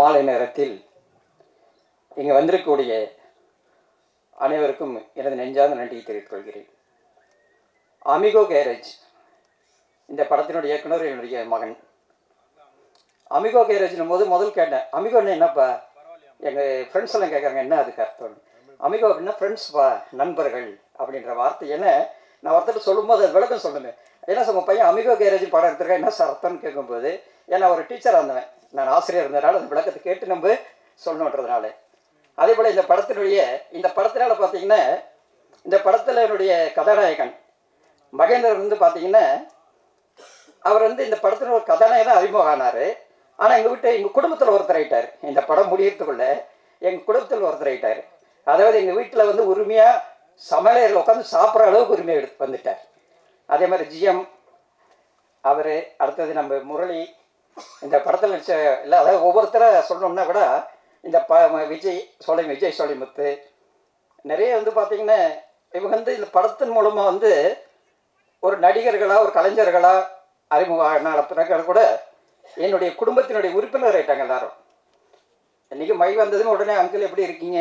மாலை நேரத்தில் இங்கே வந்திருக்கக்கூடிய அனைவருக்கும் எனது நெஞ்சார்ந்த நன்றியை தெரிவித்துக் கொள்கிறேன். அமிகோ கேரேஜ் இந்த படத்தினுடைய இயக்குனர் என்னுடைய மகன். அமிகோ கேரேஜ்னும் போது முதல் கேட்டேன், அமிகோன்னு என்னப்பா? எங்கள் ஃப்ரெண்ட்ஸ் எல்லாம் கேட்குறாங்க, என்ன அதுக்கு அர்த்தம்? அமிகோ அப்படின்னா ஃப்ரெண்ட்ஸ்ப்பா, நண்பர்கள் அப்படின்ற வார்த்தை. ஏன்னா நான் ஒருத்தர் சொல்லும்போது அது விளக்கம் சொல்லுவேன். ஏன்னா உங்கள் பையன் அமிகோ கேரேஜ் படம் எடுத்துருக்கேன், என்ன சார் அர்த்தம்னு கேட்கும்போது, ஏன்னா ஒரு டீச்சராக இருந்தேன், நான் ஆசிரியர் இருந்ததுனால அந்த விளக்கத்தை கேட்டு நம்ம சொல்லணுன்றதுனால. அதே போல் இந்த படத்தினால பார்த்தீங்கன்னா, இந்த படத்தில் என்னுடைய கதாநாயகன் மகேந்திரன் வந்து பார்த்தீங்கன்னா, அவர் வந்து இந்த படத்தில் ஒரு கதாநாயகன் அறிமுகம் ஆனார். ஆனால் எங்கள் குடும்பத்தில் ஒருத்தர் ஆகிட்டார். இந்த படம் முடியறதுக்குள்ளே எங்கள் குடும்பத்தில் ஒருத்தர் ஆகிட்டார். அதாவது எங்கள் வீட்டில் வந்து உரிமையாக சமையலில் உட்காந்து சாப்பிட்ற அளவுக்கு உரிமையை வந்துட்டார். அதே மாதிரி ஜிஎம் அவர், அடுத்தது நம்ம முரளி, இந்த படத்தில் நடிச்ச இல்லை, அதாவது ஒவ்வொருத்தரை சொல்லணும்னா கூட இந்த விஜய் சோலைமுத்து நிறைய வந்து பார்த்திங்கன்னா, இவங்க வந்து இந்த படத்தின் மூலமாக வந்து ஒரு நடிகர்களாக ஒரு கலைஞர்களாக அறிமுக பிறகு கூட என்னுடைய குடும்பத்தினுடைய உறுப்பினர் ஆகிட்டாங்க எல்லாரும். இன்றைக்கி மை வந்ததுன்னு உடனே அங்கிள் எப்படி இருக்கீங்க,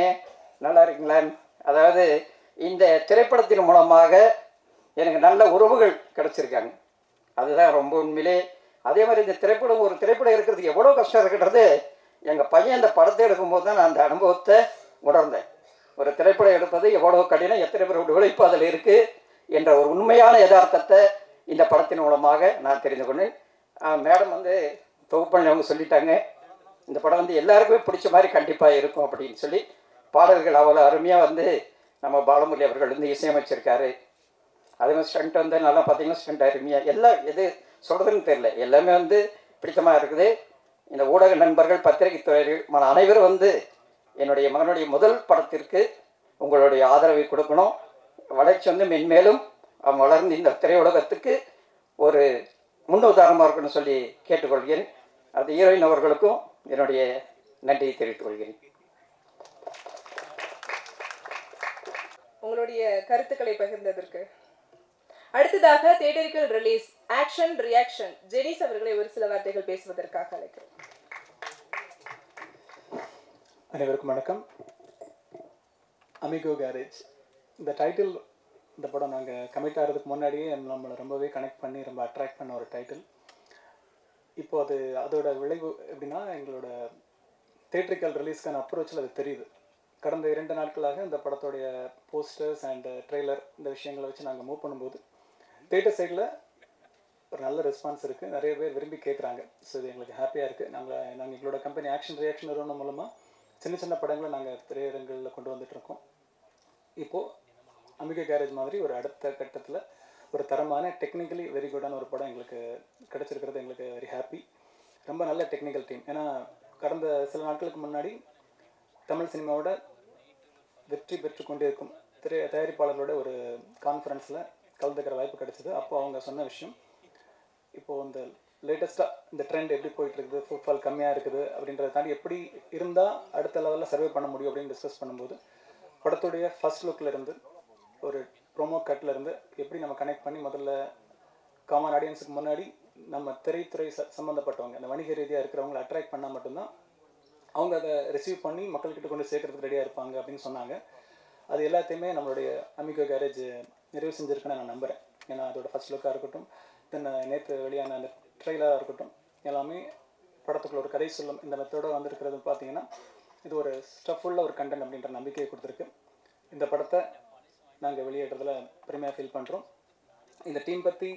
நல்லா இருக்கீங்களான்னு, அதாவது இந்த திரைப்படத்தின் மூலமாக எனக்கு நல்ல உறவுகள் கிடச்சிருக்காங்க. அதுதான் ரொம்ப உண்மையிலே. அதே மாதிரி இந்த ஒரு திரைப்படம் இருக்கிறதுக்கு எவ்வளோ கஷ்டம் இருக்குன்றது எங்கள் பையன் இந்த படத்தை எடுக்கும்போது தான் நான் அந்த அனுபவத்தை உணர்ந்தேன். ஒரு திரைப்படம் எடுப்பது எவ்வளோ கடினம், எத்தனை பேரோட உழைப்பு அதில் இருக்குது என்ற ஒரு உண்மையான யதார்த்தத்தை இந்த படத்தின் மூலமாக நான் தெரிந்து கொண்டேன். மேடம் வந்து தொகுப்பண்ணி அவங்க சொல்லிட்டாங்க, இந்த படம் வந்து எல்லாருக்குமே பிடிச்ச மாதிரி கண்டிப்பாக இருக்கும் அப்படின்னு சொல்லி. பாடல்கள் அவ்வளோ அருமையாக வந்து நம்ம பாலமுரளி அவர்கள் வந்து இசையமைச்சிருக்காரு. அதே மாதிரி ஸ்டண்ட் வந்து நல்லா பார்த்தீங்கன்னா ஸ்டண்ட் அருமையாக, எல்லாம் எது சொல்கிறதுன்னு தெரியல, எல்லாமே வந்து பிடித்தமாக இருக்குது. இந்த ஊடக நண்பர்கள், பத்திரிகை துறைகள் அனைவரும் வந்து என்னுடைய மகனுடைய முதல் படத்திற்கு உங்களுடைய ஆதரவை கொடுக்கணும். வளர்ச்சி வந்து மென்மேலும் அவன் வளர்ந்து இந்த திரையுலகத்துக்கு ஒரு முன்னுதாரணமாக இருக்குன்னு சொல்லி கேட்டுக்கொள்கிறேன். அது ஹீரோயின் அவர்களுக்கும் என்னுடைய நன்றியை தெரிவித்துக் கொள்கிறேன். உங்களுடைய கருத்துக்களை பகிர்ந்ததற்கு. அடுத்ததாக theatrical release action reaction Jenneys அவர்களை ஒரு சில வார்த்தைகள் பேசுவதற்காக அழைக்கிறேன். அனைவருக்கும் வணக்கம். அமிகோ கேரேஜ் இந்த டைட்டில், இந்த படம் நாங்கள் கமிட் ஆகிறதுக்கு முன்னாடியே நம்மளை ரொம்பவே கனெக்ட் பண்ணி ரொம்ப அட்ராக்ட் பண்ண ஒரு டைட்டில். இப்போது அதோட விளைவு எப்படின்னா, எங்களோட தியேட்டரிக்கல் ரிலீஸ்க்கான அப்ரோச்சில் அது தெரியுது. கடந்த 2 நாட்களாக இந்த படத்தோடைய போஸ்டர்ஸ் அண்ட் ட்ரெய்லர் இந்த விஷயங்களை வச்சு நாங்கள் மூவ் பண்ணும்போது தியேட்டர் சைடில் ஒரு நல்ல ரெஸ்பான்ஸ் இருக்குது, நிறைய பேர் விரும்பி கேட்குறாங்க. ஸோ இது எங்களுக்கு ஹாப்பியாக இருக்குது. நாங்கள் எங்களோட கம்பெனி ஆக்ஷன் ரியாக்ஷன் நிறுவனம் மூலமாக சின்ன சின்ன படங்களை நாங்கள் திரையரங்களில் கொண்டு வந்துட்டுருக்கோம். இப்போது அமிகோ கேரேஜ் மாதிரி ஒரு அடுத்த கட்டத்தில் ஒரு தரமான டெக்னிக்கலி வெரி குட்டான ஒரு படம் எங்களுக்கு கிடச்சிருக்கிறது எங்களுக்கு வெரி ஹாப்பி. ரொம்ப நல்ல டெக்னிக்கல் டீம். ஏன்னா கடந்த சில நாட்களுக்கு முன்னாடி தமிழ் சினிமாவோட வெற்றி பெற்று கொண்டிருக்கும் தயாரிப்பாளர்களோட ஒரு கான்ஃபரன்ஸில் கலந்துக்கிற வாய்ப்பு கிடச்சிது. அப்போது அவங்க சொன்ன விஷயம், இப்போது இந்த லேட்டஸ்ட்டாக இந்த ட்ரெண்ட் எப்படி போயிட்டுருக்குது, ஃபுட்ஃபால் கம்மியாக இருக்குது அப்படின்றத தாண்டி எப்படி இருந்தால் அடுத்த லெவலில் சர்வே பண்ண முடியும் அப்படின்னு டிஸ்கஸ் பண்ணும்போது, படத்துடைய ஃபர்ஸ்ட் லுக்கில் இருந்து ஒரு ப்ரோமோ கட்டில் இருந்து எப்படி நம்ம கனெக்ட் பண்ணி முதல்ல காமன் ஆடியன்ஸுக்கு முன்னாடி நம்ம திரைத்துறை சம்மந்தப்பட்டவங்க, அந்த வணிக ரீதியாக இருக்கிறவங்களை அட்ராக்ட் பண்ணால் மட்டும்தான் அவங்க அதை ரிசீவ் பண்ணி மக்கள்கிட்ட கொண்டு சேர்க்கறதுக்கு ரெடியாக இருப்பாங்க அப்படின்னு சொன்னாங்க. அது எல்லாத்தையுமே நம்மளுடைய அமிகோ கேரேஜ் நிறைவு செஞ்சுருக்குன்னு நான் நம்புகிறேன். ஏன்னா அதோட ஃபர்ஸ்ட் லுக்காக இருக்கட்டும், தென் நேற்று வெளியான அந்த ட்ரெய்லராக இருக்கட்டும், எல்லாமே படத்துக்குள்ள ஒரு கதை சொல்லும் இந்த மெத்தோடு வந்திருக்கிறது பார்த்தீங்கன்னா, இது ஒரு ஸ்டஃபுல்லாக ஒரு கண்டென்ட் அப்படின்ற நம்பிக்கையை கொடுத்துருக்கு. இந்த படத்தை நாங்கள் வெளியேற்றதில் பெருமையாக ஃபீல் பண்ணுறோம். இந்த டீம் பற்றி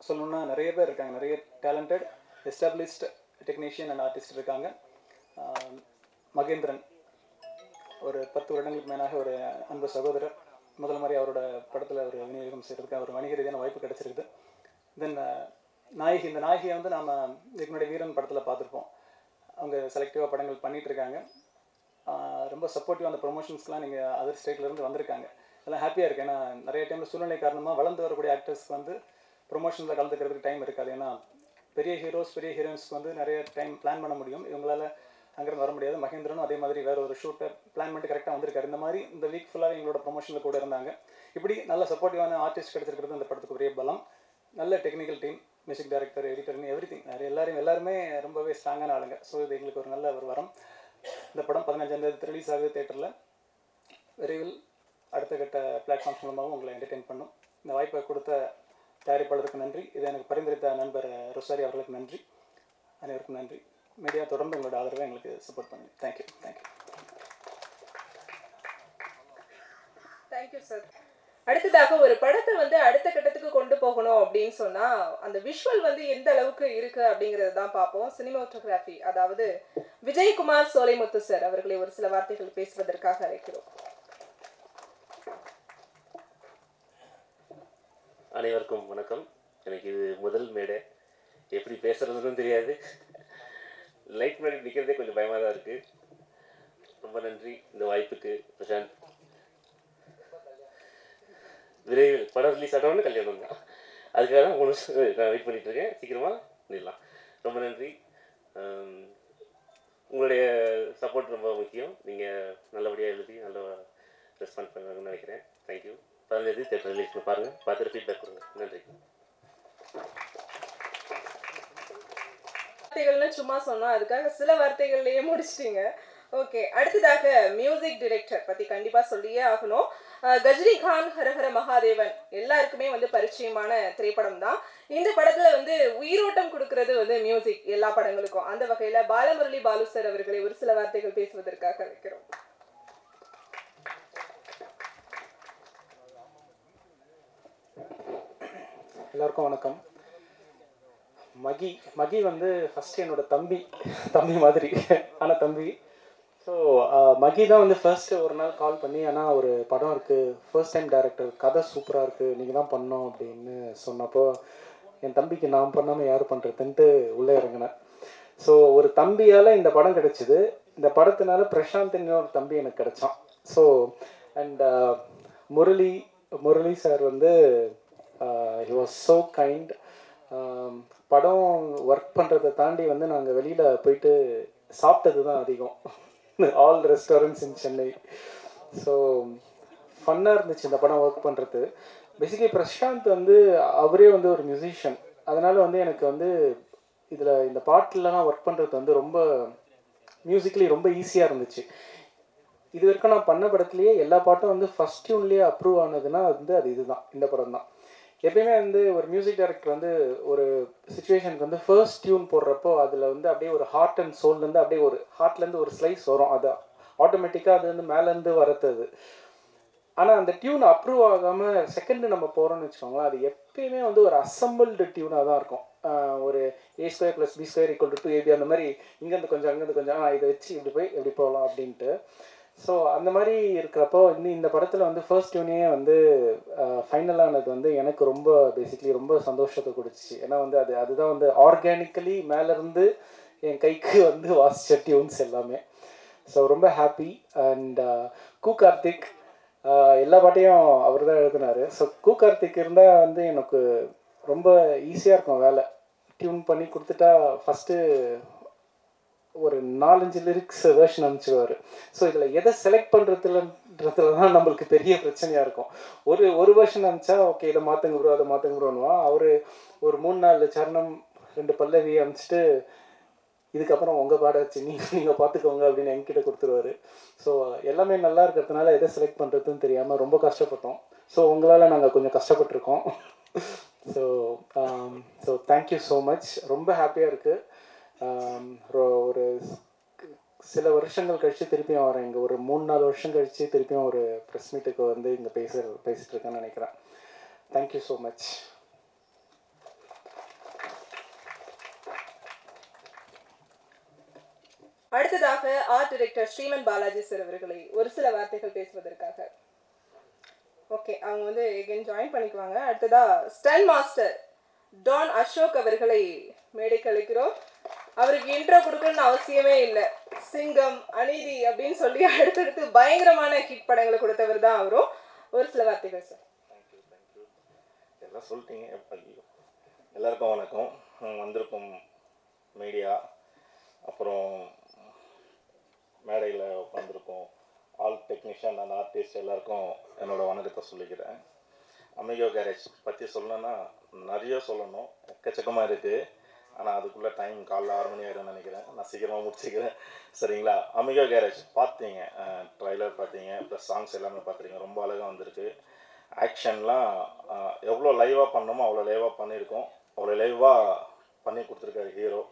சொல்லணுன்னா நிறைய பேர் இருக்காங்க, நிறைய talented established technician and artist இருக்காங்க. மகேந்திரன் ஒரு 10 வருடங்களுக்கு மேலாக ஒரு அன்பு சகோதரர், முதல் மாதிரி அவரோட படத்தில் ஒரு விநியோகம் செய்கிறதுக்கு ஒரு வணிக ரீதியான வாய்ப்பு கிடச்சிருக்குது. தென் நாயகி, இந்த நாயகியை வந்து நம்ம இதுக்கு முன்னாடி வீரன் படத்தில் பார்த்துருப்போம். அவங்க செலக்டிவாக படங்கள் பண்ணிகிட்ருக்காங்க. ரொம்ப சப்போர்ட்டிவாக அந்த ப்ரொமோஷன்ஸ்லாம் நீங்கள் அதர் ஸ்டேட்லேருந்து வந்திருக்காங்க. அதெல்லாம் ஹாப்பியாக இருக்குது. ஏன்னா நிறைய டைமில் சூழ்நிலை காரணமாக வளர்ந்து வரக்கூடிய ஆக்டர்ஸ்க்கு வந்து ப்ரொமோஷனில் கலந்துக்கிறதுக்கு டைம் இருக்காது. ஏன்னா பெரிய ஹீரோஸ் பெரிய ஹீரோயின்ஸ்க்கு வந்து நிறைய டைம் பிளான் பண்ண முடியும், இவங்களால் அங்கேருந்து வர முடியாது. மகேந்திரனும் அதே மாதிரி வேறு ஒரு ஷூட்டை பிளான் பண்ணிட்டு கரெக்டாக வந்திருக்காரு. இந்த மாதிரி இந்த வீக் ஃபுல்லாக எங்களோட ப்ரொமோஷனில் கூட இருந்தாங்க. இப்படி நல்ல சப்போர்ட்டிவான ஆர்டிஸ்ட் கிடச்சிருக்கிறது இந்த படத்துக்கு பெரிய பலம். நல்ல டெக்னிக்கல் டீம், மியூசிக் டைரக்டர், எடிட்டர்னு எவ்ரிதிங் எல்லாருமே ரொம்பவே ஸ்ட்ராங்கான ஆளுங்க. ஸோ இது எங்களுக்கு ஒரு நல்ல ஒரு வரம். இந்த படம் 15ஆம் தேதி ரிலீஸ் ஆகுது தியேட்டரில். விரைவில் அடுத்த கட்ட பிளாட்ஃபார்ம்ஸ் மூலமாகவும் உங்களை என்டர்டெயின் பண்ணும். இந்த வாய்ப்பை கொடுத்த தயாரிப்பாளருக்கு நன்றி. இதை எனக்கு பரிந்துரைத்த நண்பர் ரொசாரி அவர்களுக்கு நன்றி. அனைவருக்கும் நன்றி. மீடியா தொடர்ந்து உங்களோட ஆதரவை எங்களுக்கு சப்போர்ட் பண்ணுங்க. தேங்க்யூ. Thank you sir. அடுத்ததாக ஒரு படத்தை வந்து அடுத்த கட்டத்துக்கு கொண்டு போகணும் அப்படின்னு சொன்னா அந்த விஷுவல் வந்து எந்த அளவுக்கு இருக்கு அப்படிங்கறது தான் பார்ப்போம். சினிமாட்டோகிராஃபி, அதாவது விஜயகுமார் சோலைமுத்து சார் அவர்களை ஒரு சில வார்த்தைகள் பேசுவதற்காக அழைக்கிறோம். அனைவருக்கும் வணக்கம். எனக்கு இது முதல் மேடை, எப்படி பேசுறதுன்னு தெரியாது. லைட் முன்னாடி நிற்கிறதே கொஞ்சம் பயமாக தான் இருக்குது. ரொம்ப நன்றி இந்த வாய்ப்புக்கு பிரசாந்த். விரைவில் படம் ரிலீஸ் ஆகணும்னு கல்யாணம் தான், அதுக்காக தான் நான் வெயிட் பண்ணிகிட்ருக்கேன். சீக்கிரமாக பண்ணிடலாம். ரொம்ப நன்றி. உங்களுடைய சப்போர்ட் ரொம்ப முக்கியம். நீங்கள் நல்லபடியாக எழுதி நல்ல ரெஸ்பான்ஸ் பண்ணுவாங்கன்னு நினைக்கிறேன். தேங்க்யூ. 15 தேட்டர் ரிலீஸ் பாருங்கள், பார்த்துட்டு ஃபீட்பேக் கொடுங்க. நன்றி. வார்த்தைகள்னு சும்மா சொன்னோம், அதுக்காக சில வார்த்தைகள்லேயே முடிச்சிட்டிங்க. ஓகே, அடுத்ததாக மியூசிக் டைரக்டர் பற்றி கண்டிப்பாக சொல்லியே ஆகணும். கஜினிகாந்த் ஹரஹர மகாதேவன் எல்லாருக்குமே வந்து பரிச்சயமான திரைப்படம் தான். இந்த படத்தில் வந்து உயிரோட்டம் கொடுக்கறது வந்து மியூசிக் எல்லா படங்களுக்கும். அந்த வகையில் பாலமுரளி பாலு சார் அவர்களை ஒரு சில வார்த்தைகள் பேசுவதற்காக வைக்கிறோம். எல்லாருக்கும் வணக்கம். மகி வந்து ஃபஸ்ட்டு என்னோட தம்பி மாதிரி ஆனால் தம்பி. ஸோ மகி தான் வந்து ஃபர்ஸ்ட்டு ஒரு நாள் கால் பண்ணி, ஆனால் ஒரு படம் இருக்குது, ஃபர்ஸ்ட் டைம் டைரக்டர், கதை சூப்பராக இருக்குது, நீங்கள் தான் பண்ணோம் அப்படின்னு சொன்னப்போ என் தம்பிக்கு நான் பண்ணாமல் யார் பண்ணுறதுன்ட்டு உள்ளே இறங்கினேன். ஸோ ஒரு தம்பியால் இந்த படம் கிடச்சிது. இந்த படத்தினால பிரசாந்த்னு ஒரு தம்பி எனக்கு கிடச்சான். ஸோ அண்ட் முரளி சார் வந்து he was so kind. படம் ஒர்க் பண்ணுறதை தாண்டி வந்து நாங்கள் வெளியில் போயிட்டு சாப்பிட்டது தான் அதிகம், ஆல் ரெஸ்டாரண்ட்ஸ் இன் சென்னை. ஸோ ஃபன்னாக இருந்துச்சு இந்த படம் ஒர்க் பண்ணுறது. பேசிக்கலி பிரசாந்த் வந்து அவரே வந்து ஒரு மியூசிஷியன், அதனால் வந்து எனக்கு வந்து இதில் இந்த பாட்டிலலாம் ஒர்க் பண்ணுறது வந்து ரொம்ப மியூசிக்கலி ரொம்ப ஈஸியாக இருந்துச்சு. இது வரைக்கும் நான் பண்ண படத்துலேயே எல்லா பாட்டும் வந்து ஃபஸ்ட் டியூன்லேயே அப்ரூவ் ஆனதுன்னா வந்து அது இதுதான், இந்த படம் தான். எப்பயுமே வந்து ஒரு மியூசிக் டைரக்டர் வந்து ஒரு சுச்சுவேஷனுக்கு வந்து ஃபர்ஸ்ட் டியூன் போடுறப்போ அதில் வந்து அப்படியே ஒரு ஹார்ட் அண்ட் சோல்லேருந்து அப்படியே ஒரு ஹார்ட்லேருந்து ஒரு ஸ்லைஸ் வரும், அது ஆட்டோமேட்டிக்காக அது வந்து மேலேருந்து வரது. ஆனால் அந்த டியூன் அப்ரூவ் ஆகாமல் செகண்டு நம்ம போகிறோம்னு வச்சுக்கோங்களேன், அது எப்பயுமே வந்து ஒரு அசம்பிள்டு டியூனாக தான் இருக்கும். ஒரு A² + B² = 2AB அந்த மாதிரி இங்கேருந்து கொஞ்சம் அங்கேருந்து கொஞ்சம் இதை வச்சு இப்படி போய் எப்படி போகலாம் அப்படின்ட்டு. ஸோ அந்த மாதிரி இருக்கிறப்போ இந்த படத்தில் வந்து ஃபர்ஸ்ட் டியூனே வந்து ஃபைனலானது வந்து எனக்கு ரொம்ப பேசிக்லி ரொம்ப சந்தோஷத்தை கொடுத்துச்சு. ஏன்னா வந்து அதுதான் வந்து ஆர்கானிக்கலி மேலேருந்து என் கைக்கு வந்து வாசிச்ச டியூன்ஸ் எல்லாமே. ஸோ ரொம்ப ஹாப்பி. அண்ட் கார்த்திக் எல்லா பாட்டையும் அவர் தான் எழுதினார். ஸோ கார்த்திக் இருந்தால் வந்து எனக்கு ரொம்ப ஈஸியாக இருக்கும் வேலை. டியூன் பண்ணி கொடுத்துட்டா ஃபஸ்ட்டு ஒரு 4-5 லிரிக்ஸ் வேர்ஷன் அனுப்பிச்சிடுவார். ஸோ இதில் எதை செலக்ட் பண்ணுறதுலன்றதுல தான் நம்மளுக்கு பெரிய பிரச்சனையாக இருக்கும். ஒரு வேர்ஷன் அனுப்பிச்சா ஓகே இதை மாற்றுங்க ப்ரோ அதை மாற்றுங்க ப்ரோன்னுவான். அவர் ஒரு 3-4 சரணம் 2 பல்லவி அனுப்பிச்சிட்டு இதுக்கப்புறம் உங்கள் பாட வச்சு நீங்கள் பார்த்துக்கோங்க அப்படின்னு என்கிட்ட கொடுத்துருவாரு. ஸோ எல்லாமே நல்லா இருக்கிறதுனால எதை செலக்ட் பண்ணுறதுன்னு தெரியாமல் ரொம்ப கஷ்டப்பட்டோம். ஸோ உங்களால் நாங்கள் கொஞ்சம் கஷ்டப்பட்டுருக்கோம். So thank you so much. ரொம்ப ஹாப்பியாக இருக்குது. ஒரு சில வருஷங்கள் கழித்து திருப்பியும் வரேன் இங்கே. ஒரு 3-4 வருஷம் கழித்து திருப்பியும் ஒரு ப்ரெஸ் மீட்டுக்கு வந்து இங்கே பேசிகிட்டு இருக்கேன்னு நினைக்கிறேன். Thank you so much. அடுத்ததாக art director Sriman Balaji sir அவர்களை ஒரு சில வார்த்தைகள் பேசுவதற்காக. ஓகே, அவங்க வந்து எகைன் ஜாயின் பண்ணிக்குவாங்க. அடுத்ததா ஸ்டன் மாஸ்டர் டான் அசோக் அவர்களை மேடைக்கு அழைக்கிறோம். அவருக்கு இன்ட்ரோ கொடுக்கணும்னு அவசியமே இல்லை. சிங்கம், அநீதி அப்படின்னு சொல்லி அடுத்தடுத்து பயங்கரமான ஹிட் படங்களை கொடுத்தவர் தான் அவரும். ஒரு சில வார்த்தைகள் சார். தேங்க்யூ எல்லாம் சொல்லிட்டீங்க. எல்லாருக்கும் வணக்கம். வந்திருக்கும் மீடியா, அப்புறம் மேடையில் உட்காந்துருக்கோம் ஆல் டெக்னீஷியன் அண்ட் ஆர்டிஸ்ட் எல்லாருக்கும் என்னோடய வணக்கத்தை சொல்லிக்கிறேன். அமிகோ கேரேஜ் பற்றி சொல்லணும்னா நிறைய சொல்லணும், எக்கச்சக்கமாக இருக்குது. ஆனால் அதுக்குள்ளே டைம் காலைல 6 மணி ஆகிடும்னு நினைக்கிறேன். நான் சீக்கிரமாக முடிச்சுக்கிறேன், சரிங்களா? அமிகோ கேரேஜ் பார்த்தீங்க, ட்ரைலர் பார்த்தீங்க, ப்ளஸ் சாங்ஸ் எல்லாமே பார்த்துருங்க. ரொம்ப அழகாக வந்திருக்கு. ஆக்ஷன்லாம் எவ்வளோ லைவாக பண்ணணுமோ அவ்வளோ லைவாக பண்ணியிருக்கோம். அவ்வளோ லைவாக பண்ணி கொடுத்துருக்காரு ஹீரோ.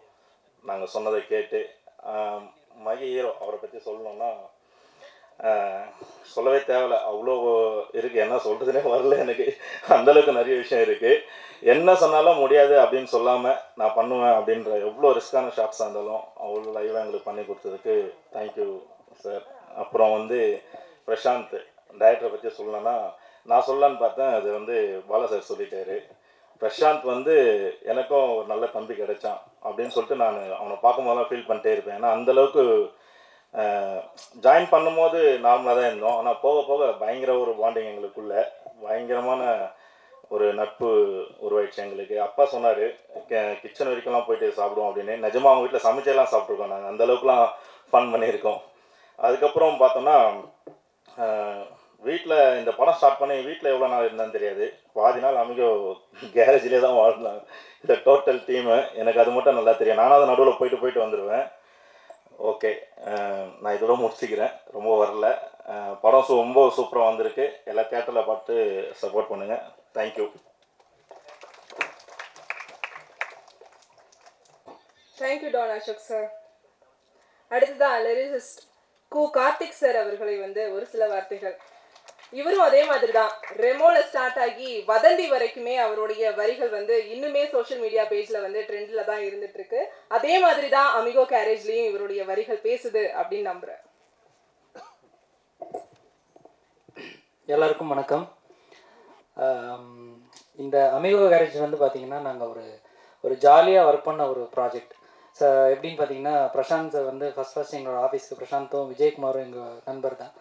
நாங்கள் சொன்னதை கேட்டு மகி ஹீரோ அவரை பற்றி சொல்லணுன்னா சொல்லவே தேவையில்ல, அவ்வளோ இருக்குது. என்ன சொல்கிறதுனே வரல எனக்கு, அந்தளவுக்கு நிறைய விஷயம் இருக்குது. என்ன சொன்னாலும் முடியாது அப்படின்னு சொல்லாமல் நான் பண்ணுவேன் அப்படின்ற எவ்வளோ ரிஸ்க்கான ஷாட்ஸாக இருந்தாலும் அவ்வளோ லைவாக எங்களுக்கு பண்ணி கொடுத்ததுக்கு தேங்க்யூ சார். அப்புறம் வந்து பிரசாந்த் டைரக்டரை பற்றி சொல்லணுன்னா, நான் சொல்லலான்னு பார்த்தேன், அது வந்து பாலா சார் சொல்லிட்டாரு. பிரசாந்த் வந்து எனக்கும் ஒரு நல்ல தம்பி கிடைச்சான் அப்படின்னு சொல்லிட்டு நான் அவனை பார்க்கும்போதெல்லாம் ஃபீல் பண்ணிட்டே இருப்பேன். ஏன்னா அந்தளவுக்கு ஜாயின் பண்ணும்போது நார்மலாக தான் இருந்தோம். ஆனால் போக போக பயங்கர ஒரு பாண்டிங் எங்களுக்குள்ள, பயங்கரமான ஒரு நட்பு உருவாயிடுச்சு எங்களுக்கு. அப்பா சொன்னார் கிச்சன் வரைக்கும்லாம் போயிட்டு சாப்பிடுவோம் அப்படின்னு. நிஜமாக அவங்க வீட்டில் சமைச்செல்லாம் சாப்பிட்ருக்கோம் நாங்கள், அந்தளவுக்குலாம் ஃபன் பண்ணியிருக்கோம். அதுக்கப்புறம் பார்த்தோன்னா வீட்டில் இந்த படம் ஸ்டார்ட் பண்ணி வீட்டில் எவ்வளோ நாள் இருந்தான்னு தெரியாது. பாதி நாள் அமிகோ கேரேஜ்லேயே தான் வாழ்ந்தாங்க இந்த டோட்டல் டீமு. எனக்கு அது மட்டும் நல்லா தெரியும். நானும் அது நடுவில் போயிட்டு வந்துடுவேன். ஓகே, நான் இதோட முடிச்சுக்கிறேன், ரொம்ப வரல. படம் ரொம்ப சூப்பராக வந்திருக்கு. எல்லா தேட்டரில் பார்த்து சப்போர்ட் பண்ணுங்கள். தேங்க்யூ. தேங்க்யூ டான் அசோக் சார். அடுத்ததான் லிரிசிஸ்ட் கார்த்திக் சார் அவர்களை வந்து ஒரு சில வார்த்தைகள். இவரும் அதே மாதிரி தான், ரெமோல ஸ்டார்ட் ஆகி வதந்தி வரைக்குமே அவருடைய வரிகள் வந்து இன்னுமே சோஷியல் மீடியா பேஜில் வந்து ட்ரெண்டில் தான் இருந்துட்டு இருக்கு. அதே மாதிரி தான் அமிகோ கேரேஜ்லேயும் இவருடைய வரிகள் பேசுது அப்படின்னு நம்புகிறேன். எல்லாருக்கும் வணக்கம். இந்த அமிகோ கேரேஜ் வந்து பார்த்திங்கன்னா நாங்கள் ஒரு ஜாலியாக ஒர்க் பண்ண ஒரு ப்ராஜெக்ட். எப்படின்னு பார்த்தீங்கன்னா, பிரசாந்த் வந்து ஃபஸ்ட் எங்களோட ஆஃபீஸ்க்கு, பிரசாந்தும் விஜயகுமாரும் எங்கள் நண்பர் தான்,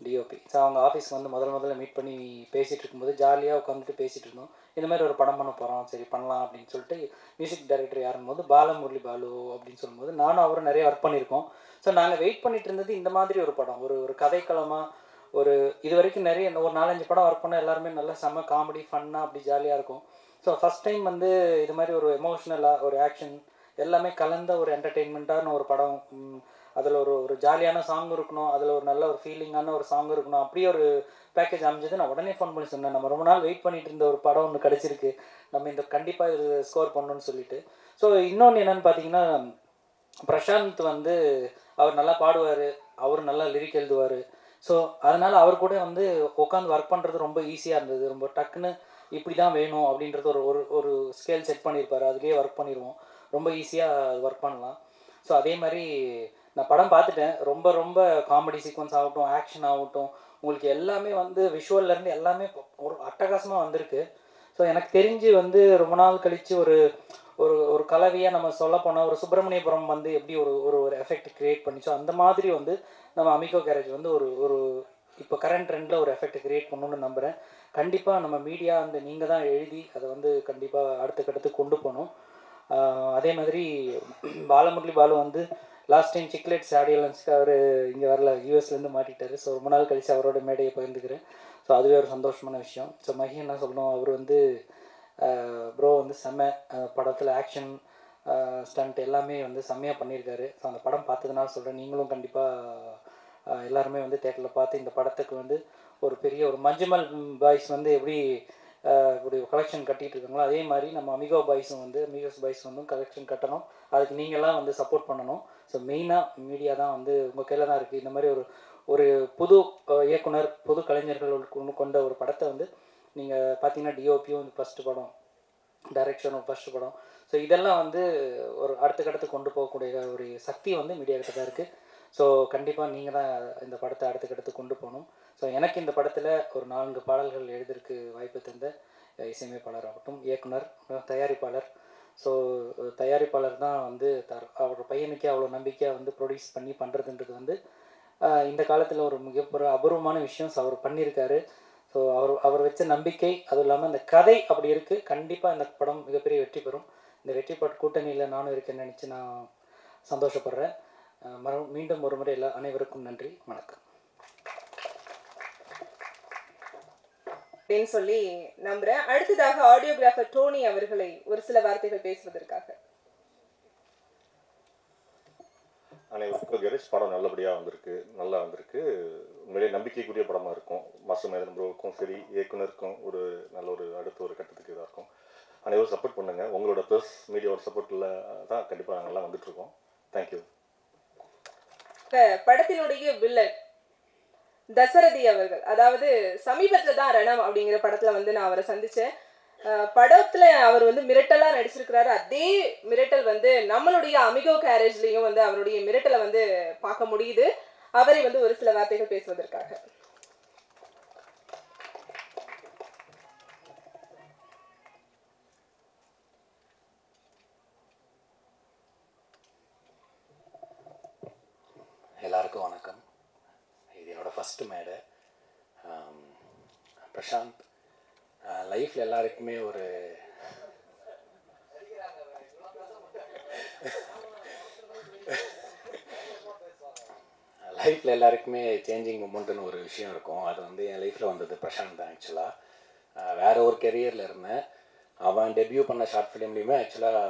டிஓபி. ஸோ அவங்க ஆஃபீஸ்க்கு வந்து முதல்ல மீட் பண்ணி பேசிகிட்டு இருக்கும்போது ஜாலியாக உட்காந்துட்டு பேசிகிட்டு இருந்தோம். இந்த மாதிரி ஒரு படம் பண்ண போகிறோம், சரி பண்ணலாம் அப்படின்னு சொல்லிட்டு மியூசிக் டைரக்டர் யாரும்போது பாலமுரளி பாலு அப்படின்னு சொல்லும்போது நானும் அவரும் நிறைய ஒர்க் பண்ணியிருக்கோம். ஸோ நாங்கள் வெயிட் பண்ணிட்டு இருந்தது இந்த மாதிரி ஒரு படம், ஒரு கதைக்களமாக. இது வரைக்கும் நிறைய ஒரு 4-5 படம் ஒர்க் பண்ண எல்லாருமே நல்லா செம்ம காமெடி ஃபன்னாக அப்படி ஜாலியாக இருக்கும். ஸோ ஃபஸ்ட் டைம் வந்து இது மாதிரி ஒரு எமோஷ்னலாக ஒரு ஆக்ஷன் எல்லாமே கலந்த ஒரு என்டர்டெயின்மெண்ட்டான ஒரு படம். அதில் ஒரு ஜாலியான சாங் இருக்கணும், அதில் ஒரு நல்ல ஒரு ஃபீலிங்கான ஒரு சாங் இருக்கணும், அப்படியே ஒரு பேக்கேஜ் அமைஞ்சது. நான் உடனே ஃபோன் பண்ணி சொன்னேன், நம்ம ரொம்ப நாள் வெயிட் பண்ணிட்டு இருந்த ஒரு படம் ஒன்று கிடச்சிருக்கு, நம்ம இந்த கண்டிப்பாக இது ஸ்கோர் பண்ணணும்னு சொல்லிட்டு. ஸோ இன்னொன்று என்னென்னு பார்த்தீங்கன்னா, பிரசாந்த் வந்து அவர் நல்லா பாடுவார், அவர் நல்லா லிரிக் எழுதுவார். ஸோ அதனால் அவர் கூட வந்து உட்காந்து ஒர்க் பண்ணுறது ரொம்ப ஈஸியாக இருந்தது. ரொம்ப டக்குன்னு இப்படி தான் வேணும் அப்படின்றது ஒரு ஸ்கேல் செட் பண்ணியிருப்பார், அதுலேயே ஒர்க் பண்ணிடுவோம், ரொம்ப ஈஸியாக ஒர்க் பண்ணலாம். ஸோ அதே மாதிரி நான் படம் பார்த்துட்டேன். ரொம்ப காமெடி சீக்வன்ஸ் ஆகட்டும், ஆக்ஷன் ஆகட்டும், உங்களுக்கு எல்லாமே வந்து விஷுவல்லேருந்து எல்லாமே ஒரு அட்டகாசமாக வந்திருக்கு. ஸோ எனக்கு தெரிஞ்சு வந்து ரொம்ப நாள் கழித்து ஒரு கலவையாக நம்ம சொல்ல போனால் ஒரு சுப்பிரமணியபுரம் வந்து எப்படி ஒரு எஃபெக்ட் க்ரியேட் பண்ணிச்சோ அந்த மாதிரி வந்து நம்ம அமிகோ கேரேஜ் வந்து ஒரு இப்போ கரண்ட் ட்ரெண்டில் ஒரு எஃபெக்ட் க்ரியேட் பண்ணணுன்னு நம்புகிறேன். கண்டிப்பாக நம்ம மீடியா வந்து நீங்கள் தான் எழுதி அதை வந்து கண்டிப்பாக அடுத்த கட்டத்துக்கு கொண்டு போகணும். அதே மாதிரி பாலமுரளி பாலு வந்து லாஸ்ட் டைம் சிக்லெட்ஸ் ஆடியன்ஸ்க்கு அவர் இங்கே வரல, யூஎஸ்லேருந்து மாட்டிட்டார். ஸோ ரொம்ப நாள் கழித்து அவரோட மேடையை பகிர்ந்துக்கிறேன். ஸோ அதுவே ஒரு சந்தோஷமான விஷயம். ஸோ மகி என்ன சொல்லணும், அவர் வந்து ப்ரோ வந்து செம்ம படத்தில் ஆக்ஷன் ஸ்டண்ட் எல்லாமே வந்து செம்மையாக பண்ணியிருக்காரு. ஸோ அந்த படம் பார்த்ததுனால சொல்கிறேன், நீங்களும் கண்டிப்பாக எல்லாருமே வந்து தேட்டரில் பார்த்து இந்த படத்துக்கு வந்து ஒரு பெரிய ஒரு மஞ்சுமல் பாய்ஸ் வந்து எப்படி இப்படி கலெக்ஷன் கட்டிகிட்டு இருக்காங்களோ அதே மாதிரி நம்ம அமிகோஸ் பாய்ஸ் வந்து கலெக்ஷன் கட்டணும். அதுக்கு நீங்கள்லாம் வந்து சப்போர்ட் பண்ணணும். ஸோ மெயினாக மீடியா தான் வந்து உங்கள் கையில் தான் இருக்குது. இந்த மாதிரி ஒரு புது இயக்குனர், புது கலைஞர்கள் கொண்ட ஒரு படத்தை வந்து நீங்கள் பார்த்தீங்கன்னா, டிஓபியும் ஃபஸ்ட்டு படம், டைரக்ஷனும் ஃபஸ்ட்டு படம். ஸோ இதெல்லாம் வந்து ஒரு அடுத்த கட்டத்துக்கு கொண்டு போகக்கூடிய ஒரு சக்தி வந்து மீடியா கிட்ட தான் இருக்குது. ஸோ கண்டிப்பாக நீங்கள் தான் இந்த படத்தை அடுத்த கட்டத்துக்கு கொண்டு போகணும். ஸோ எனக்கு இந்த படத்தில் ஒரு 4 பாடல்கள் எழுதுறதுக்கு வாய்ப்பு தந்த இசையமைப்பாளர் ஆகட்டும், இயக்குனர், தயாரிப்பாளர். ஸோ தயாரிப்பாளர் தான் வந்து அவர் பையனுக்கே அவ்வளோ நம்பிக்கையாக வந்து ப்ரொடியூஸ் பண்ணி பண்ணுறதுன்றது வந்து இந்த காலத்தில் ஒரு மிகப்பெரிய அபூர்வமான விஷயம். ஸோ அவர் பண்ணியிருக்காரு. ஸோ அவர் வச்ச நம்பிக்கை, அதுவும் இல்லாமல் இந்த கதை அப்படி இருக்குது. கண்டிப்பாக இந்த படம் மிகப்பெரிய வெற்றி பெறும். இந்த வெற்றி பெற்ற கூட்டணியில் நானும் இருக்கேன்னு நினச்சி நான் சந்தோஷப்படுறேன். மீண்டும் ஒரு முறை அனைவருக்கும் நன்றி, வணக்கம். அப்படின்னு சொல்லி நம்புறேன். அடுத்ததாக ஆடியோகிராஃபர் டோனி அவர்களை ஒரு சில வார்த்தைகள் பேசுவதற்காக. அனைவருக்கும் கணேஷ் படம் நல்லபடியாக வந்திருக்கு, நல்லா வந்திருக்கு. உண்மையிலே நம்பிக்கைக்குரிய படமாக இருக்கும். மாஸ்டர் மகேந்திரன் ப்ரோவுக்கும் சரி, இயக்குனருக்கும் ஒரு நல்ல ஒரு அடுத்த ஒரு கட்டத்துக்கு இதாக இருக்கும். அனைவரும் சப்போர்ட் பண்ணுங்கள். உங்களோட ப்ளஸ் மீடியாவோட சப்போர்ட்டில் தான் கண்டிப்பாக நாங்கள்லாம் வந்துட்டுருக்கோம். தேங்க்யூ. படத்தினுடைய வில்லன் தசரதி அவர்கள், அதாவது சமீபத்தில் தான் ரணம் அப்படிங்கிற படத்தில் வந்து நான் அவரை சந்தித்தேன். படத்தில் அவர் வந்து மிரட்டலாக நடிச்சிருக்கிறாரு. அதே மிரட்டல் வந்து நம்மளுடைய அமிகோ கேரேஜ்லேயும் வந்து அவருடைய மிரட்டலை வந்து பார்க்க முடியுது. அவரை வந்து ஒரு சில வார்த்தைகள் பேசுவதற்காக. எல்லாருக்கும் வணக்கம். இது என்னோடய ஃபஸ்ட்டு மேடை. பிரசாந்த், லைஃப்பில் எல்லாருக்குமே ஒரு சேஞ்சிங் மொமெண்ட்டுன்னு ஒரு விஷயம் இருக்கும். அது வந்து என் லைஃப்பில் வந்தது பிரசாந்த் தான். ஆக்சுவலாக வேறு ஒரு கெரியரில் இருந்தேன். அவன் டெபியூ பண்ண ஷார்ட் ஃபிலிம்லேயுமே ஆக்சுவலாக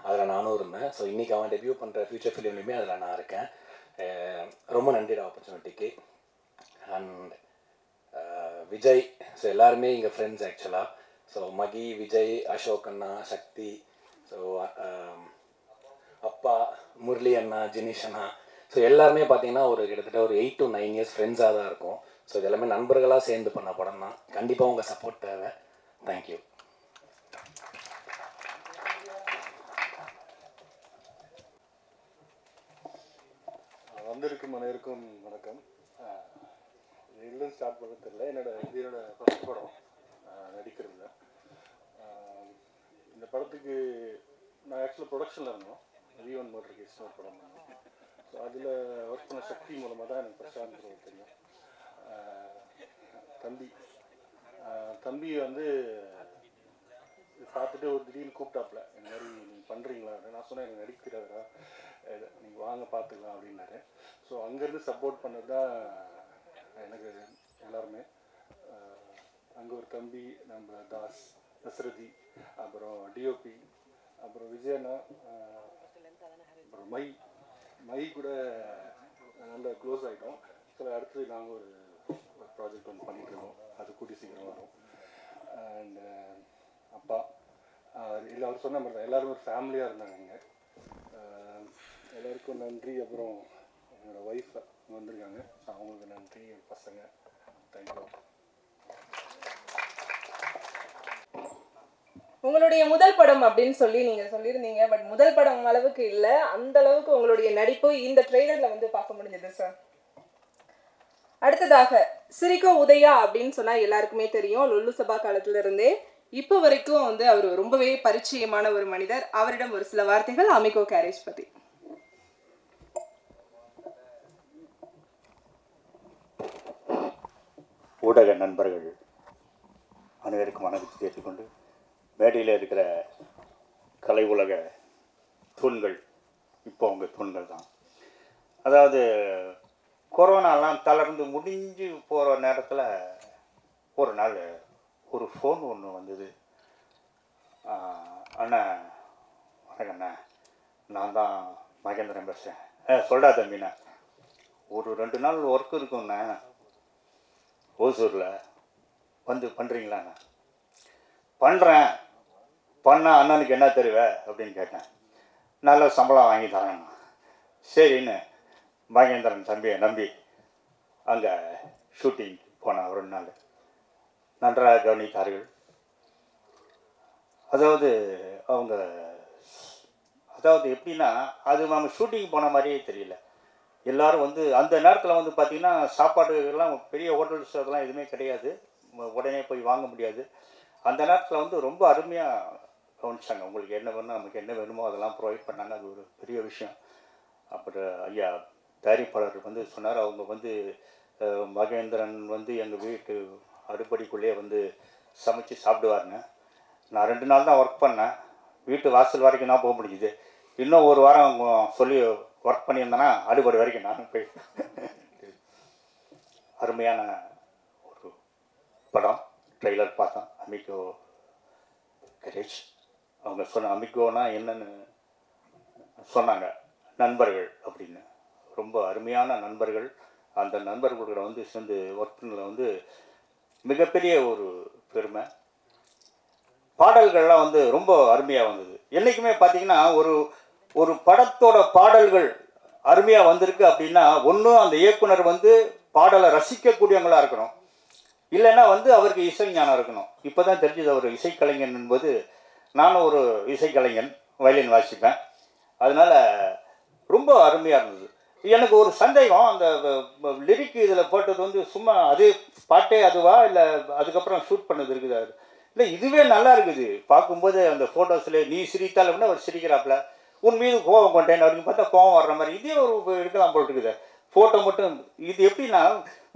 அதில் நானும் இருந்தேன். ஸோ இன்றைக்கி அவன் டெபியூ பண்ணுற ஃபியூச்சர் ஃபிலிம்லேயுமே அதில் நான் இருக்கேன். ரொம்ப நன்றி ஆப்பர்ச்சுனிட்டிக்கு. அண்ட் விஜய், ஸோ எல்லாருமே இங்கே ஃப்ரெண்ட்ஸ் ஆக்சுவலாக. ஸோ மகி, விஜய், அசோக் அண்ணா, சக்தி, ஸோ அப்பா, முரளி அண்ணா, ஜினிஷ் அண்ணா, ஸோ எல்லாருமே பார்த்தீங்கன்னா ஒரு கிட்டத்தட்ட ஒரு 8 to 9 years ஃப்ரெண்ட்ஸாக தான் இருக்கும். ஸோ இது எல்லாமே நண்பர்களாக சேர்ந்து பண்ண படம் தான். கண்டிப்பாக உங்கள் சப்போர்ட் தேவை. தேங்க்யூ. வந்திருக்கும் அனைவருக்கும் வணக்கம். எல்லாம் ஸ்டார்ட் பண்ண தெரியல. என்னோட ஃபஸ்ட் படம் நடிக்கிறதுல. இந்த படத்துக்கு நான் ஆக்சுவலாக ப்ரொடக்ஷனில் இருந்தோம். V1 மர்டர் கேஸ்னு ஒரு படம் பண்ணோம். ஸோ அதில் ஒர்க் பண்ண சக்தி மூலமாக தான் எனக்கு பிரசாந்த் தெரியும். தம்பி வந்து பார்த்துட்டு ஒரு திடீர்னு கூப்பிட்டாப்புல, இந்த மாதிரி நீங்கள் பண்ணுறீங்களா? நான் சொன்னேன் எனக்கு நடிக்கிறாரா, நீங்கள் வாங்க பார்த்துக்கலாம் அப்படின்னாரு. ஸோ அங்கேருந்து சப்போர்ட் பண்ணது தான் எனக்கு எல்லாருமே. அங்கே ஒரு தம்பி, நம்ம தசரதி, அப்புறம் டிஓபி, அப்புறம் விஜயண்ணா, அப்புறம் மை கூட நல்ல க்ளோஸ் ஆகிட்டோம். ஸோ அடுத்தது நாங்கள் ஒரு ப்ராஜெக்ட் ஒன்று பண்ணிட்டுருக்கோம். அது கூட்டி சீக்கிரம் வரும். அண்ட் அப்பா இல்லை, அவர் சொன்ன மாதிரி தான் எல்லோரும் ஒரு ஃபேமிலியாக இருந்தாங்க இங்கே. எல்லாருக்கும் நன்றி. அப்புறம் என்னோடய ஒய்ஃப் வந்திருக்காங்க, அவங்களுக்கு நன்றி. என் பசங்க, தேங்க்யூ. உங்களுடைய முதல் படம் அப்படின்னு சொல்லி நீங்கள் சொல்லியிருந்தீங்க. பட் முதல் படம் அளவுக்கு இல்லை, அந்த அளவுக்கு உங்களுடைய நடிப்பு இந்த ட்ரெய்லரில் வந்து பார்க்க முடிஞ்சது சார். அடுத்ததாக சிரிக்கோ உதயா அப்படின்னு சொன்னால் எல்லாருக்குமே தெரியும். லொல்லு சபா காலத்திலிருந்தே இப்போ வரைக்கும் வந்து அவர் ரொம்பவே பரிச்சயமான ஒரு மனிதர். அவரிடம் ஒரு சில வார்த்தைகள் அமிகோ கேரேஜ் பற்றி. ஊடக நண்பர்கள் அனைவருக்கும் வணக்கத்தை கேட்டுக்கொண்டு, மேடையில் இருக்கிற கலை உலக தூண்கள் இப்போ அவங்க தூண்கள் தான். அதாவது கொரோனாலாம் தளர்ந்து முடிஞ்சு போகிற நேரத்தில் ஒரு நாள் ஒரு ஃபோன் ஒன்று வந்தது. அண்ணா வணக்கம் அண்ணா, நான் தான் மகேந்திரன் பேசுகிறேன். சொல்டா தம்பிண்ணா, ஒரு 2 நாள் ஒர்க் இருக்குண்ணா ஓசூரில், வந்து பண்ணுறீங்களாண்ணா? பண்ணுறேன். பண்ணால் அண்ணனுக்கு என்ன தருவ அப்படின்னு கேட்டேன். நல்ல சம்பளம் வாங்கி தரேண்ணா. சரின்னு மகேந்திரன் தம்பியை நம்பி அங்கே ஷூட்டிங் போனேன். 2 நாள் நன்றாக கவனித்தார்கள். அதாவது எப்படின்னா, அது நம்ம ஷூட்டிங் போன மாதிரியே தெரியல. எல்லோரும் வந்து அந்த நேரத்தில் வந்து பார்த்திங்கன்னா சாப்பாடுலாம் பெரிய ஹோட்டல்ஸ் அதெல்லாம் எதுவுமே கிடையாது, உடனே போய் வாங்க முடியாது. அந்த நேரத்தில் வந்து ரொம்ப அருமையாக கவனிச்சாங்க. உங்களுக்கு என்ன வேணும், நமக்கு என்ன வேணுமோ அதெல்லாம் ப்ரொவைட் பண்ணாங்க. அது ஒரு பெரிய விஷயம். அப்புறம் ஐயா தயாரிப்பாளர் வந்து சொன்னார், அவங்க வந்து மகேந்திரன் வந்து எங்கள் வீட்டு அடுப்படிக்குள்ளேயே வந்து சமைச்சு சாப்பிடுவாருங்க. நான் 2 நாள் தான் ஒர்க் பண்ணேன். வீட்டு வாசல் வரைக்கும் தான் போக முடிஞ்சுது. இன்னும் 1 வாரம் சொல்லி ஒர்க் பண்ணியிருந்தேன்னா அடுப்படி வரைக்கும் நான் போய். அருமையான ஒரு படம், ட்ரெய்லர் பார்த்தோம், அமிகோ கரேஜ். அவங்க சொன்ன அமிகோனா என்னன்னு சொன்னாங்க, நண்பர்கள் அப்படின்னு. ரொம்ப அருமையான நண்பர்கள். அந்த நண்பர்களோட வந்து சேர்ந்து ஒர்க் பண்ணல வந்து மிகப்பெரிய ஒரு பெருமை. பாடல்கள்லாம் வந்து ரொம்ப அருமையாக வந்தது. என்றைக்குமே பார்த்தீங்கன்னா ஒரு ஒரு படத்தோட பாடல்கள் அருமையாக வந்திருக்கு அப்படின்னா, ஒன்று அந்த இயக்குனர் வந்து பாடலை ரசிக்கக்கூடியவங்களாக இருக்கணும், இல்லைன்னா வந்து அவருக்கு இசை ஞானம் இருக்கணும். இப்போ தான் தெரிஞ்சது அவர் இசைக்கலைஞன் என்பது. நானும் ஒரு இசைக்கலைஞன், வயலின் வாசிப்பேன். அதனால் ரொம்ப அருமையாக இருந்தது. எனக்கு ஒரு சந்தேகம், அந்த லிரிக் இதில் போட்டது வந்து சும்மா அது பாட்டே அதுவா, இல்லை அதுக்கப்புறம் ஷூட் பண்ணது இருக்குதா? இல்லை, இதுவே நல்லா இருக்குது பார்க்கும்போது. அந்த ஃபோட்டோஸில் நீ சிரித்தால் அப்படின்னா அவர் சிரிக்கிறாப்புல, உன் மீது கோபம் கொண்டேன் அப்படின்னு பார்த்தா கோபம் வர்ற மாதிரி இதே ஒரு இருக்கலாம் போல் இருக்குது ஃபோட்டோ மட்டும். இது எப்படின்னா,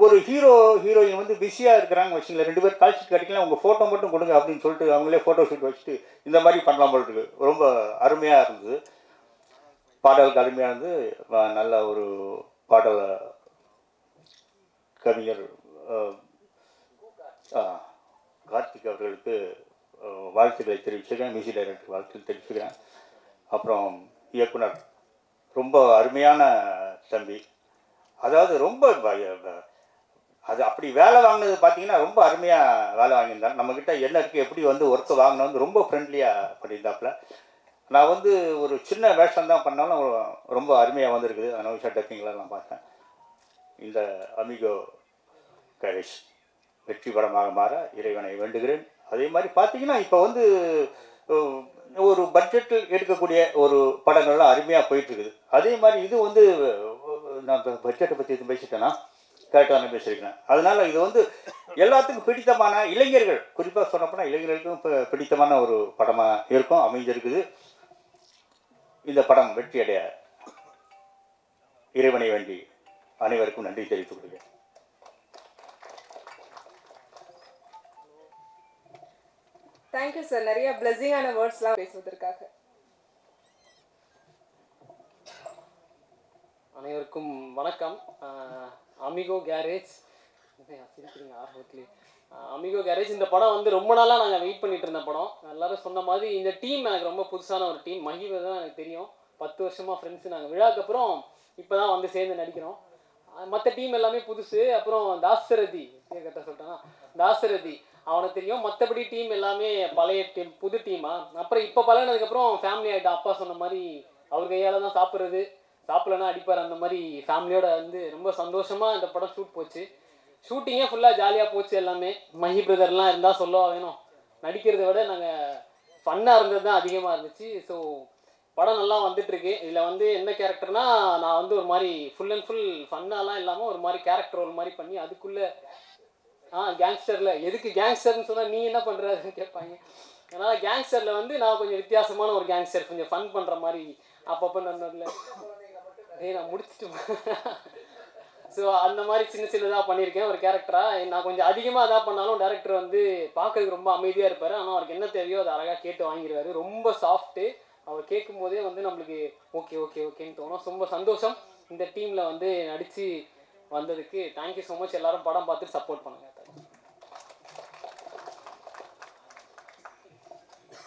ஒரு ஹீரோயின் வந்து பிஸியாக இருக்கிறாங்க வச்சுங்களேன், 2 பேர் கால் ஷீட் கிடைக்கலாம், உங்கள் ஃபோட்டோ மட்டும் கொடுங்க அப்படின்னு சொல்லிட்டு அவங்களே ஃபோட்டோ ஷூட் வச்சுட்டு இந்த மாதிரி பண்ணலாம் போல் இருக்குது. ரொம்ப அருமையாக இருந்தது. பாடலுக்கு அருமையாக இருந்து நல்ல ஒரு பாடல் கவிஞர் கார்த்திக் அவர்களுக்கு வாழ்த்துக்களை தெரிவிச்சுக்கிறேன், மியூசிக் டைரக்டர் வாழ்த்துக்கள் தெரிவிச்சுக்கிறேன். அப்புறம் இயக்குனர் ரொம்ப அருமையான தம்பி. அதாவது ரொம்ப அது அப்படி வேலை வாங்கினது பார்த்தீங்கன்னா ரொம்ப அருமையாக வேலை வாங்கியிருந்தாங்க. நம்மக்கிட்ட என்ன இருக்குது, எப்படி வந்து ஒர்க்கு வாங்கினா வந்து ரொம்ப ஃப்ரெண்ட்லியாக பண்ணியிருந்தாப்புல. நான் வந்து ஒரு சின்ன வேஷம் தான் பண்ணாலும் ரொம்ப அருமையாக வந்திருக்குது. அனௌஷா டப்பிங்லாம் நான் பார்த்தேன். இந்த அமிகோ கரேஜ் வெற்றி படமாக மாற இறைவனை வேண்டுகிறேன். அதே மாதிரி பார்த்தீங்கன்னா இப்போ வந்து ஒரு பட்ஜெட்டில் எடுக்கக்கூடிய ஒரு படங்கள்லாம் அருமையாக போயிட்டுருக்குது. அதே மாதிரி இது வந்து நான் பட்ஜெட்டை பற்றி எதுவும் பேசிட்டேன்னா கரெக்டாக பேசியிருக்கிறேன். அதனால் இது வந்து எல்லாத்துக்கும் பிடித்தமான இளைஞர்கள், குறிப்பாக சொன்னப்போனால் இளைஞர்களுக்கும் இப்போ பிடித்தமான ஒரு படமாக இருக்கும், அமைஞ்சிருக்குது. இந்த படம் வெற்றியடைய இறைவனை வேண்டி அனைவருக்கும் நன்றி தெரிவித்துக் கொள்கிறேன். தேங்க்யூ சார், நிறைய பிளெஸிங்கான வேர்ட்ஸ்லாம் பேசுவதற்காக. அனைவருக்கும் வணக்கம். அமிகோ கேரேஜ், சிரிக்கிறீங்க ஆர்வத்துலேயே. அமிகோ கேரேஜ் இந்த படம் வந்து ரொம்ப நாளாக நாங்கள் வெயிட் பண்ணிட்டு இருந்த படம். எல்லாரும் சொன்ன மாதிரி இந்த டீம் எனக்கு ரொம்ப புதுசான ஒரு டீம். மகிவை தான் எனக்கு தெரியும், 10 வருஷமாக ஃப்ரெண்ட்ஸு. நாங்கள் விழாக்கு அப்புறம் இப்போ தான் வந்து சேர்ந்து நடிக்கிறோம். மற்ற டீம் எல்லாமே புதுசு. அப்புறம் தாசரதி, கரெக்டாக சொல்லிட்டானா, தாசரதி அவனுக்கு தெரியும். மற்றபடி டீம் எல்லாமே பழைய டீம், புது டீமா. அப்புறம் இப்போ பழகினதுக்கப்புறம் ஃபேமிலி ஆகிட்டோம். அப்பா சொன்ன மாதிரி அவர் கையால் தான் சாப்பிட்றது, சாப்பிட்லன்னா அடிப்பார். அந்த மாதிரி ஃபேமிலியோட வந்து ரொம்ப சந்தோஷமாக இந்த படம் ஷூட் போச்சு. ஷூட்டிங்கே ஃபுல்லாக ஜாலியாக போச்சு. எல்லாமே மஹி பிரதர்லாம் இருந்தால் சொல்லவா வேணும். நடிக்கிறத விட நாங்கள் ஃபன்னாக இருந்தது தான் அதிகமாக இருந்துச்சு. ஸோ படம் நல்லா வந்துட்டுருக்கு. இதில் வந்து என்ன கேரக்டர்னா, நான் வந்து ஒரு மாதிரி ஃபுல் அண்ட் ஃபுல் ஃபன்னாலாம் இல்லாமல் ஒரு மாதிரி கேரக்டர் ரோல் மாதிரி பண்ணி அதுக்குள்ளே கேங்ஸ்டரில், எதுக்கு கேங்ஸ்டர்னு சொன்னால் நீ என்ன பண்ணுறதுன்னு கேட்பாங்க. அதனால் கேங்ஸ்டரில் வந்து நான் கொஞ்சம் வித்தியாசமான ஒரு கேங்ஸ்டர், கொஞ்சம் ஃபன் பண்ணுற மாதிரி அப்பப்போ நடந்ததில்ல. நான் முடிச்சுட்டு ஸோ அந்த மாதிரி சின்னதாக பண்ணியிருக்கேன் ஒரு கேரக்டராக. நான் கொஞ்சம் அதிகமாக அதாக பண்ணாலும் டேரக்டர் வந்து பார்க்கறதுக்கு ரொம்ப அமைதியாக இருப்பார். ஆனால் அவருக்கு என்ன தேவையோ அதை அழகாக கேட்டு வாங்கிடுவார். ரொம்ப சாஃப்ட்டு. அவர் கேட்கும் போதே வந்து நம்மளுக்கு ஓகே ஓகே ஓகேன்னு தோணும். ரொம்ப சந்தோஷம் இந்த டீமில் வந்து நடித்து வந்ததுக்கு. Thank you so much. எல்லாரும் படம் பார்த்து சப்போர்ட் பண்ணுங்கள்.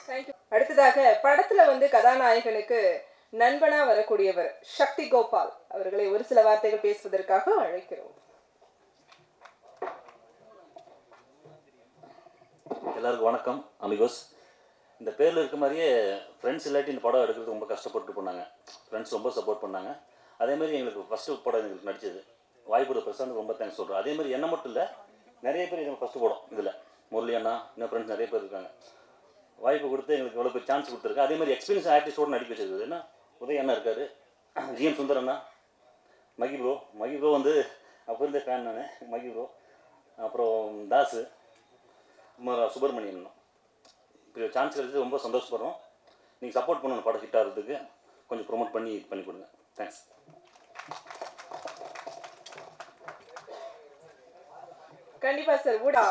தேங்க்யூ. அடுத்ததாக படத்தில் வந்து கதாநாயகனுக்கு நண்பனா வரக்கூடியவர் சக்தி கோபால் அவர்களை ஒரு சில வார்த்தைகள் பேசுவதற்காக அழைக்கிறோம். எல்லாருக்கும் வணக்கம். அமிகோஸ், இந்த பேரில் இருக்க மாதிரியே ஃப்ரெண்ட்ஸ் இல்லாட்டி இந்த படம் எடுக்கிறது ரொம்ப கஷ்டப்பட்டு பண்ணாங்க. ஃப்ரெண்ட்ஸ் ரொம்ப சப்போர்ட் பண்ணாங்க. அதேமாதிரி எங்களுக்கு ஃபஸ்ட்டு படம் எங்களுக்கு நடித்தது வாய்ப்பு பிரசாந்த் ரொம்ப தேங்க்ஸ் சொல்கிறேன். அதேமாதிரி என்ன மட்டும் இல்லை, நிறைய பேர் எங்களுக்கு ஃபஸ்ட்டு படம் இதில் முரளி அண்ணா, இன்னும் ஃப்ரெண்ட்ஸ் நிறைய பேர் இருக்காங்க. வாய்ப்பு கொடுத்து எங்களுக்கு எவ்வளோ பேர் சான்ஸ் கொடுத்துருக்கு. அதேமாதிரி எக்ஸ்பீரியன்ஸ் ஆர்டிஸ்டோடு நடிக்க வச்சது ஏன்னா உதய அண்ணா இருக்கார், ஜிஎம் சுந்தர் அண்ணா, மகி ப்ரோ வந்து அப்போ இருந்த ஃபேன் நான், மகி ப்ரோ, அப்புறம் தாஸு, சுப்பிரமணியன் அண்ணா. இப்போ சான்ஸ் கிடைச்சது ரொம்ப சந்தோஷப்படுறோம். நீங்கள் சப்போர்ட் பண்ணணும் படம் ஹிட் ஆகிறதுக்கு. கொஞ்சம் ப்ரொமோட் பண்ணி கொடுங்க. தேங்க்ஸ். கண்டிப்பாக சார். ஊடா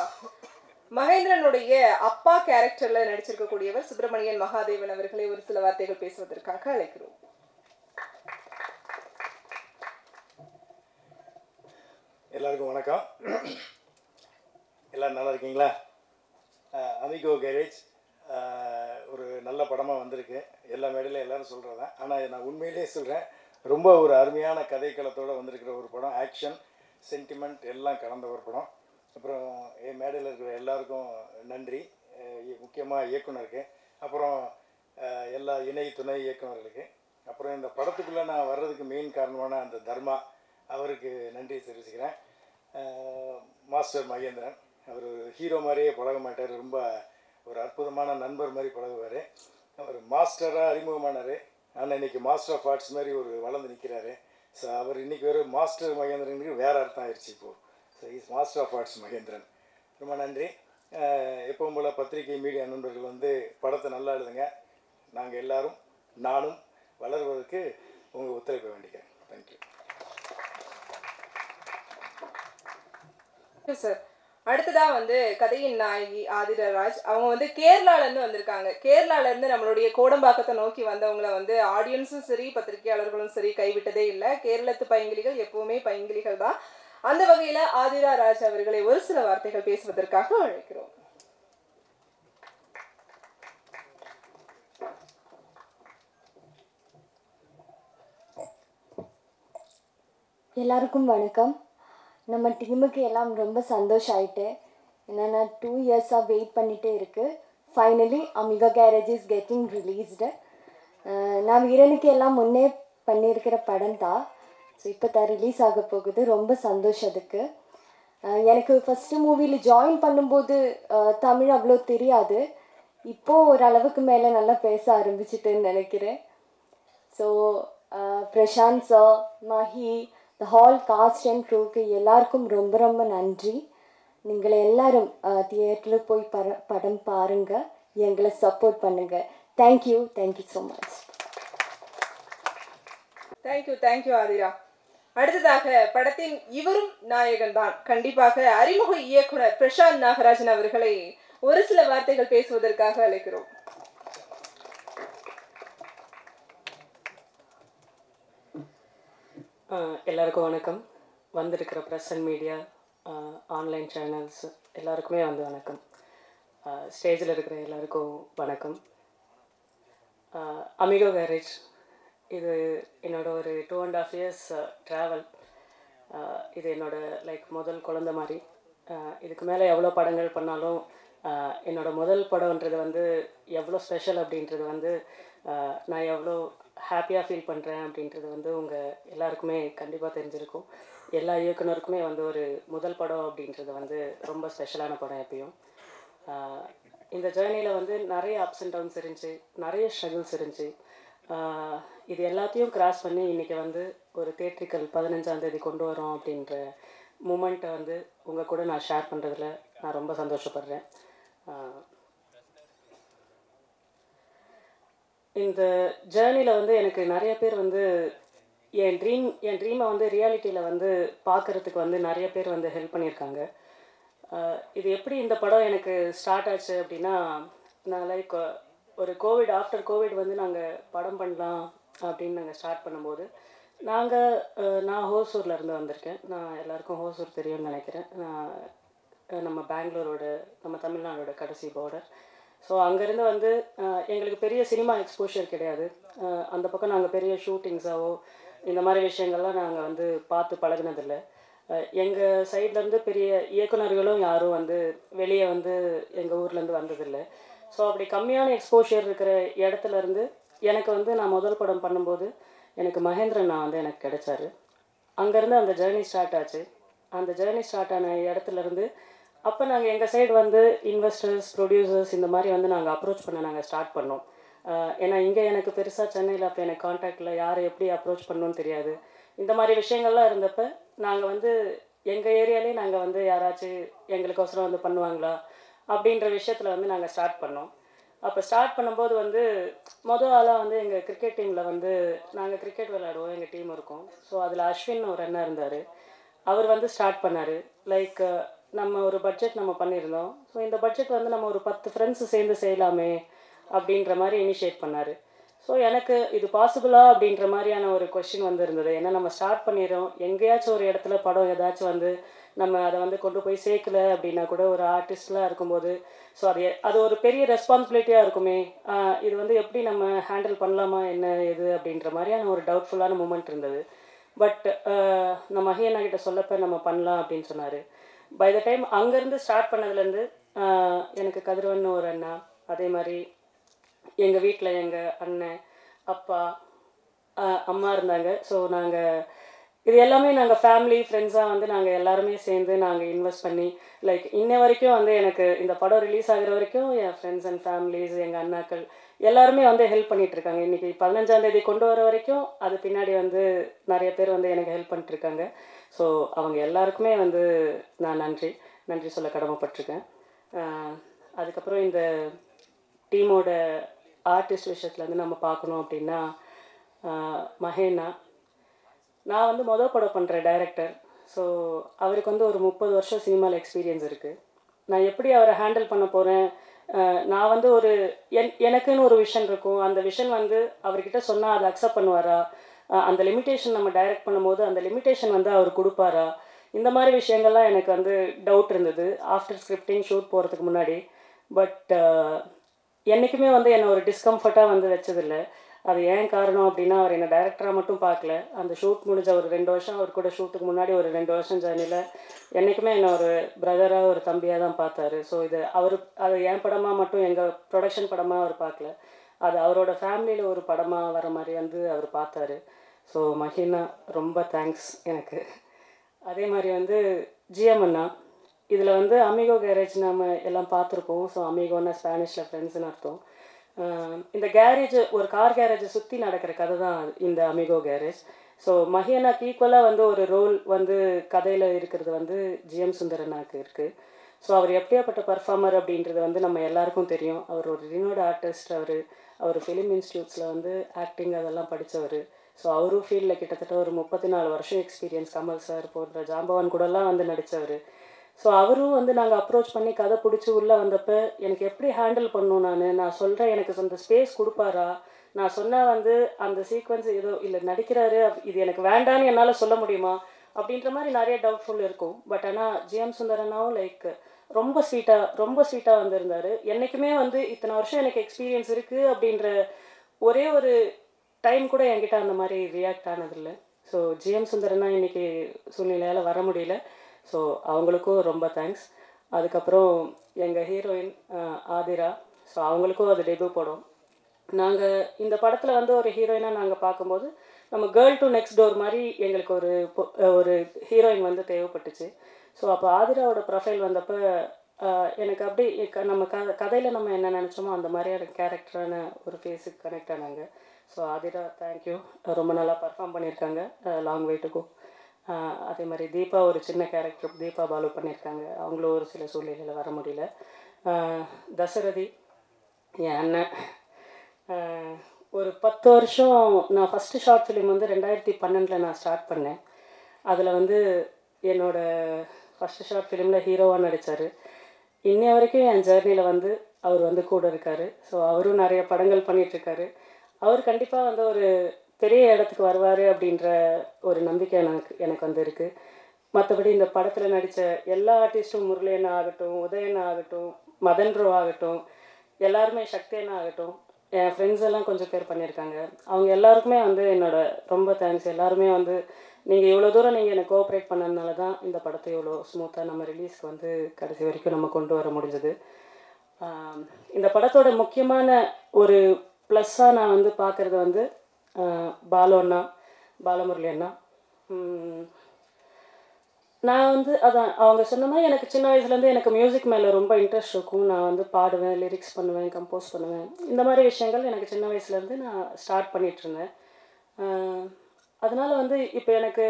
மகேந்திரனுடைய அப்பா கேரக்டர்ல நடிச்சிருக்கக்கூடியவர் சுப்பிரமணியன் மகாதேவன் அவர்களை ஒரு சில வார்த்தைகள் பேசுவதற்காக அழைக்கிறோம். எல்லாருக்கும் வணக்கம். எல்லோரும் நல்லா இருக்கீங்களா? அமிகோ கேரேஜ் ஒரு நல்ல படமாக வந்திருக்கு. எல்லா மேடையிலும் எல்லோரும் சொல்கிறது தான். ஆனால் நான் உண்மையிலே சொல்கிறேன், ரொம்ப ஒரு அருமையான கதைக்களத்தோடு வந்திருக்கிற ஒரு படம். ஆக்ஷன், சென்டிமெண்ட் எல்லாம் கலந்த ஒரு படம். அப்புறம் என் மேடையில் இருக்கிற எல்லாருக்கும் நன்றி. முக்கியமாக இயக்குனருக்கு, அப்புறம் எல்லா இணை துணை இயக்குனர்களுக்கு, அப்புறம் இந்த படத்துக்குள்ளே நான் வர்றதுக்கு மெயின் காரணமான அந்த தர்மா அவருக்கு நன்றி தெரிவிச்சுக்கிறேன். மாஸ்டர் மகேந்திரன் அவர் ஹீரோ மாதிரியே பழக மாட்டார், ரொம்ப ஒரு அற்புதமான நண்பர் மாதிரி பழகுவார். அவர் மாஸ்டராக அறிமுகமானார், ஆனால் இன்றைக்கி மாஸ்டர் ஆஃப் ஆர்ட்ஸ் மாதிரி ஒரு வளர்ந்து நிற்கிறாரு. ஸோ அவர் இன்றைக்கி வேறு மாஸ்டர் மகேந்திரனுக்கு வேறு அர்த்தம் ஆயிடுச்சு இப்போது. So is master of arts Mahendran. ரொம்ப நன்றி. எப்பவும் போல் பத்திரிகை மீடியா நண்பர்கள் வந்து படத்தை நல்லா எழுதுங்க. நாங்கள் எல்லாரும் நானும் வளர்வதற்கு உங்கள் ஒத்துழைப்பை வேண்டிக்கிறேன். Thank you sir. அடுத்ததாக வந்து கதையின் நாயகி ஆதிரா ராஜ். அவங்க வந்து கேரளாலேருந்து வந்திருக்காங்க. கேரளாலேருந்து நம்மளுடைய கோடம்பாக்கத்தை நோக்கி வந்தவங்களை வந்து ஆடியன்ஸும் சரி பத்திரிகையாளர்களும் சரி கைவிட்டதே இல்லை. கேரளத்து பைங்கிலிகள் எப்பவுமே பைங்கிலிகள் தான். அந்த வகையில் ஆதிரா ராஜ் அவர்களை ஒரு சில வார்த்தைகள் பேசுவதற்காக அழைக்கிறோம். எல்லாருக்கும் வணக்கம். நம்ம டீமுக்கு எல்லாம் ரொம்ப சந்தோஷம் ஆயிட்டு. என்னென்னா 2 இயர்ஸாக வெயிட் பண்ணிகிட்டே இருக்குது. Finally Amigo Garage is getting released. நான் வீரனுக்கு எல்லாம் முன்னே பண்ணியிருக்கிற படம் தான். ஸோ இப்போ தான் ரிலீஸ் ஆக போகுது. ரொம்ப சந்தோஷம் அதுக்கு. எனக்கு ஃபஸ்ட்டு மூவியில் ஜாயின் பண்ணும்போது தமிழ் அவ்வளோ தெரியாது. இப்போது ஓரளவுக்கு மேலே நல்லா பேச ஆரம்பிச்சிட்டுன்னு நினைக்கிறேன். So Prasanth sir, Mahi, the whole cast and க்ரூக்கு எல்லாருக்கும் ரொம்ப ரொம்ப நன்றி. நீங்கள் எல்லாரும் தியேட்டரில் போய் படம் பாருங்கள், எங்களை சப்போர்ட் பண்ணுங்கள். Thank you so much. Thank you Aathira. அடுத்ததாக படத்தின் இவரும் நாயகன் தான், கண்டிப்பாக அறிமுக இயக்குனர் பிரசாந்த் நாகராஜன் அவர்களை ஒரு சில வார்த்தைகள் பேசுவதற்காக அழைக்கிறோம். எல்லாருக்கும் வணக்கம். வந்திருக்கிற press and media, online channels எல்லாருக்குமே வந்து வணக்கம். ஸ்டேஜில் இருக்கிற எல்லாருக்கும் வணக்கம். அமிகோ கேரேஜ் இது என்னோடய ஒரு 2.5 years ட்ராவல். இது என்னோடய முதல் குழந்தை மாதிரி. இதுக்கு மேலே எவ்வளோ படங்கள் பண்ணாலும் என்னோடய முதல் படம்ன்றது வந்து எவ்வளோ ஸ்பெஷல் அப்படின்றது வந்து நான் எவ்வளோ ஹாப்பியாக ஃபீல் பண்ணுறேன் அப்படின்றது வந்து உங்கள் எல்லாருக்குமே கண்டிப்பாக தெரிஞ்சிருக்கும். எல்லா இயக்குனருக்குமே வந்து ஒரு முதல் படம் அப்படின்றது வந்து ரொம்ப ஸ்பெஷலான படம் எப்பயும். இந்த ஜேர்னியில் வந்து நிறைய அப்ஸ் அண்ட் டவுன்ஸ் இருந்துச்சு, நிறைய ஸ்ட்ரகிள்ஸ் இருந்துச்சு. இது எல்லாத்தையும் கிராஸ் பண்ணி இன்றைக்கி வந்து ஒரு தியேட்ரிக்கல் 15ஆம் தேதி கொண்டு வரோம் அப்படின்ற மூமெண்ட்டை வந்து உங்கள் கூட நான் ஷேர் பண்ணுறதுல நான் ரொம்ப சந்தோஷப்படுறேன். இந்த ஜேர்னியில் வந்து எனக்கு நிறைய பேர் வந்து என் ட்ரீமை வந்து ரியாலிட்டியில் வந்து பார்க்குறதுக்கு வந்து நிறைய பேர் வந்து ஹெல்ப் பண்ணியிருக்காங்க. இது எப்படி இந்த படம் எனக்கு ஸ்டார்ட் ஆச்சு அப்படின்னா, நான் ஒரு ஆஃப்டர் கோவிட் வந்து நாங்கள் படம் பண்ணலாம் அப்படின்னு நாங்கள் ஸ்டார்ட் பண்ணும்போது, நான் ஹோசூரில் இருந்து வந்திருக்கேன். நான் எல்லாருக்கும் ஹோசூர் தெரியும்னு நினைக்கிறேன். நம்ம பெங்களூரோட, நம்ம தமிழ்நாடோட கடைசி பார்டர். ஸோ அங்கேருந்து வந்து எங்களுக்கு பெரிய சினிமா எக்ஸ்போஷர் கிடையாது. அந்த பக்கம் நாங்கள் பெரிய ஷூட்டிங்ஸாவோ இந்த மாதிரி விஷயங்கள்லாம் நாங்கள் வந்து பார்த்து பழகினதில்லை. எங்கள் சைட்லேருந்து பெரிய இயக்குநர்களும் யாரும் வந்து வெளியே வந்து எங்கள் ஊர்லேருந்து வந்ததில்லை. ஸோ அப்படி கம்மியான எக்ஸ்போஷர் இருக்கிற இடத்துலேருந்து எனக்கு வந்து நான் முதல் படம் பண்ணும்போது எனக்கு மகேந்திரன் வந்து எனக்கு கிடைச்சாரு. அங்கேருந்து அந்த ஜேர்னி ஸ்டார்ட் ஆச்சு. அந்த ஜேர்னி ஸ்டார்ட் ஆன இடத்துலேருந்து அப்போ நாங்கள் எங்கள் சைடு வந்து இன்வெஸ்டர்ஸ், ப்ரொடியூசர்ஸ் இந்த மாதிரி வந்து நாங்கள் அப்ரோச் பண்ண நாங்கள் ஸ்டார்ட் பண்ணோம். ஏன்னா இங்கே எனக்கு பெருசாக சென்னையில் அப்போ எனக்கு கான்டாக்டில் யாரை எப்படி அப்ரோச் பண்ணணும்னு தெரியாது. இந்த மாதிரி விஷயங்கள்லாம் இருந்தப்போ நாங்கள் வந்து எங்கள் ஏரியாலே நாங்கள் வந்து யாராச்சும் எங்களுக்கோசரம் வந்து பண்ணுவாங்களா அப்படின்ற விஷயத்தில் வந்து நாங்கள் ஸ்டார்ட் பண்ணோம். அப்போ ஸ்டார்ட் பண்ணும்போது வந்து மொதல் ஆளாக வந்து எங்கள் கிரிக்கெட் டீமில் வந்து நாங்கள் கிரிக்கெட் விளையாடுவோம், எங்கள் டீம் இருக்கும். ஸோ அதில் அஸ்வின் ஒரு அண்ணா இருந்தார். அவர் வந்து ஸ்டார்ட் பண்ணார். நம்ம ஒரு பட்ஜெட் நம்ம பண்ணியிருந்தோம். ஸோ இந்த பட்ஜெட் வந்து நம்ம ஒரு 10 ஃப்ரெண்ட்ஸு சேர்ந்து செய்யலாமே அப்படின்ற மாதிரி இனிஷியேட் பண்ணார். ஸோ எனக்கு இது பாசிபிளா அப்படின்ற மாதிரியான ஒரு கொஷின் வந்து இருந்தது. ஏன்னா நம்ம ஸ்டார்ட் பண்ணிடுறோம், எங்கேயாச்சும் ஒரு இடத்துல படம் ஏதாச்சும் வந்து நம்ம அதை வந்து கொண்டு போய் சேர்க்கல அப்படின்னா கூட ஒரு ஆர்டிஸ்ட்லாம் இருக்கும்போது ஸோ அது ஒரு பெரிய ரெஸ்பான்சிபிலிட்டியாக இருக்குமே, இது வந்து எப்படி நம்ம ஹேண்டில் பண்ணலாமா என்ன இது அப்படின்ற மாதிரியான ஒரு டவுட்ஃபுல்லான மூமெண்ட் இருந்தது. பட் நம்ம மஹியண்ணா கிட்ட சொல்லப்போ நம்ம பண்ணலாம் அப்படின்னு சொன்னார். பை த டைம் அங்கேருந்து ஸ்டார்ட் பண்ணதுலேருந்து எனக்கு கதிரவன் ஒரு அண்ணா, அதே மாதிரி எங்கள் வீட்டில் எங்கள் அண்ணன், அப்பா, அம்மா இருந்தாங்க. ஸோ நாங்கள் இது எல்லாமே நாங்கள் ஃபேமிலி ஃப்ரெண்ட்ஸாக வந்து நாங்கள் எல்லாருமே சேர்ந்து நாங்கள் இன்வெஸ்ட் பண்ணி லைக் இன்ன வரைக்கும் வந்து எனக்கு இந்த படம் ரிலீஸ் ஆகிற வரைக்கும் என் ஃப்ரெண்ட்ஸ் அண்ட் ஃபேமிலிஸ், எங்கள் அண்ணாக்கள் எல்லாருமே வந்து ஹெல்ப் பண்ணிகிட்ருக்காங்க. இன்றைக்கி 15ஆம் தேதி கொண்டு வர வரைக்கும் அது பின்னாடி வந்து நிறைய பேர் வந்து எனக்கு ஹெல்ப் பண்ணிட்டுருக்காங்க. ஸோ அவங்க எல்லாருக்குமே வந்து நான் நன்றி சொல்ல கடமைப்பட்டிருக்கேன். அதுக்கப்புறம் இந்த டீமோட ஆர்டிஸ்ட் விஷயத்தில் வந்து நம்ம பார்க்கணும் அப்படின்னா மஹேனா, நான் வந்து மொதல் படம் பண்ணுற டைரக்டர். ஸோ அவருக்கு வந்து ஒரு 30 வருஷம் சினிமாவில் எக்ஸ்பீரியன்ஸ் இருக்குது. நான் எப்படி அவரை ஹேண்டில் பண்ண போகிறேன், நான் வந்து ஒரு எனக்குன்னு ஒரு விஷன் இருக்கும். அந்த விஷன் வந்து அவர்கிட்ட சொன்னால் அதை அக்செப்ட் பண்ணுவாரா, அந்த லிமிட்டேஷன் நம்ம டைரக்ட் பண்ணும்போது அந்த லிமிட்டேஷன் வந்து அவர் கொடுப்பாரா, இந்த மாதிரி விஷயங்கள்லாம் எனக்கு வந்து டவுட் இருந்தது ஆஃப்டர் ஸ்கிரிப்டிங் ஷூட் போகிறதுக்கு முன்னாடி. பட் என்றைக்குமே வந்து என்னை ஒரு டிஸ்கம்ஃபர்ட்டாக வந்து வச்சதில்லை. அது ஏன் காரணம் அப்படின்னா, அவர் என்னை டைரக்டராக மட்டும் பார்க்கல, அந்த ஷூட் முடிஞ்ச ஒரு 2 வருஷம் அவர் கூட ஷூட்டுக்கு முன்னாடி ஒரு 2 வருஷம் ஜர்னியில் என்றைக்குமே என்னை ஒரு பிரதராக ஒரு தம்பியாக தான் பார்த்தாரு. ஸோ அது என் படமாக மட்டும் எங்கள் ப்ரொடக்ஷன் படமாக அவர் பார்க்கல, அது அவரோட ஃபேமிலியில் ஒரு படமாக வர மாதிரி வந்து அவர் பார்த்தாரு. ஸோ மஹினா ரொம்ப தேங்க்ஸ் எனக்கு. அதே மாதிரி வந்து ஜிஎம் அண்ணா, இதில் வந்து அமிகோ கேரேஜ் நம்ம எல்லாம் பார்த்துருப்போம். ஸோ அமிகோன்னா ஸ்பானிஷில் ஃப்ரெண்ட்ஸ்னு அர்த்தம். இந்த கேரேஜ் ஒரு கார் கேரேஜை சுற்றி நடக்கிற கதை தான் இந்த அமிகோ கேரேஜ். ஸோ மஹியனாக்கு ஈக்குவலாக வந்து ஒரு ரோல் வந்து கதையில் இருக்கிறது வந்து ஜிஎம் சுந்தரனாக்கு இருக்குது. ஸோ அவர் எப்படியாப்பட்ட பர்ஃபார்மர் அப்படின்றது வந்து நம்ம எல்லாருக்கும் தெரியும். அவர் ஒரு ரினோட் ஆர்டிஸ்ட். அவர் ஃபிலிம் இன்ஸ்டியூட்ஸில் வந்து ஆக்டிங் அதெல்லாம் படித்தவர். ஸோ அவரும் ஃபீல்டில் கிட்டத்தட்ட ஒரு 34 வருஷம் எக்ஸ்பீரியன்ஸ். கமல் சார் போன்ற ஜாம்பவான் கூடலாம் வந்து நடித்தவர். ஸோ அவரும் வந்து நாங்கள் அப்ரோச் பண்ணி கதை பிடிச்சி உள்ளே வந்தப்போ எனக்கு எப்படி ஹேண்டில் பண்ணணும், நான் சொல்கிறேன் எனக்கு அந்த ஸ்பேஸ் கொடுப்பாரா, நான் சொன்னால் வந்து அந்த சீக்வன்ஸ் ஏதோ இல்லை நடிக்கிறாரு, இது எனக்கு வேண்டான்னு என்னால் சொல்ல முடியுமா அப்படின்ற மாதிரி நிறைய டவுட்ஃபுல் இருக்கும். பட் ஆனால் ஜிஎம் சுந்தரனாவும் லைக் ரொம்ப ஸ்வீட்டாக வந்திருந்தார். என்றைக்குமே வந்து இத்தனை வருஷம் எனக்கு எக்ஸ்பீரியன்ஸ் இருக்குது அப்படின்ற ஒரே ஒரு டைம் கூட என்கிட்ட அந்த மாதிரி ரியாக்ட் ஆனதில்லை. ஸோ ஜிஎம் சுந்தரனா இன்றைக்கி சூழ்நிலையால் வர முடியல. ஸோ அவங்களுக்கும் ரொம்ப தேங்க்ஸ். அதுக்கப்புறம் எங்கள் ஹீரோயின் ஆதிரா, ஸோ அவங்களுக்கும் அது டெபியூ படம். நாங்கள் இந்த படத்தில் வந்து ஒரு ஹீரோயினாக நாங்கள் பார்க்கும்போது நம்ம கேர்ள் டு நெக்ஸ்ட் டோர் மாதிரி எங்களுக்கு ஒரு ஹீரோயின் வந்து தேவைப்பட்டுச்சு. ஸோ அப்போ ஆதிராவோட ப்ரொஃபைல் வந்தப்போ எனக்கு அப்படி நம்ம கதையில் நம்ம என்ன நினச்சோமோ அந்த மாதிரியான கேரக்டரான ஒரு ஃபேஸுக்கு கனெக்ட் ஆனாங்க. ஸோ ஆதிரா தேங்க்யூ, ரொம்ப நல்லா பர்ஃபார்ம் பண்ணியிருக்காங்க. Long way to go. அதே மாதிரி தீபா ஒரு சின்ன கேரக்டர் தீபா பாலு பண்ணியிருக்காங்க. அவங்களும் ஒரு சில சூழ்நிலையில் வர முடியல. தசரதி என் அண்ணன், ஒரு 10 வருஷம் நான் ஃபஸ்ட்டு ஷார்ட் ஃபிலிம் வந்து 2012 நான் ஸ்டார்ட் பண்ணேன். அதில் வந்து என்னோடய ஃபஸ்ட்டு ஷார்ட் ஃபிலிமில் ஹீரோவாக நடித்தார். இன்னை வரைக்கும் என் ஜேர்னியில் வந்து அவர் வந்து கூட இருக்கார். ஸோ அவரும் நிறைய படங்கள் பண்ணிகிட்ருக்காரு. அவர் கண்டிப்பாக வந்து ஒரு பெரிய இடத்துக்கு வருவார் அப்படின்ற ஒரு நம்பிக்கை எனக்கு வந்து இருக்குது. மற்றபடி இந்த படத்தில் நடித்த எல்லா ஆர்டிஸ்ட்டும், முரளியண்ணா ஆகட்டும், உதயண்ணா ஆகட்டும், மதன் ரோ ஆகட்டும், எல்லாருமே சக்தியண்ணா ஆகட்டும், என் ஃப்ரெண்ட்ஸ் எல்லாம் கொஞ்சம் பேர் பண்ணியிருக்காங்க. அவங்க எல்லாருக்குமே வந்து ரொம்ப தேங்க்ஸ். எல்லாருமே வந்து நீங்கள் இவ்வளோ தூரம் நீங்கள் எனக்கு கோஆப்ரேட் பண்ணதுனால தான் இந்த படத்தை இவ்வளோ ஸ்மூத்தாக நம்ம ரிலீஸ்க்கு வந்து கடைசி வரைக்கும் நம்ம கொண்டு வர முடிஞ்சது. இந்த படத்தோட முக்கியமான ஒரு ப்ளஸ்ஸாக நான் வந்து பார்க்குறது வந்து பாலு அண்ணா, பாலமுரளி அண்ணா. நான் வந்து அதான் அவங்க சொன்ன மாதிரி எனக்கு சின்ன வயசுலேருந்து எனக்கு மியூசிக் மேலே ரொம்ப இன்ட்ரெஸ்ட் இருக்கும். நான் வந்து பாடுவேன், லிரிக்ஸ் பண்ணுவேன், கம்போஸ் பண்ணுவேன். இந்த மாதிரி விஷயங்கள் எனக்கு சின்ன வயசுலேருந்து நான் ஸ்டார்ட் பண்ணிகிட்ருந்தேன். அதனால் வந்து இப்போ எனக்கு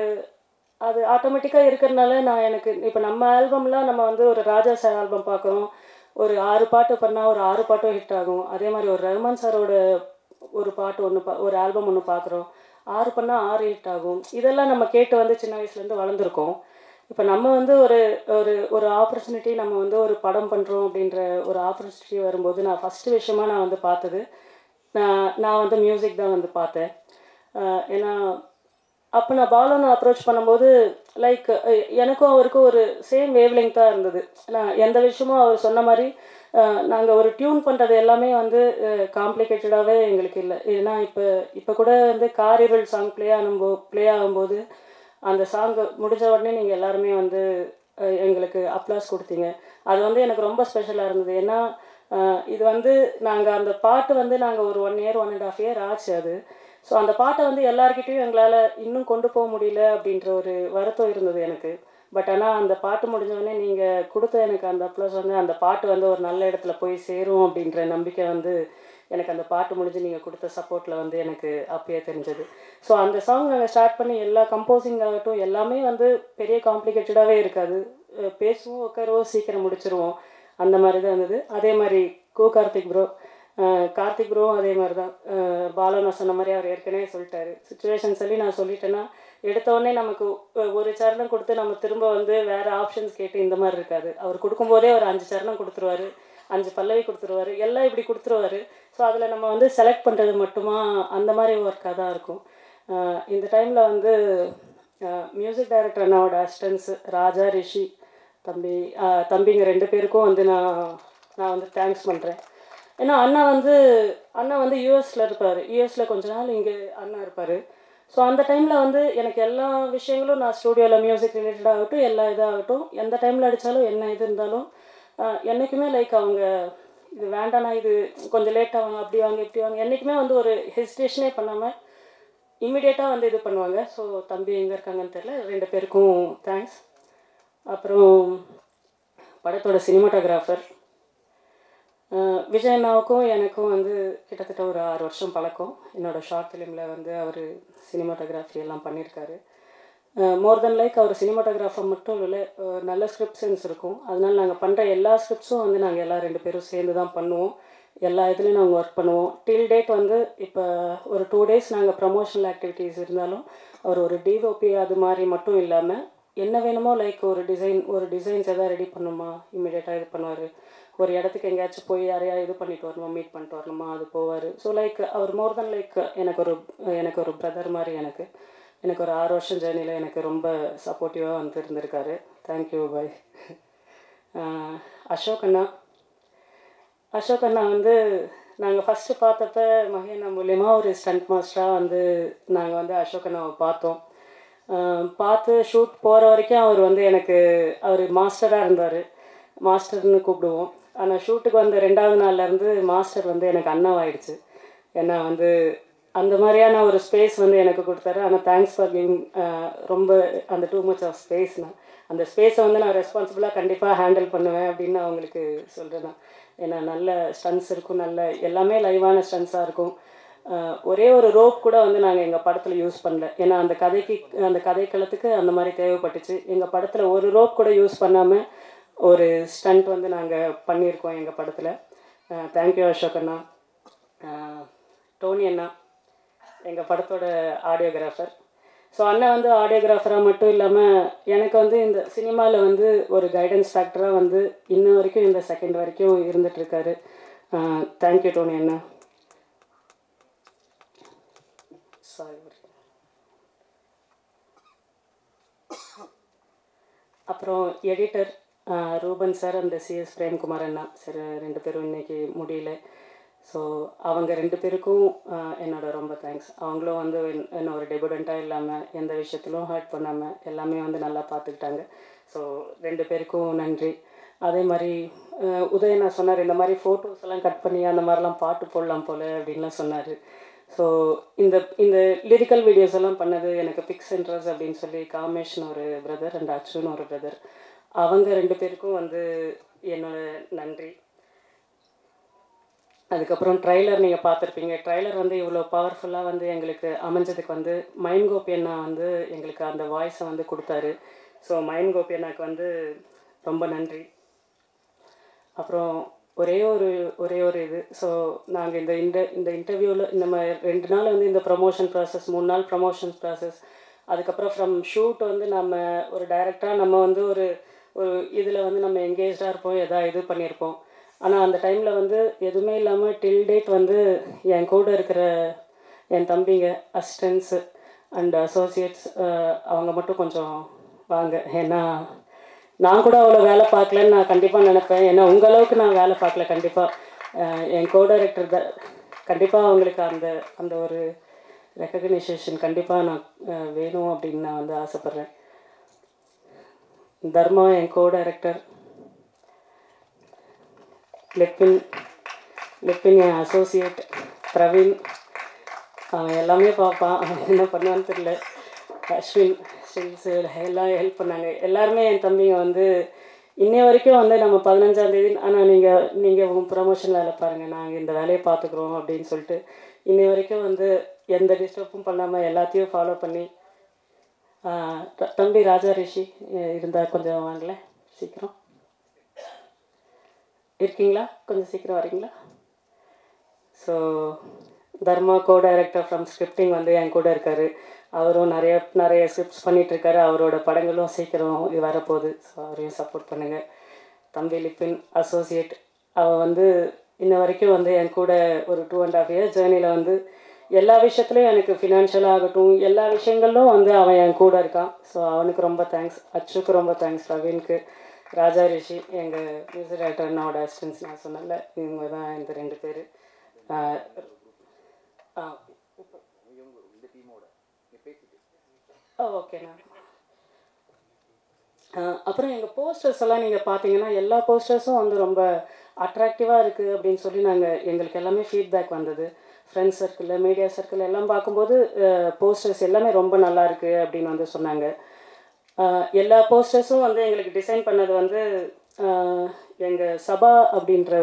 அது ஆட்டோமேட்டிக்காக இருக்கிறதுனால எனக்கு இப்போ நம்ம ஆல்பம்லாம் நம்ம வந்து ஒரு ராஜா சார் ஆல்பம் பார்க்குறோம், ஒரு 6 பாட்டு பண்ணால் ஒரு 6 பாட்டும் ஹிட் ஆகும். அதே மாதிரி ஒரு ரஹ்மான் சாரோட ஒரு பாட்டு ஒரு ஆல்பம் ஒன்று பார்க்குறோம், 6 பண்ணால் 6 ஹிட் ஆகும். இதெல்லாம் நம்ம கேட்டு வந்து சின்ன வயசுலேருந்து வளர்ந்துருக்கோம். இப்போ நம்ம வந்து ஒரு ஆப்பர்ச்சுனிட்டி, நம்ம வந்து ஒரு படம் பண்ணுறோம் அப்படின்ற ஒரு ஆப்பர்ச்சுனிட்டி வரும்போது நான் ஃபஸ்ட்டு விஷயமாக நான் வந்து பார்த்தது நான் வந்து மியூசிக் தான் வந்து பார்த்தேன். ஏன்னா அப்போ நான் பாலனை அப்ரோச் பண்ணும்போது லைக் எனக்கும் அவருக்கும் ஒரு சேம் வேவ் லெங்க்த்தாக இருந்தது. நான் எந்த விஷயமும் அவர் சொன்ன மாதிரி நாங்கள் ஒரு டியூன் பண்ணுறது எல்லாமே வந்து காம்ப்ளிகேட்டடாகவே எங்களுக்கு இல்லை. ஏன்னா இப்போ கூட வந்து காரிவல் சாங் ப்ளே ஆகும்போது அந்த சாங் முடிஞ்ச உடனே நீங்கள் எல்லாருமே வந்து எங்களுக்கு அப்ளாஸ் கொடுத்தீங்க. அது வந்து எனக்கு ரொம்ப ஸ்பெஷலாக இருந்தது. ஏன்னா இது வந்து நாங்கள் அந்த பாட்டு வந்து நாங்கள் ஒரு 1 இயர் 1.5 இயர் ஆச்சு அது. ஸோ அந்த பாட்டை வந்து எல்லாருக்கிட்டையும் எங்களால் இன்னும் கொண்டு போக முடியல அப்படின்ற ஒரு வருத்தம் இருந்தது எனக்கு. பட் ஆனால் அந்த பாட்டு முடிஞ்சோடனே நீங்கள் கொடுத்த எனக்கு அந்த ப்ளஸ் வந்து அந்த பாட்டு வந்து ஒரு நல்ல இடத்துல போய் சேரும் அப்படின்ற நம்பிக்கை வந்து எனக்கு அந்த பாட்டு முடிஞ்சு நீங்கள் கொடுத்த சப்போர்ட்டில் வந்து எனக்கு அப்பயே தெரிஞ்சது. ஸோ அந்த சாங் நாங்கள் ஸ்டார்ட் பண்ணி எல்லா கம்போசிங் ஆகட்டும் எல்லாமே வந்து பெரிய காம்ப்ளிகேட்டடாகவே இருக்காது. பேசுவோம், உட்காருவோம், சீக்கிரம் முடிச்சிருவோம், அந்த மாதிரி தான் இருந்தது. அதே மாதிரி கார்த்திக் ப்ரோவும் அதே மாதிரி தான். பாலா நான் சொன்ன மாதிரி அவர் ஏற்கனவே சொல்லிட்டாரு. சுச்சுவேஷன் சொல்லி நான் சொல்லிட்டேன்னா எடுத்தோடனே நமக்கு ஒரு சரணம் கொடுத்து நம்ம திரும்ப வந்து வேறு ஆப்ஷன்ஸ் கேட்டு இந்த மாதிரி இருக்காது. அவர் கொடுக்கும்போதே ஒரு 5 சரணம் கொடுத்துருவாரு, 5 பல்லவி கொடுத்துருவாரு, எல்லாம் இப்படி கொடுத்துருவாரு. ஸோ அதில் நம்ம வந்து செலக்ட் பண்ணுறது மட்டுமா அந்த மாதிரி ஒர்க்காக தான் இருக்கும். இந்த டைமில் வந்து மியூசிக் டைரக்டர் அண்ணாவோட அசிஸ்டன்ஸ் ராஜா, ரிஷி, தம்பிங்க 2 பேருக்கும் வந்து நான் வந்து தேங்க்ஸ் பண்ணுறேன். ஏன்னா அண்ணா வந்து யூஎஸில் இருப்பார். யூஎஸில் கொஞ்ச நாள் இங்கே அண்ணா இருப்பார். ஸோ அந்த டைமில் வந்து எனக்கு எல்லா விஷயங்களும் நான் ஸ்டூடியோவில் மியூசிக் ரிலேட்டடாகட்டும் எல்லா இதாகட்டும் எந்த டைமில் அடித்தாலும் என்ன இது இருந்தாலும் என்றைக்குமே லைக் அவங்க இது வேண்டாண்ணா, இது கொஞ்சம் லேட்டாக வாங்க, அப்படி வாங்க, இப்படி வாங்க, என்றைக்குமே வந்து ஒரு ஹெசிடேஷனே பண்ணாமல் இம்மிடியேட்டாக வந்து இது பண்ணுவாங்க. ஸோ தம்பி எங்கே இருக்காங்கன்னு தெரியல, 2 பேருக்கும் தேங்க்ஸ். அப்புறம் படத்தோட சினிமாட்டோகிராஃபர் விஜய் அண்ணாவுக்கும் எனக்கும் வந்து கிட்டத்தட்ட ஒரு 6 வருஷம் பழக்கம். என்னோடய ஷார்ட் ஃபிலிமில் வந்து அவர் சினிமாட்டோகிராஃபி எல்லாம் பண்ணியிருக்காரு. மோர் தென் லைக் அவர் சினிமாட்டோகிராஃபர் மட்டும் இல்லை, நல்ல ஸ்கிரிப்ட் சென்ஸ் இருக்கும். அதனால் நாங்கள் பண்ணுற எல்லா ஸ்கிரிப்ட்ஸும் வந்து நாங்கள் எல்லாம் 2 பேரும் சேர்ந்து தான் பண்ணுவோம். எல்லா இதுலேயும் நாங்கள் ஒர்க் பண்ணுவோம். டில் டேட் வந்து இப்போ ஒரு 2 டேஸ் நாங்கள் ப்ரமோஷனல் ஆக்டிவிட்டீஸ் இருந்தாலும் அவர் ஒரு டிஓபி அது மாதிரி மட்டும் இல்லாமல் என்ன வேணுமோ லைக் ஒரு டிசைன்ஸ் எதாவது ரெடி பண்ணணுமா இம்மிடியேட்டாக இது பண்ணுவார். ஒரு இடத்துக்கு எங்கேயாச்சும் போய் யாரையா இது பண்ணிட்டு வரணுமா, மீட் பண்ணிட்டு வரணுமா, அது போவார். ஸோ லைக் அவர் மோர் தென் லைக் எனக்கு ஒரு பிரதர் மாதிரி. எனக்கு ஒரு 6 வருஷம் ஜேர்னியில் எனக்கு ரொம்ப சப்போர்ட்டிவாக வந்து இருந்திருக்காரு. Thank you bye. அசோக் அண்ணா வந்து நாங்கள் ஃபஸ்ட்டு பார்த்தப்ப மகேனா மூலியமாக ஒரு ஸ்டண்ட் மாஸ்டராக வந்து நாங்கள் வந்து அசோக் அண்ணாவை பார்த்தோம். பார்த்து ஷூட் போகிற வரைக்கும் அவர் வந்து அவர் மாஸ்டராக இருந்தார். மாஸ்டர்னு கூப்பிடுவோம். ஆனால் ஷூட்டுக்கு வந்த 2வது நாள்லேருந்து மாஸ்டர் வந்து எனக்கு அண்ணாவாயிடுச்சு. ஏன்னா வந்து அந்த மாதிரியான ஒரு ஸ்பேஸ் வந்து எனக்கு கொடுத்தாரு. ஆனால் தேங்க்ஸ் ஃபார் கிவிங் ரொம்ப அந்த டூ மச் ஆஃப் ஸ்பேஸ்னால் அந்த ஸ்பேஸை வந்து நான் ரெஸ்பான்சிபிளாக கண்டிப்பாக ஹேண்டில் பண்ணுவேன் அப்படின்னு அவங்களுக்கு சொல்கிறேன். ஏன்னா நல்ல ஸ்டன்ஸ் இருக்கும், நல்ல எல்லாமே லைவான ஸ்டன்ஸாக இருக்கும். ஒரே ஒரு ரோப் கூட வந்து நாங்கள் எங்கள் படத்தில் யூஸ் பண்ணல. ஏன்னா அந்த கதைக்களத்துக்கு அந்த மாதிரி தேவைப்பட்டுச்சு. எங்கள் படத்தில் ஒரு ரோப் கூட யூஸ் பண்ணாமல் ஒரு ஸ்டண்ட் வந்து நாங்கள் பண்ணியிருக்கோம் எங்கள் படத்தில். தேங்க்யூ அசோக் அண்ணா. டோனி அண்ணா எங்கள் படத்தோட ஆடியோகிராஃபர். ஸோ அண்ணா வந்து ஆடியோகிராஃபராக மட்டும் இல்லாமல் எனக்கு வந்து இந்த சினிமாவில் வந்து ஒரு கைடன்ஸ் ஃபேக்டராக வந்து இன்ன வரைக்கும் இந்த செகண்ட் வரைக்கும் இருந்துகிட்ருக்காரு. தேங்க்யூ டோனி அண்ணா. அப்புறம் editor Ruben sir and CS Premkumar அண்ணா சார் 2 பேரும் இன்றைக்கி முடியல. ஸோ அவங்க 2 பேருக்கும் என்னோட ரொம்ப தேங்க்ஸ். அவங்களும் வந்து என்ன ஒரு டெபுடண்ட்டாக இல்லாமல் எந்த விஷயத்திலும் ஹர்ட் பண்ணாமல் எல்லாமே வந்து நல்லா பார்த்துக்கிட்டாங்க. ஸோ 2 பேருக்கும் நன்றி. அதே மாதிரி உதயண்ணா சொன்னார், இந்த மாதிரி ஃபோட்டோஸ் எல்லாம் கட் பண்ணி அந்த மாதிரிலாம் பாட்டு போடலாம் போல் அப்படின்லாம் சொன்னார். ஸோ இந்த லிரிக்கல் வீடியோஸ் எல்லாம் பண்ணது எனக்கு பிக்ஸ் இன்ட்ரெஸ்ட் அப்படின்னு சொல்லி காமேஷ்னு ஒரு பிரதர் அண்ட் அச்சுன்னு ஒரு பிரதர், அவங்க 2 பேருக்கும் வந்து என்னோட நன்றி. அதுக்கப்புறம் ட்ரைலர் நீங்கள் பார்த்துருப்பீங்க. ட்ரைலர் வந்து இவ்வளோ பவர்ஃபுல்லாக வந்து எங்களுக்கு அமைஞ்சதுக்கு வந்து மைம் கோபி அண்ணா வந்து எங்களுக்கு அந்த வாய்ஸை வந்து கொடுத்தாரு. ஸோ மைம் கோபி அண்ணாக்கு வந்து ரொம்ப நன்றி. அப்புறம் ஒரே ஒரு இது, ஸோ நாங்கள் இந்த இன்டர்வியூவில் நம்ம 2 நாள் வந்து இந்த ப்ரமோஷன் ப்ராசஸ், 3 நாள் ப்ரமோஷன் ப்ராசஸ், அதுக்கப்புறம் ஃப்ரம் ஷூட் வந்து நம்ம ஒரு டைரக்டாக நம்ம வந்து ஒரு இதில் வந்து நம்ம எங்கேஜாக இருப்போம், எதாவது இது பண்ணியிருப்போம். ஆனால் அந்த டைமில் வந்து எதுவுமே இல்லாமல் டில் டேட் வந்து என் கூட இருக்கிற என் தம்பிங்க அசிஸ்டன்ஸு அண்ட் அசோசியேட்ஸ் அவங்க மட்டும் கொஞ்சம் வாங்க. ஏன்னா நான் கூட அவ்வளோ வேலை பார்க்கலன்னு நான் கண்டிப்பாக நினைப்பேன். ஏன்னா உங்கள் அளவுக்கு நான் வேலை பார்க்கல கண்டிப்பாக. என் கோ டைரக்டர் கண்டிப்பாக அவங்களுக்கு அந்த ஒரு ரெக்கக்னைசேஷன் கண்டிப்பாக நான் வேணும் அப்படின்னு நான் வந்து ஆசைப்பட்றேன். தர்மா என் கோ டைரக்டர், லிப்பின் என் அசோசியேட், பிரவீன் அவன் எல்லாமே பார்ப்பான், அவன் என்ன பண்ணுவான்னு தெரியல, அஸ்வின் ஸ்டில்ஸு எல்லாம் ஹெல்ப் பண்ணாங்க. எல்லாருமே என் தம்பிங்க வந்து இன்னை வரைக்கும் வந்து நம்ம 15ஆம் தேதி ஆனால் நீங்கள் உங்கள் ப்ரமோஷன் வேலை பாருங்கள், நாங்கள் இந்த வேலையை பார்த்துக்குறோம் அப்படின்னு சொல்லிட்டு இன்னை வரைக்கும் வந்து எந்த டிஸ்டர்பும் பண்ணாமல் எல்லாத்தையும் ஃபாலோ பண்ணி. தம்பி ராஜா ரிஷி இருந்தால் கொஞ்சம் வாங்கல, சீக்கிரம் இருக்கீங்களா? கொஞ்சம் சீக்கிரம் வரீங்களா? So Dharma co director from scripting வந்து என் கூட இருக்கார். அவரும் நிறைய ஸ்கிரிப்ட்ஸ் பண்ணிகிட்ருக்காரு. அவரோட படங்களும் சீக்கிரம் வரப்போகுது. ஸோ அவரையும் சப்போர்ட் பண்ணுங்கள். தம்பி லிப்பின் அசோசியேட், அவன் வந்து இன்ன வரைக்கும் வந்து என் கூட ஒரு 2.5 years ஜேர்னியில் வந்து எல்லா விஷயத்துலையும் எனக்கு ஃபினான்ஷியலாக ஆகட்டும் எல்லா விஷயங்களும் வந்து அவன் என் கூட இருக்கான். ஸோ அவனுக்கு ரொம்ப தேங்க்ஸ். அச்சுக்கு ரொம்ப தேங்க்ஸ். பிரவீனுக்கு, ராஜா ரிஷி எங்கள் மியூசிக் டைரக்டர் என்னோட அசிஸ்டன்ஸ் நான் சொன்னல, இவங்க தான் இந்த 2 பேர். ஓகேண்ணா. அப்புறம் எங்கள் போஸ்டர்ஸ் எல்லாம் நீங்கள் பார்த்தீங்கன்னா எல்லா போஸ்டர்ஸும் வந்து ரொம்ப அட்ராக்டிவாக இருக்குது அப்படின்னு சொல்லி எங்களுக்கு எல்லாமே ஃபீட்பேக் வந்தது. ஃப்ரெண்ட்ஸ் சர்க்கிளில், மீடியா சர்க்கிள் எல்லாம் பார்க்கும்போது போஸ்டர்ஸ் எல்லாமே ரொம்ப நல்லா இருக்குது அப்படின்னு வந்து சொன்னாங்க. எல்லா போஸ்டர்ஸும் வந்து எங்களுக்கு டிசைன் பண்ணது வந்து எங்கள் சபா அப்படின்ற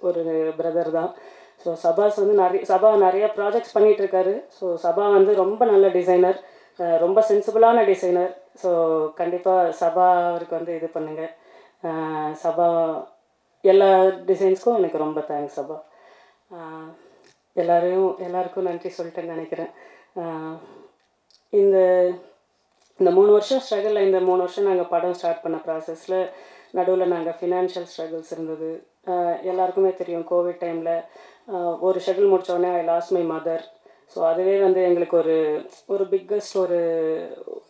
ஒரு பிரதர் தான். ஸோ சபாஸ் வந்து சபா நிறைய ப்ராஜெக்ட்ஸ் பண்ணிகிட்ருக்காரு. ஸோ சபா வந்து ரொம்ப நல்ல டிசைனர், ரொம்ப சென்சிபிளான டிசைனர். ஸோ கண்டிப்பாக சபா அவருக்கு வந்து இது பண்ணுங்கள். சபா எல்லா டிசைன்ஸ்க்கும் எனக்கு ரொம்ப தேங்க்ஸ் சபா. எல்லாருக்கும் நன்றி சொல்லிட்டேன்னு நினைக்கிறேன். இந்த 3 வருஷம் ஸ்ட்ரகிளில், இந்த 3 வருஷம் நாங்கள் படம் ஸ்டார்ட் பண்ண ப்ராசஸில் நடுவில் நாங்கள் ஃபினான்ஷியல் ஸ்ட்ரகிள்ஸ் இருந்தது. எல்லாருக்குமே தெரியும், கோவிட் டைமில் ஒரு ஷெட்யூல் முடித்தோடனே I lost my mother. So அதுவே வந்து எங்களுக்கு ஒரு பிக்கஸ்ட்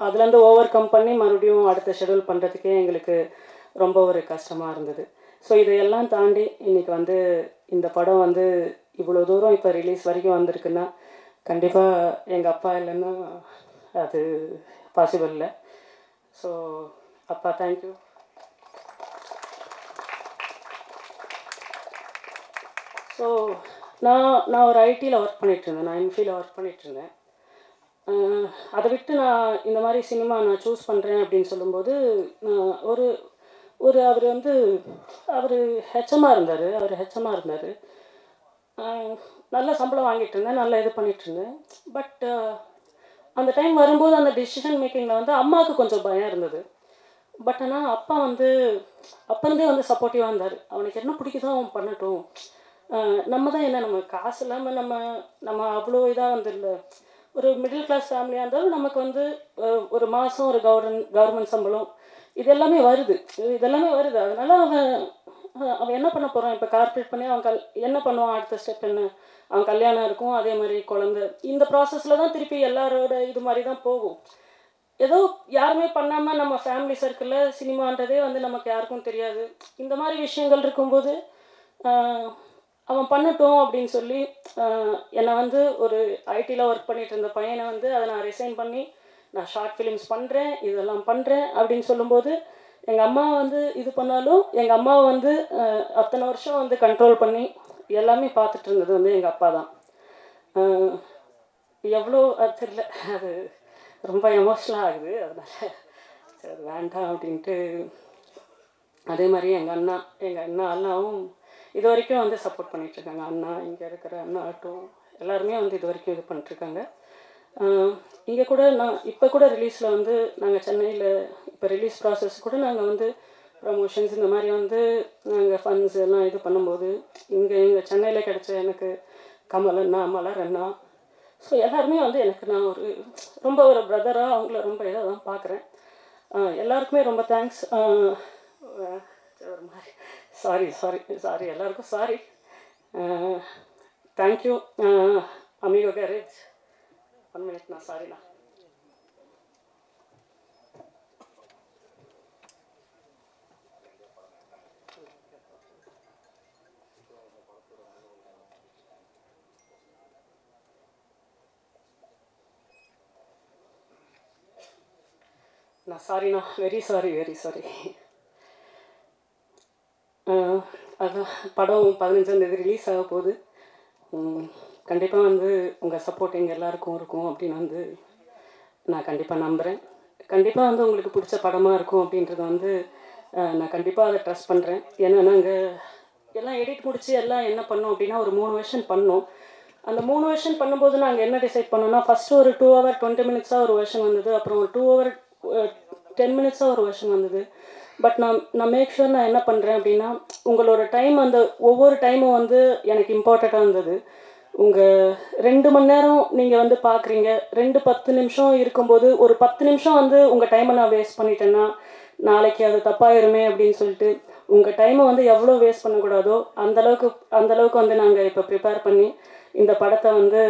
அதுலேருந்து ஓவர் கம் பண்ணி மறுபடியும் அடுத்த ஷெட்யூல் பண்ணுறதுக்கே எங்களுக்கு ரொம்ப ஒரு கஷ்டமாக இருந்தது. ஸோ இதையெல்லாம் தாண்டி இன்றைக்கி வந்து இந்த படம் வந்து இவ்வளோ தூரம் இப்போ ரிலீஸ் வரைக்கும் வந்திருக்குன்னா கண்டிப்பாக எங்கள் அப்பா இல்லைன்னா அது பாசிபிள் இல்லை. ஸோ அப்பா தேங்க்யூ. ஸோ நான் ஒரு ஐடியில் ஒர்க் பண்ணிகிட்ருந்தேன். நான் எம்ஃபியில் ஒர்க் பண்ணிகிட்ருந்தேன். அதை விட்டு நான் இந்த மாதிரி சினிமா நான் சூஸ் பண்ணுறேன் அப்படின்னு சொல்லும்போது அவர் ஹெச்எம்மாக இருந்தார். நல்ல சம்பளம் வாங்கிட்டு இருந்தேன், நல்லா இது பண்ணிகிட்ருந்தேன். பட் அந்த டைம் வரும்போது அந்த டிசிஷன் மேக்கிங்கில் வந்து அம்மாவுக்கு கொஞ்சம் பயம் இருந்தது. பட் ஆனால் அப்பா வந்து அப்போருந்தே வந்து சப்போர்ட்டிவாக இருந்தார். அவனுக்கு என்ன பிடிக்குதோ அவன் பண்ணட்டும், நம்ம தான் என்ன நம்ம காசு இல்லாமல் நம்ம அவ்வளோ இதாக வந்து இல்லை, ஒரு மிடில் கிளாஸ் ஃபேமிலியாக இருந்தாலும் நமக்கு வந்து ஒரு மாதம் ஒரு கவர்மெண்ட் சம்பளம் இதெல்லாமே வருது. அதனால் அவன் என்ன பண்ண போகிறான், இப்போ கார்ப்பரேட் பண்ணி அவன் என்ன பண்ணுவான், அடுத்த ஸ்டெப் என்ன, அவன் கல்யாணம் இருக்கும், அதே மாதிரி குழந்தை, இந்த ப்ராசஸில் தான் திருப்பி எல்லாரோட இது மாதிரி தான் போகும். ஏதோ யாருமே பண்ணாமல் நம்ம ஃபேமிலி சர்க்கிளில் சினிமான்றதே வந்து நமக்கு யாருக்கும் தெரியாது. இந்த மாதிரி விஷயங்கள் இருக்கும்போது அவன் பண்ணட்டும் அப்படின்னு சொல்லி என்னை வந்து ஒரு ஐடியில் ஒர்க் பண்ணிகிட்டு இருந்த பையனை வந்து அதை நான் ரிசைன் பண்ணி நான் ஷார்ட் ஃபிலிம்ஸ் பண்ணுறேன், இதெல்லாம் பண்ணுறேன் அப்படின்னு சொல்லும்போது எங்கள் அம்மா வந்து இது பண்ணாலும் எங்கள் அம்மாவை வந்து அத்தனை வருஷம் வந்து கண்ட்ரோல் பண்ணி எல்லாமே பார்த்துட்டு இருந்தது வந்து எங்கள் அப்பா தான். எவ்வளோ அது தெரியல, அது ரொம்ப எமோஷ்னலாக ஆகுது, அதனால் சரி அது வேண்டாம் அப்படின்ட்டு. அதே மாதிரி எங்கள் அண்ணாவும் இது வரைக்கும் வந்து சப்போர்ட் பண்ணிகிட்ருக்காங்க. அண்ணா, இங்கே இருக்கிற அண்ணா ஆட்டும் எல்லாருமே வந்து இது வரைக்கும் இது பண்ணிட்டுருக்காங்க. இங்கே கூட இப்போ கூட ரிலீஸில் வந்து நாங்கள் சென்னையில் இப்போ ரிலீஸ் ப்ராசஸ் கூட நாங்கள் வந்து ப்ரமோஷன்ஸ் இந்த மாதிரி வந்து நாங்கள் ஃபண்ட்ஸ் எல்லாம் இது பண்ணும்போது எங்கள் சென்னையில் கிடச்ச எனக்கு கமல் அண்ணா, மலர் அண்ணா, ஸோ எல்லாருமே வந்து எனக்கு நான் ரொம்ப ஒரு பிரதராக அவங்கள ரொம்ப இதாக தான் பார்க்குறேன். எல்லாருக்குமே ரொம்ப தேங்க்ஸ். ஒரு மாதிரி சாரி எல்லாருக்கும் சாரி. Thank you Amigo Garage. 1 மினிட்ண்ணா, சாரிண்ணா. சாரிண்ணா, வெரி சாரி. அதான் படம் 15ஆம் தேதி ரிலீஸ் ஆக போகுது. கண்டிப்பாக வந்து உங்கள் சப்போர்ட் எங்கள் எல்லாருக்கும் இருக்கும் அப்படின்னு வந்து நான் கண்டிப்பாக நம்புகிறேன். கண்டிப்பாக வந்து உங்களுக்கு பிடிச்ச படமாக இருக்கும் அப்படின்றது வந்து நான் கண்டிப்பாக அதை ட்ரஸ்ட் பண்ணுறேன். ஏன்னா நாங்கள் எல்லாம் எடிட் முடித்து எல்லாம் என்ன பண்ணோம் அப்படின்னா ஒரு 3 வெர்ஷன் பண்ணோம். அந்த 3 வெர்ஷன் பண்ணும்போது நாங்கள் என்ன டிசைட் பண்ணோம்னா, ஃபஸ்ட்டு ஒரு 2 hour 20 minutes ஒரு வெர்ஷன் வந்தது. அப்புறம் ஒரு 2 hour 10 minutes ஒரு வெர்ஷன் வந்தது. பட் நான் மேக் ஷூர் நான் என்ன பண்ணுறேன் அப்படின்னா, உங்களோட டைம் அந்த ஒவ்வொரு டைமும் வந்து எனக்கு இம்பார்ட்டண்ட்டாக இருந்தது. உங்கள் 2 மணி நேரம் நீங்கள் வந்து பார்க்குறீங்க, 10 நிமிஷம் இருக்கும்போது ஒரு 10 நிமிஷம் வந்து உங்கள் டைமை நான் வேஸ்ட் பண்ணிட்டேன்னா நாளைக்கு அது தப்பாயிருமே அப்படின்னு சொல்லிட்டு உங்கள் டைமை வந்து எவ்வளோ வேஸ்ட் பண்ணக்கூடாதோ அந்தளவுக்கு வந்து நாங்கள் இப்போ ப்ரிப்பேர் பண்ணி இந்த படத்தை வந்து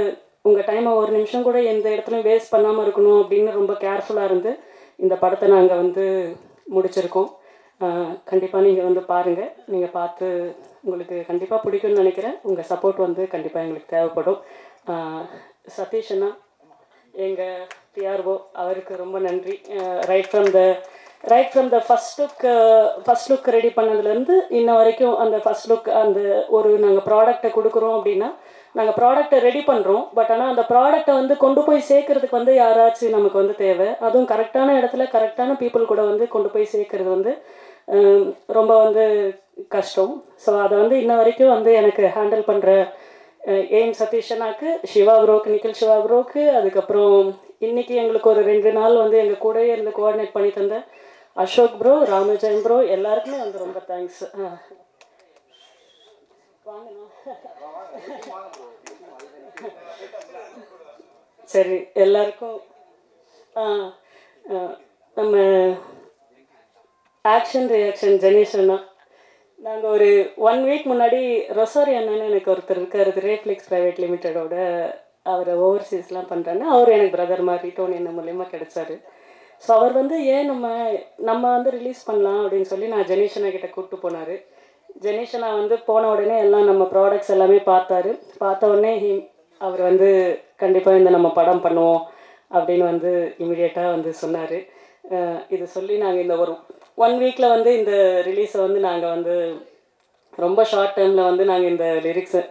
உங்கள் டைமை ஒரு நிமிஷம் கூட எந்த இடத்துலையும் வேஸ்ட் பண்ணாமல் இருக்கணும் அப்படின்னு ரொம்ப கேர்ஃபுல்லாக இருந்து இந்த படத்தை நாங்கள் வந்து முடிச்சிருக்கோம். கண்டிப்பாக நீங்கள் வந்து பாருங்கள். நீங்கள் பார்த்து உங்களுக்கு கண்டிப்பாக பிடிக்கும்னு நினைக்கிறேன். உங்கள் சப்போர்ட் வந்து கண்டிப்பாக எங்களுக்கு தேவைப்படும். சதீஷ் அண்ணா, எங்கள் பிஆர்ஓ, அவருக்கு ரொம்ப நன்றி. Right from the first look ready பண்ணதுலேருந்து இன்ன வரைக்கும் அந்த ஃபஸ்ட் லுக் அந்த ஒரு நாங்கள் ப்ராடக்டை கொடுக்குறோம் அப்படின்னா நாங்கள் ப்ராடக்டை ரெடி பண்ணுறோம். பட் ஆனால் அந்த ப்ராடக்டை வந்து கொண்டு போய் சேர்க்கறதுக்கு வந்து யாராச்சும் நமக்கு வந்து தேவை. அதுவும் கரெக்டான இடத்துல கரெக்டான பீப்புள் கூட வந்து கொண்டு போய் சேர்க்கறது வந்து ரொம்ப வந்து கஷ்டம். ஸோ அதை வந்து இன்ன வரைக்கும் வந்து எனக்கு ஹேண்டில் பண்ணுற ஏஎம் சதீஷனாக்கு, சிவா ப்ரோக்கு, நிக்கில் சிவா ப்ரோக்கு, அதுக்கப்புறம் இன்றைக்கி எங்களுக்கு ஒரு 2 நாள் வந்து எங்கள் கூடவே இருந்து கோஆர்டினேட் பண்ணி தந்த அசோக் ப்ரோ, ராமஜெயம் ப்ரோ, எல்லாருக்குமே வந்து ரொம்ப தேங்க்ஸ். சரி, எல்லாருக்கும் நம்ம ஆக்ஷன் ரியாக்ஷன் ஜெனேஷ் அண்ணா, நாங்கள் ஒரு 1 week முன்னாடி ரொசாரி அண்ணன்னு எனக்கு ஒருத்தர் இருக்கார், ரேஃப்ளிக்ஸ் ப்ரைவேட் லிமிட்டடோட, அவரை ஓவர்சீஸ்லாம் பண்ணுறாங்க. அவர் எனக்கு பிரதர் மாதிரி டோனி என்ன மூலயமா கிடச்சாரு. ஸோ அவர் வந்து ஏன் நம்ம வந்து ரிலீஸ் பண்ணலாம் அப்படின்னு சொல்லி நான் ஜெனேஷனா கிட்ட கூப்பிட்டு போனார். ஜெனேஷனா வந்து போன உடனே எல்லாம் நம்ம ப்ராடக்ட்ஸ் எல்லாமே பார்த்த உடனே அவர் வந்து கண்டிப்பாக இந்த நம்ம படம் பண்ணுவோம் அப்படின்னு வந்து இமிடியேட்டாக வந்து சொன்னார். இது சொல்லி நாங்கள் இந்த ஒரு 1 weekல வந்து இந்த ரிலீஸை வந்து நாங்கள் வந்து ரொம்ப ஷார்ட் டைமில் வந்து நாங்கள் இந்த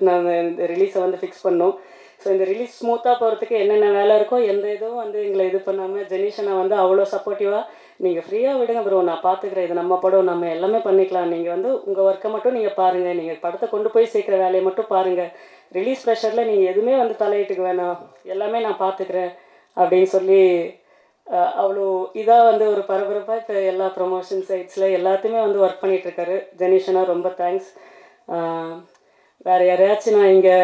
இந்த ரிலீஸை வந்து ஃபிக்ஸ் பண்ணோம். ஸோ இந்த ரிலீஸ் ஸ்மூத்தாக போகிறதுக்கு என்னென்ன வேலை இருக்கோ எந்த இதுவும் வந்து எங்களை இது பண்ணாமல் ஜெனீஷனை வந்து அவ்வளோ சப்போர்ட்டிவாக, நீங்கள் ஃப்ரீயாக விடுங்க ப்ரோ, நான் பார்த்துக்கிறேன், இது நம்ம படம், நம்ம எல்லாமே பண்ணிக்கலாம், நீங்கள் வந்து உங்கள் ஒர்க்கை மட்டும் நீங்கள் பாருங்கள், நீங்கள் படத்தை கொண்டு போய் சேர்க்குற வேலையை மட்டும் பாருங்கள், ரிலீஸ் ப்ரெஷரில் நீங்கள் எதுவுமே வந்து தலையிட்டுக்க வேணாம், எல்லாமே நான் பார்த்துக்கிறேன் அப்படின்னு சொல்லி அவ்வளோ இதாக வந்து ஒரு பரபரப்பாக இப்போ எல்லா ப்ரொமோஷன் சைட்ஸில் எல்லாத்தையுமே வந்து ஒர்க் பண்ணிகிட்ருக்காரு. ஜெனீஷனா ரொம்ப தேங்க்ஸ். வேறு யாரையாச்சும் நான் இங்கே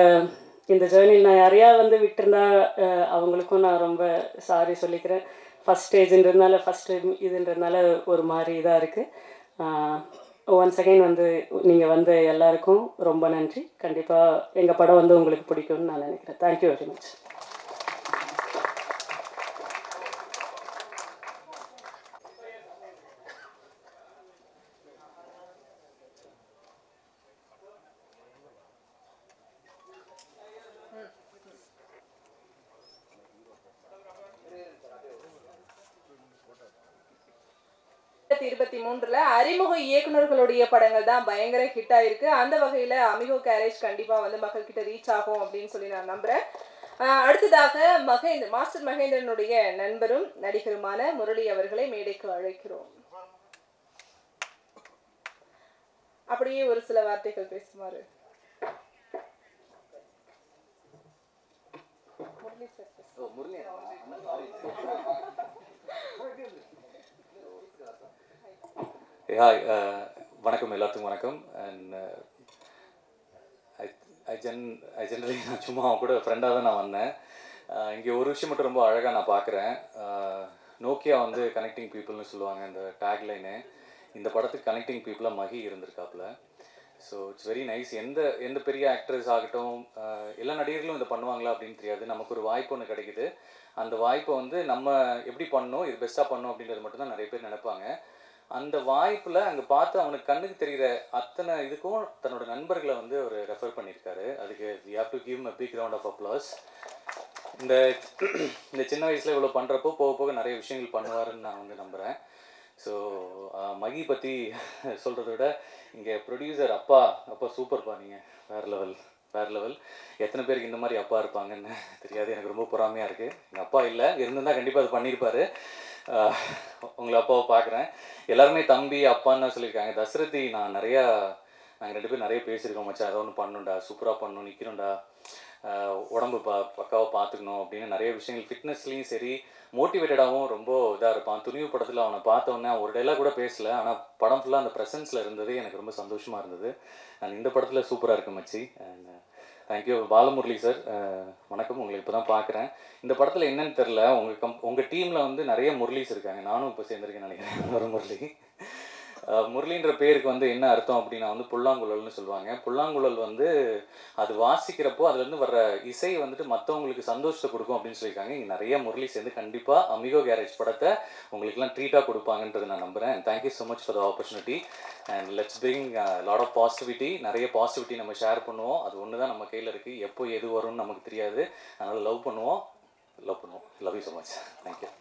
இந்த ஜேர்னியில் நான் யாரையா வந்து விட்டுருந்தா அவங்களுக்கும் நான் ரொம்ப சாரி சொல்லிக்கிறேன். ஃபஸ்ட் ஸ்டேஜ்ன்றதுனால இதுன்றதுனால ஒரு மாதிரி இதாக இருக்குது. ஒன்ஸ் அகைன் வந்து நீங்கள் வந்து எல்லாருக்கும் ரொம்ப நன்றி. கண்டிப்பாக எங்கள் படம் வந்து உங்களுக்கு பிடிக்கும்னு நான் நினைக்கிறேன். Thank you very much. அறிமுக இயக்குநர்களுடைய படங்கள் தான் பயங்கர ஹிட் ஆயிருக்கு. அந்த வகையில் அமிகோ கேரேஜ் கண்டிப்பாக வந்து மக்கள்கிட்ட ரீச் ஆகும் அப்படின்னு சொல்லி நான் நம்புகிறேன். அடுத்ததாக மாஸ்டர் மகேந்திரனுடைய நண்பரும் நடிகருமான முரளி அவர்களை மேடைக்கு அழைக்கிறோம். அப்படியே ஒரு சில வார்த்தைகள் பேசுமாறு. வணக்கம், எல்லாத்துக்கும் வணக்கம். அண்ட் ஐ ஜென்ரலி நான் சும்மா அவன் கூட ஃப்ரெண்டாக தான் நான் வந்தேன். இங்கே ஒரு விஷயம் மட்டும் ரொம்ப அழகாக நான் பார்க்குறேன். நோக்கியா வந்து கனெக்டிங் பீப்புள்னு சொல்லுவாங்க இந்த டேக்லைனு. இந்த படத்துக்கு கனெக்டிங் பீப்புளாக மகி இருந்திருக்காப்புல. So it's very nice. எந்த பெரிய ஆக்டர்ஸ் ஆகட்டும் எல்லா நடிகர்களும் இதை பண்ணுவாங்களா அப்படின்னு தெரியாது. நமக்கு ஒரு வாய்ப்பு ஒன்று கிடைக்குது. அந்த வாய்ப்பை வந்து நம்ம எப்படி பண்ணணும், இது பெஸ்ட்டாக பண்ணணும் அப்படின்றது மட்டும்தான் நிறைய பேர் நினைப்பாங்க. அந்த வாய்ப்பில் அங்கே பார்த்து அவனுக்கு கண்ணுக்கு தெரிகிற அத்தனை இதுக்கும் தன்னோட நண்பர்களை வந்து அவர் ரெஃபர் பண்ணியிருக்காரு. அதுக்கு we have to give a big round of applause. இந்த சின்ன வயசில் இவ்வளோ பண்ணுறப்போ போக போக நிறைய விஷயங்கள் பண்ணுவாருன்னு நான் வந்து நம்புகிறேன். ஸோ மகி பற்றி சொல்கிறத விட இங்கே ப்ரொடியூசர் அப்பா சூப்பர்ப்பா, நீங்கள் வேறு லெவல். எத்தனை பேருக்கு இந்த மாதிரி அப்பா இருப்பாங்கன்னு தெரியாது. எனக்கு ரொம்ப பொறாமையாக இருக்குது. எங்கள் அப்பா இல்லை, இருந்திருந்தால் கண்டிப்பாக அது பண்ணியிருப்பார். உங்களை அப்பாவை பார்க்குறேன். எல்லாருமே தம்பி அப்பான்னு தான் சொல்லியிருக்காங்க. தசரதி நாங்கள் 2 பேரும் நிறைய பேசியிருக்கோம். மச்சான் அதை ஒன்று பண்ணணும்டா, சூப்பராக பண்ணணும், நிற்கணும்டா, உடம்பு பக்காவாக பார்த்துக்கணும் அப்படின்னு நிறைய விஷயங்கள். ஃபிட்னஸ்லேயும் சரி, மோட்டிவேட்டடாகவும் ரொம்ப இதாக இருப்பான். துணிவு படத்தில் அவனை பார்த்தோன்னே ஒரு டைலாக் கூட பேசலை, ஆனால் படம் ஃபுல்லாக அந்த ப்ரெசன்ஸில் இருந்தது எனக்கு ரொம்ப சந்தோஷமாக இருந்தது. நான் இந்த படத்தில் சூப்பராக இருக்கேன் மச்சி. And thank you. பாலமுரளி சார் வணக்கம். உங்களை இப்போ தான் பார்க்குறேன். இந்த படத்தில் என்னன்னு தெரில, உங்கள் டீமில் வந்து நிறைய முரளிஸ் இருக்காங்க. நானும் இப்போ சேர்ந்துருக்கேன்னு நினைக்கிறேன். ஒரு முரளி. முரளின்ற பேருக்கு வந்து என்ன அர்த்தம் அப்படின்னா வந்து புல்லாங்குழல்னு சொல்லுவாங்க. புல்லாங்குழல் வந்து அது வாசிக்கிறப்போ அதுலேருந்து வர்ற இசை வந்துட்டு மற்றவங்களுக்கு சந்தோஷத்தை கொடுக்கும் அப்படின்னு சொல்லியிருக்காங்க. இங்கே நிறைய முரளி சேர்ந்து கண்டிப்பாக அமிகோ கேரேஜ் படத்தை உங்களுக்குலாம் ட்ரீட்டாக கொடுப்பாங்கன்றது நான் நம்புகிறேன். And thank you so much for the opportunity. And let's bring lot of positivity. நிறைய பாசிட்டிவிட்டி நம்ம ஷேர் பண்ணுவோம். அது ஒன்று தான் நம்ம கையில் இருக்குது. எப்போ எது வரும்னு நமக்கு தெரியாது. அதனால் லவ் பண்ணுவோம். Love you so much. Thank you.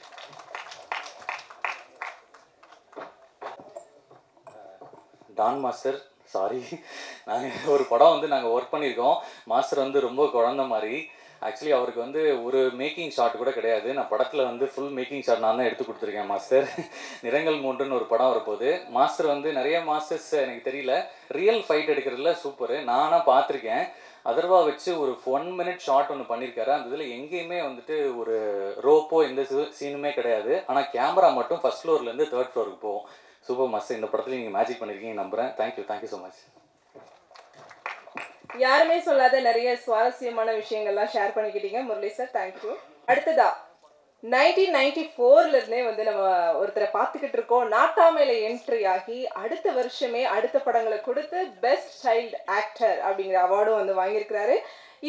டான் மாஸ்டர், சாரி, நாங்கள் ஒரு படம் வந்து நாங்கள் ஒர்க் பண்ணியிருக்கோம். மாஸ்டர் வந்து ரொம்ப குழந்த மாதிரி. ஆக்சுவலி அவருக்கு வந்து ஒரு மேக்கிங் ஷாட் கூட கிடையாது. நான் படத்தில் வந்து ஃபுல் மேக்கிங் ஷாட் நான் தான் எடுத்து கொடுத்துருக்கேன். மாஸ்டர் நிறங்கள் 3ன்னு ஒரு படம் வரப்போகுது. மாஸ்டர் வந்து நிறைய மாஸ்டர்ஸ் எனக்கு தெரியல, ரியல் ஃபைட் எடுக்கிறதுல சூப்பரு. நானாக பார்த்துருக்கேன். அதர்வா வச்சு ஒரு 1 minute ஷாட் ஒன்று பண்ணியிருக்காரு. அந்த இதில் எங்கேயுமே வந்துட்டு ஒரு ரோப்போ எந்த சீனுமே கிடையாது. ஆனால் கேமரா மட்டும் ஃபர்ஸ்ட் ஃப்ளோர்லேருந்து 3rd ஃப்ளோருக்கு போகும். Super master. இந்த படத்தில் நீங்கள் மேஜிக் பண்ணியிருக்கீங்க நம்புகிறேன். Thank you so much. யாருமே சொல்லாத நிறைய சுவாரஸ்யமான விஷயங்கள்லாம் ஷேர் பண்ணிக்கிட்டீங்க முரளி சார். தேங்க்யூ. அடுத்ததா 1994 இருந்தே வந்து நம்ம ஒருத்தரை பார்த்துக்கிட்டு இருக்கோம். நாட்டாமையில என்ட்ரி ஆகி அடுத்த வருஷமே அடுத்த படங்களை கொடுத்து பெஸ்ட் சைல்டு ஆக்டர் அப்படிங்கிற அவார்டும் வந்து வாங்கியிருக்கிறாரு.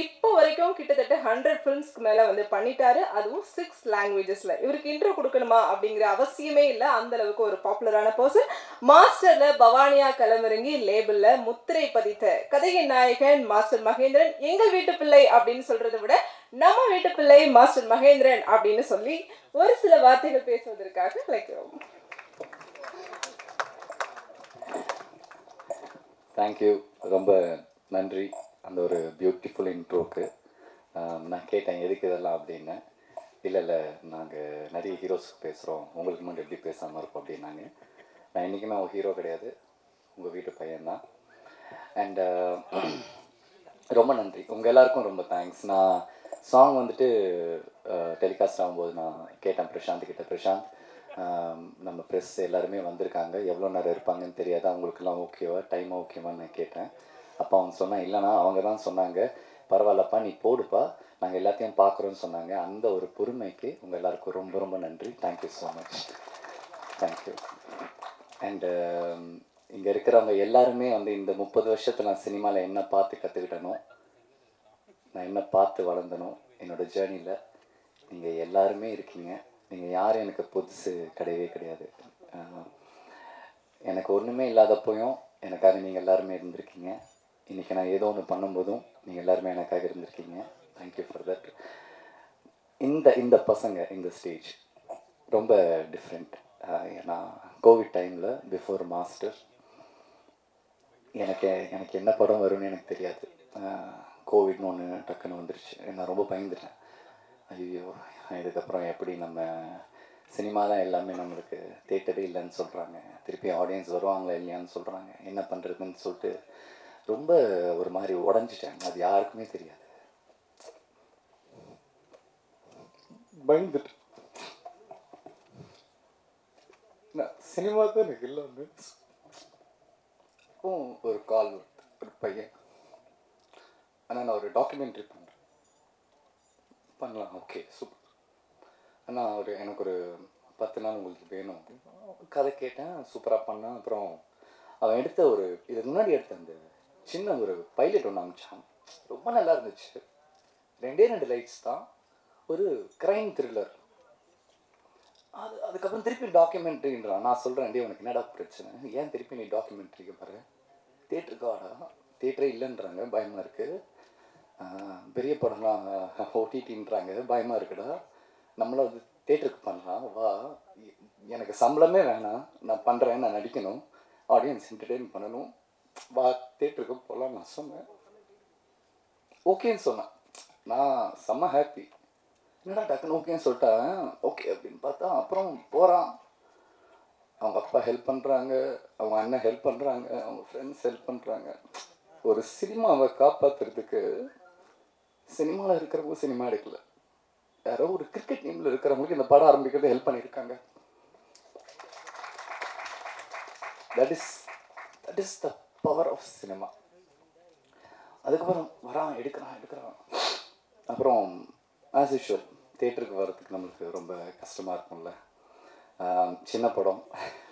இப்போ வரைக்கும் கிட்டத்தட்ட 100 ஃபிலிம்ஸ்க்கு மேலே வந்து பண்ணிட்டாரு. அதுவும் 6 லாங்குவேஜஸில். இவருக்கு இன்ட்ரோ கொடுக்கணுமா அப்படிங்கிற அவசியமே இல்லை. அந்த அளவுக்கு ஒரு பாப்புலரான பர்சன். மாஸ்டரில் பவானியா களமிறங்கி லேபிளில் முத்திரை பதித்த கதையின் நாயகன் மாஸ்டர் மகேந்திரன். எங்கள் வீட்டு பிள்ளை அப்படின்னு சொல்கிறத விட நம்ம வீட்டு பிள்ளை மாஸ்டர் மகேந்திரன் அப்படின்னு சொல்லி ஒரு சில வார்த்தைகள் பேசுவதற்காக அழைக்கிறோம். தேங்க்யூ. ரொம்ப நன்றி அந்த ஒரு பியூட்டிஃபுல் இன்ட்ரோக்கு. நான் கேட்டேன் எதுக்கு இதெல்லாம் அப்படின்னு. இல்லை நாங்கள் நிறைய ஹீரோஸ்க்கு பேசுகிறோம், உங்களுக்கு மட்டும் எப்படி பேசாமல் இருப்போம் அப்படின்னாங்க. நான் இன்றைக்குமே ஒரு ஹீரோ கிடையாது, உங்கள் வீட்டு பையன்தான். அண்டு ரொம்ப நன்றி உங்கள் எல்லாருக்கும். ரொம்ப தேங்க்ஸ். நான் சாங் வந்துட்டு டெலிகாஸ்ட் ஆகும்போது நான் கேட்டேன் பிரசாந்த், நம்ம ப்ரெஸ் எல்லாருமே வந்திருக்காங்க, எவ்வளோ நேரம் இருப்பாங்கன்னு தெரியாது, அவங்களுக்குலாம் ஓகேவா, டைம் ஓகேவான்னு நான் கேட்டேன். அப்போ அவங்க சொன்னேன், இல்லைனா அவங்க தான் சொன்னாங்க, பரவாயில்லப்பா நீ போடுப்பா, நாங்கள் எல்லாத்தையும் பார்க்குறோன்னு சொன்னாங்க. அந்த ஒரு பொறுமைக்கு உங்கள் எல்லாருக்கும் ரொம்ப ரொம்ப நன்றி. Thank you so much. Thank you. And இங்கே இருக்கிறவங்க எல்லாருமே வந்து இந்த 30 வருஷத்தில் நான் சினிமாவில் என்ன பார்த்து கற்றுக்கிட்டனோ, நான் என்ன பார்த்து வளர்ந்தனோ, என்னோடய ஜேர்னியில் நீங்கள் எல்லாருமே இருக்கீங்க. நீங்கள் யாரும் எனக்கு புதுசு கிடையவே கிடையாது. எனக்கு ஒன்றுமே இல்லாதப்போயும் எனக்காக நீங்கள் எல்லாருமே இருந்திருக்கீங்க. இன்றைக்கி நான் ஏதோ ஒன்று பண்ணும்போதும் நீங்கள் எல்லாருமே எனக்காக இருந்திருக்கீங்க. Thank you for that. இந்த பசங்க இந்த ஸ்டேஜ் ரொம்ப டிஃப்ரெண்ட். ஏன்னா கோவிட் டைமில் பிஃபோர் மாஸ்டர் எனக்கு என்ன படம் வரும்னு எனக்கு தெரியாது. கோவிட்னு ஒன்று டக்குன்னு வந்துருச்சு. நான் ரொம்ப பயந்துட்டேன். ஐயோ இதுக்கப்புறம் எப்படி நம்ம சினிமா தான் எல்லாமே நம்மளுக்கு தேட்டரே இல்லைன்னு சொல்கிறாங்க, திருப்பி ஆடியன்ஸ் வருவாங்களா இல்லையான்னு சொல்கிறாங்க, என்ன பண்ணுறதுன்னு சொல்லிட்டு ரொம்ப ஒரு மாதிரி உடஞ்சிட்டேன். அது யாருக்குமே தெரியாது. பயந்துட்டு சினிமா தான் எனக்கு இல்லை. ஒரு கால் ஒரு பையன், ஆனால் நான் ஒரு டாக்குமெண்ட்ரி பண்ணலாம், ஓகே சூப்பர், ஆனால் எனக்கு ஒரு 10 நாள் உங்களுக்கு வேணும் அப்படின்னு கதை கேட்டேன். சூப்பராக பண்ணேன். அப்புறம் அவன் எடுத்த இதுக்கு முன்னாடி எடுத்த அந்த சின்ன ஒரு பைலட் ஒன்று அனுப்பிச்சான், ரொம்ப நல்லா இருந்துச்சு. 2 லைட்ஸ் தான், ஒரு க்ரைம் த்ரில்லர். அதுக்கப்புறம் திருப்பி டாக்குமெண்ட்ரின்றான். நான் சொல்கிறேன், டே உனக்கு என்னடா பிரச்சனை, ஏன் திருப்பி நீ டாக்குமெண்ட்ரிக்கு பாரு, தேட்டருக்கு வாடா. தேட்டரே இல்லைன்றாங்க, பயமாக இருக்குது. பெரிய படம்லாம் ஓடிடின்றாங்க, பயமாக இருக்குடா. நம்மளும் அது தேட்டருக்கு பண்ணலாம், வா. எனக்கு சம்பளமே வேணாம், நான் பண்ணுறேன், நான் நடிக்கணும், ஆடியன்ஸ் என்டர்டெயின் பண்ணணும், வா தேட்டருக்கு போகலாம் நான் சொன்னேன். ஓகேன்னு சொன்னேன். நான் செம்ம ஹாப்பி. என்னடா டக்குன்னு ஓகேன்னு சொல்லிட்டேன். ஓகே அப்படின்னு பார்த்தா அப்புறம் போகிறான். அவங்க அப்பா ஹெல்ப் பண்ணுறாங்க, அவங்க அண்ணன் ஹெல்ப் பண்ணுறாங்க, அவங்க ஃப்ரெண்ட்ஸ் ஹெல்ப் பண்ணுறாங்க. ஒரு சினிமாவை காப்பாற்றுறதுக்கு சினிமாவில் இருக்கிறவங்க சினிமா எடுக்கல, யாரோ ஒரு கிரிக்கெட் டீமில் இருக்கிறவங்களுக்கு இந்த படம் ஆரம்பிக்கிறது ஹெல்ப் பண்ணியிருக்காங்க. That is the power of cinema. அதுக்கப்புறம் வரான், எடுக்கிறான். அப்புறம் ஆஸ் யூஷுவல் தேட்டருக்கு வர்றதுக்கு நம்மளுக்கு ரொம்ப கஷ்டமாக இருக்கும்ல. சின்ன படம்,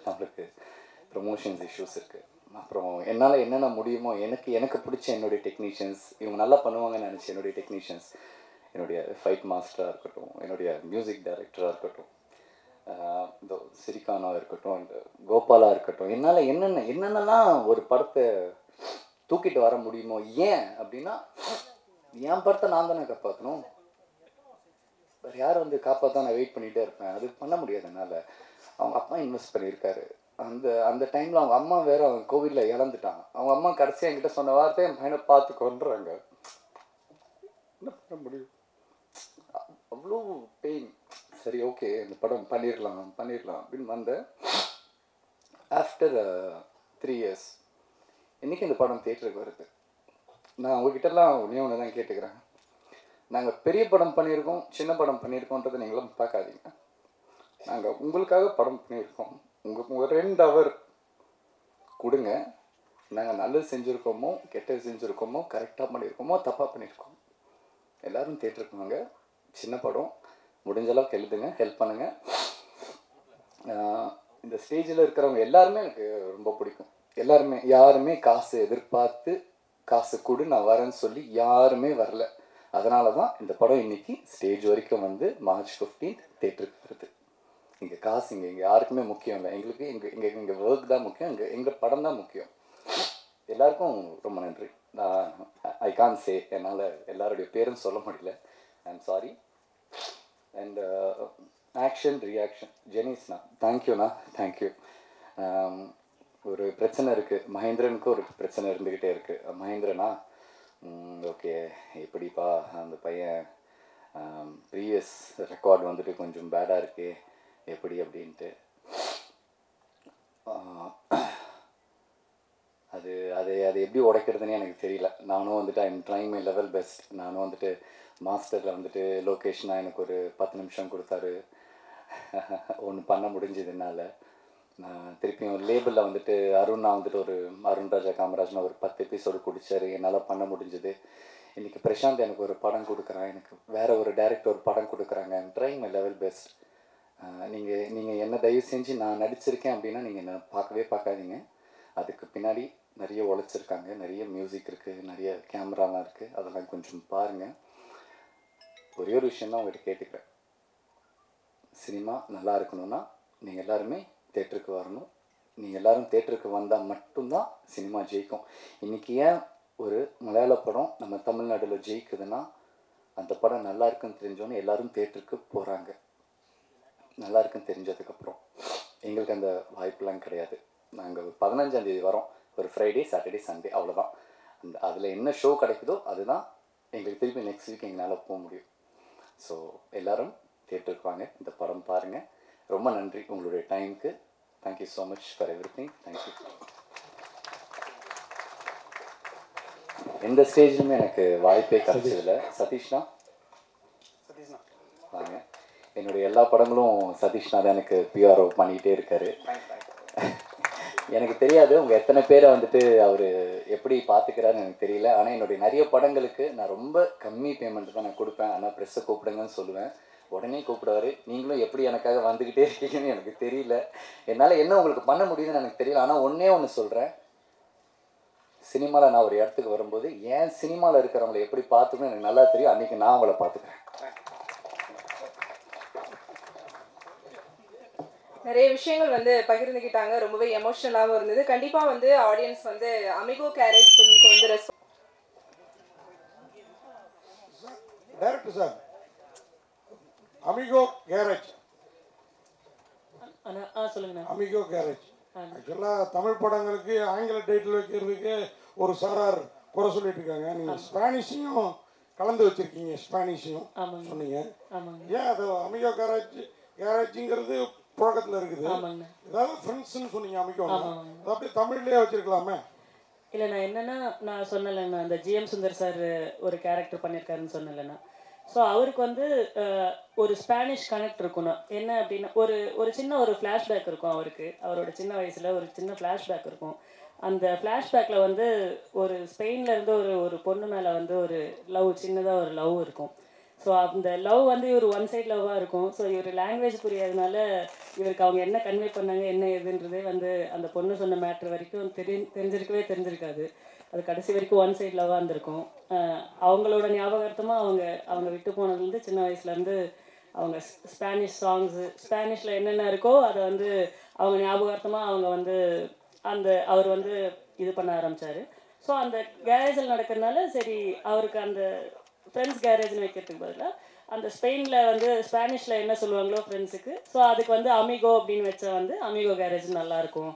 நம்மளுக்கு ப்ரொமோஷன்ஸ் இஷ்யூஸ் இருக்குது. அப்புறம் என்னால் என்னென்ன முடியுமோ எனக்கு பிடிச்ச என்னுடைய டெக்னீஷியன்ஸ், இவங்க நல்லா பண்ணுவாங்கன்னு நினச்சி என்னுடைய டெக்னீஷியன்ஸ், என்னுடைய ஃபைட் மாஸ்டராக இருக்கட்டும், என்னுடைய மியூசிக் டைரக்டராக இருக்கட்டும், இந்த சிரிகானாக இருக்கட்டும், இந்த கோபாலாக இருக்கட்டும், என்னால் என்னென்னலாம் ஒரு படத்தை தூக்கிட்டு வர முடியுமோ. ஏன் அப்படின்னா என் படத்தை நான் தானே காப்பாற்றணும், வேறு யார் வந்து காப்பாற்ற நான் வெயிட் பண்ணிகிட்டே இருப்பேன், அது பண்ண முடியாது என்னால். அவங்க அப்பா இன்வெஸ்ட் பண்ணியிருக்காரு. அந்த டைமில் அவங்க அம்மா வேறு அவங்க கோவிலில் இழந்துட்டாங்க. அவங்க அம்மா கடைசியாக என்கிட்ட சொன்ன வார்த்தை, என் பையனை பார்த்து கொண்டுறாங்க. என்ன பண்ண முடியும், அவ்வளோ பெயின். சரி ஓகே இந்த படம் பண்ணிடலாம் அப்படின்னு வந்தேன். ஆஃப்டர் 3 years இன்றைக்கி இந்த படம் தேட்டருக்கு வருது. நான் உங்ககிட்டலாம் ஒன்று தான் கேட்டுக்கிறேன். நாங்கள் பெரிய படம் பண்ணியிருக்கோம், சின்ன படம் பண்ணியிருக்கோன்றதை நீங்களும் பார்க்காதீங்க. நாங்கள் உங்களுக்காக படம் பண்ணியிருக்கோம். உங்களுக்கு 2 hour கொடுங்க. நாங்கள் நல்லது செஞ்சுருக்கோமோ கெட்டது செஞ்சுருக்கோமோ, கரெக்டாக பண்ணியிருக்கோமோ தப்பாக பண்ணியிருக்கோம், எல்லோரும் தேட்டருக்கு வாங்க. சின்ன படம், முடிஞ்ச அளவுக்கு எழுதுங்க, ஹெல்ப் பண்ணுங்கள். இந்த ஸ்டேஜில் இருக்கிறவங்க எல்லாருமே எனக்கு ரொம்ப பிடிக்கும். யாருமே காசு எதிர்பார்த்து காசு கொடு நான் வரேன்னு சொல்லி யாருமே வரல. அதனால தான் இந்த படம் இன்றைக்கி ஸ்டேஜ் வரைக்கும் வந்து March 15 தேட்டருக்கு வருது. இங்கே காசு இங்கே யாருக்குமே முக்கியம் இல்லை, எங்களுக்கு எங்கள் ஒர்க் தான் முக்கியம், எங்கள் படம் தான் முக்கியம். எல்லாருக்கும் ரொம்ப நன்றி. நான் ஐ கான் சே, என்னால் எல்லாருடைய பேரும் சொல்ல முடியல, I am sorry. And action reaction ஜெனிஸ்ண்ணா, தேங்க்யூண்ணா, தேங்க்யூ. ஒரு பிரச்சனை இருக்குது, மகேந்திரனுக்கு ஒரு பிரச்சனை இருந்துக்கிட்டே இருக்குது. மகேந்திரனா ஓகே எப்படிப்பா அந்த பையன் ப்ரீவியஸ் ரெக்கார்டு வந்துட்டு கொஞ்சம் பேடாக இருக்கு எப்படி அப்படின்ட்டு. அது எப்படி உடைக்கிறதுனே எனக்கு தெரியல. நானும் வந்துட்டு I am trying my level best. நானும் வந்துட்டு மாஸ்டரில் வந்துட்டு லொக்கேஷனாக எனக்கு ஒரு 10 நிமிஷம் கொடுத்தாரு, ஒன்று பண்ண முடிஞ்சது என்னால். திருப்பியும் லேபிளில் வந்துட்டு அருணா வந்துட்டு ஒரு அருண் ராஜா காமராஜ்னு ஒரு 10 எபிசோடு குடித்தார், என்னால் பண்ண முடிஞ்சது. இன்றைக்கி பிரசாந்த் எனக்கு ஒரு படம் கொடுக்குறான், எனக்கு வேறு ஒரு டைரக்டர் ஒரு படம் கொடுக்குறாங்க. I'm trying my level best. நீங்கள் என்ன தயவு செஞ்சு நான் நடிச்சிருக்கேன் அப்படின்னா நீங்கள் என்ன பார்க்காதீங்க. அதுக்கு பின்னாடி நிறைய உழைச்சிருக்காங்க, நிறைய மியூசிக் இருக்குது, நிறைய கேமராலாம் இருக்குது, அதெல்லாம் கொஞ்சம் பாருங்கள். ஒரே ஒரு விஷயம் தான் உங்கள்கிட்ட கேட்டுக்கிறேன், சினிமா நல்லா இருக்கணும்னா நீங்கள் எல்லாருமே தேட்டருக்கு வரணும். நீங்கள் எல்லோரும் தேட்டருக்கு வந்தால் மட்டும்தான் சினிமா ஜெயிக்கும். இன்றைக்கி ஏன் ஒரு மலையாள படம் நம்ம தமிழ்நாட்டில் ஜெயிக்குதுன்னா அந்த படம் நல்லா இருக்குன்னு தெரிஞ்சோன்னே எல்லோரும் தேட்டருக்கு போகிறாங்க. நல்லா இருக்குன்னு தெரிஞ்சதுக்கப்புறம் எங்களுக்கு அந்த வாய்ப்பெலாம் கிடையாது. நாங்கள் 15ஆம் தேதி வரோம், ஒரு ஃப்ரைடே சாட்டர்டே சண்டே, அவ்வளோதான். அதில் என்ன ஷோ கிடைக்குதோ அதுதான் எங்களுக்கு திருப்பி நெக்ஸ்ட் வீக் எங்களால் போக முடியும். ஸோ எல்லோரும் தேட்டருக்கு வாங்க, இந்த படம் பாருங்கள். ரொம்ப நன்றி உங்களுடைய டைமுக்கு. Thank you so much for everything. Thank you. எந்த ஸ்டேஜ்லையுமே எனக்கு வாய்ப்பே கிடைச்சதில்லை. சதீஷ்னா வாங்க. என்னுடைய எல்லா படங்களும் சதீஷ்னா தான் எனக்கு பிஆர்ஓ பண்ணிக்கிட்டே இருக்கார். எனக்கு தெரியாது உங்கள் எத்தனை பேரை வந்துட்டு அவர் எப்படி பார்த்துக்கிறாருன்னு எனக்கு தெரியல. ஆனால் என்னுடைய நிறைய படங்களுக்கு நான் ரொம்ப கம்மி பேமெண்ட் தான் நான் கொடுப்பேன். ஆனால் ப்ரெஸ்ஸை கூப்பிடுங்கன்னு சொல்லுவேன், உடனே கூப்பிடுவார். நீங்களும் எப்படி எனக்காக வந்துக்கிட்டே இருக்கீங்கன்னு எனக்கு தெரியல. என்னால் என்ன உங்களுக்கு பண்ண முடியுதுன்னு எனக்கு தெரியல. ஆனால் ஒன்றே ஒன்று சொல்கிறேன், சினிமாவில் நான் ஒரு இடத்துக்கு வரும்போது ஏன் சினிமாவில் இருக்கிறவங்களை எப்படி பார்த்துக்கணும் எனக்கு நல்லா தெரியும். அன்றைக்கி நான் அவங்கள பார்த்துக்கிறேன். நிறைய விஷயங்கள் வந்து பகிர்ந்துக்கிட்டாங்க. ரொம்பவே எமோஷனலாகவும் இருந்தது. கண்டிப்பாக வந்து ஆடியன்ஸ் வந்து அமிகோ கேரேஜ் ஃபிலிமுக்கு வந்து டைரக்டர் சார், அமிகோ கேரேஜ் சொல்லுங்க. அமிகோ கேரேஜ் ஆக்சுவலாக தமிழ் படங்களுக்கு ஆங்கில டைட்டில் வைக்கிறதுக்கு ஒரு சாரார் குறை சொல்லிட்டு இருக்காங்க. நீங்கள் ஸ்பானிஷையும் கலந்து வச்சுருக்கீங்க, ஸ்பானிஷையும் சொன்னீங்க. ஏன் அது அமிகோ கேரேஜுங்கிறது புழக்கத்தில் இருக்குது. ஏதாவது ஃப்ரெண்ட்ஸ்ன்னு சொன்னீங்க அமிகோ, அது அப்படியே தமிழ்லேயே வச்சுருக்கலாமே. இல்லை, நான் என்னென்னா நான் சொன்னலைண்ணா, அந்த ஜிஎம் சுந்தர் சார் ஒரு கேரக்டர் பண்ணியிருக்காருன்னு சொன்னலைண்ணா. ஸோ அவருக்கு வந்து ஒரு ஸ்பானிஷ் கனெக்ட் இருக்கணும். என்ன அப்படின்னா ஒரு சின்ன ஒரு ஃப்ளாஷ்பேக் இருக்கும் அவருக்கு. அவரோட சின்ன வயசில் ஒரு சின்ன ஃப்ளாஷ்பேக் இருக்கும். அந்த ஃப்ளாஷ்பேக்கில் வந்து ஒரு ஸ்பெயின்லேருந்து ஒரு பொண்ணு மேலே வந்து ஒரு லவ், சின்னதாக ஒரு லவ் இருக்கும். ஸோ அந்த லவ் வந்து இவர் ஒன் சைட் லவ்வாக இருக்கும். ஸோ இவர் லாங்குவேஜ் புரியாதனால இவருக்கு அவங்க என்ன கன்வே பண்ணாங்க என்ன ஏதுன்றதே வந்து அந்த பொண்ணு சொன்ன மேட்ரு வரைக்கும் தெரிஞ்சிருக்காது. அது கடைசி வரைக்கும் ஒன் சைட் லவ்வாக இருந்திருக்கும். அவங்களோட ஞாபகார்த்தமாக அவங்க விட்டு போனதுலேருந்து சின்ன வயசுலேருந்து அவங்க ஸ்பானிஷ் சாங்ஸு, ஸ்பானிஷில் என்னென்ன இருக்கோ அதை வந்து அவங்க ஞாபகார்த்தமாக அவங்க வந்து அவர் வந்து இது பண்ண ஆரம்பித்தார். ஸோ அந்த கேரேஜில் நடக்கிறதுனால சரி அவருக்கு அந்த ஃப்ரெண்ட்ஸ் கேரேஜ்னு வைக்கிறதுக்கு பதிலாக அந்த ஸ்பெயினில் வந்து ஸ்பானிஷில் என்ன சொல்லுவாங்களோ ஃப்ரெண்ட்ஸுக்கு, ஸோ அதுக்கு வந்து அமிகோ அப்படின்னு வச்சா வந்து அமிகோ கேரேஜ் நல்லாயிருக்கும்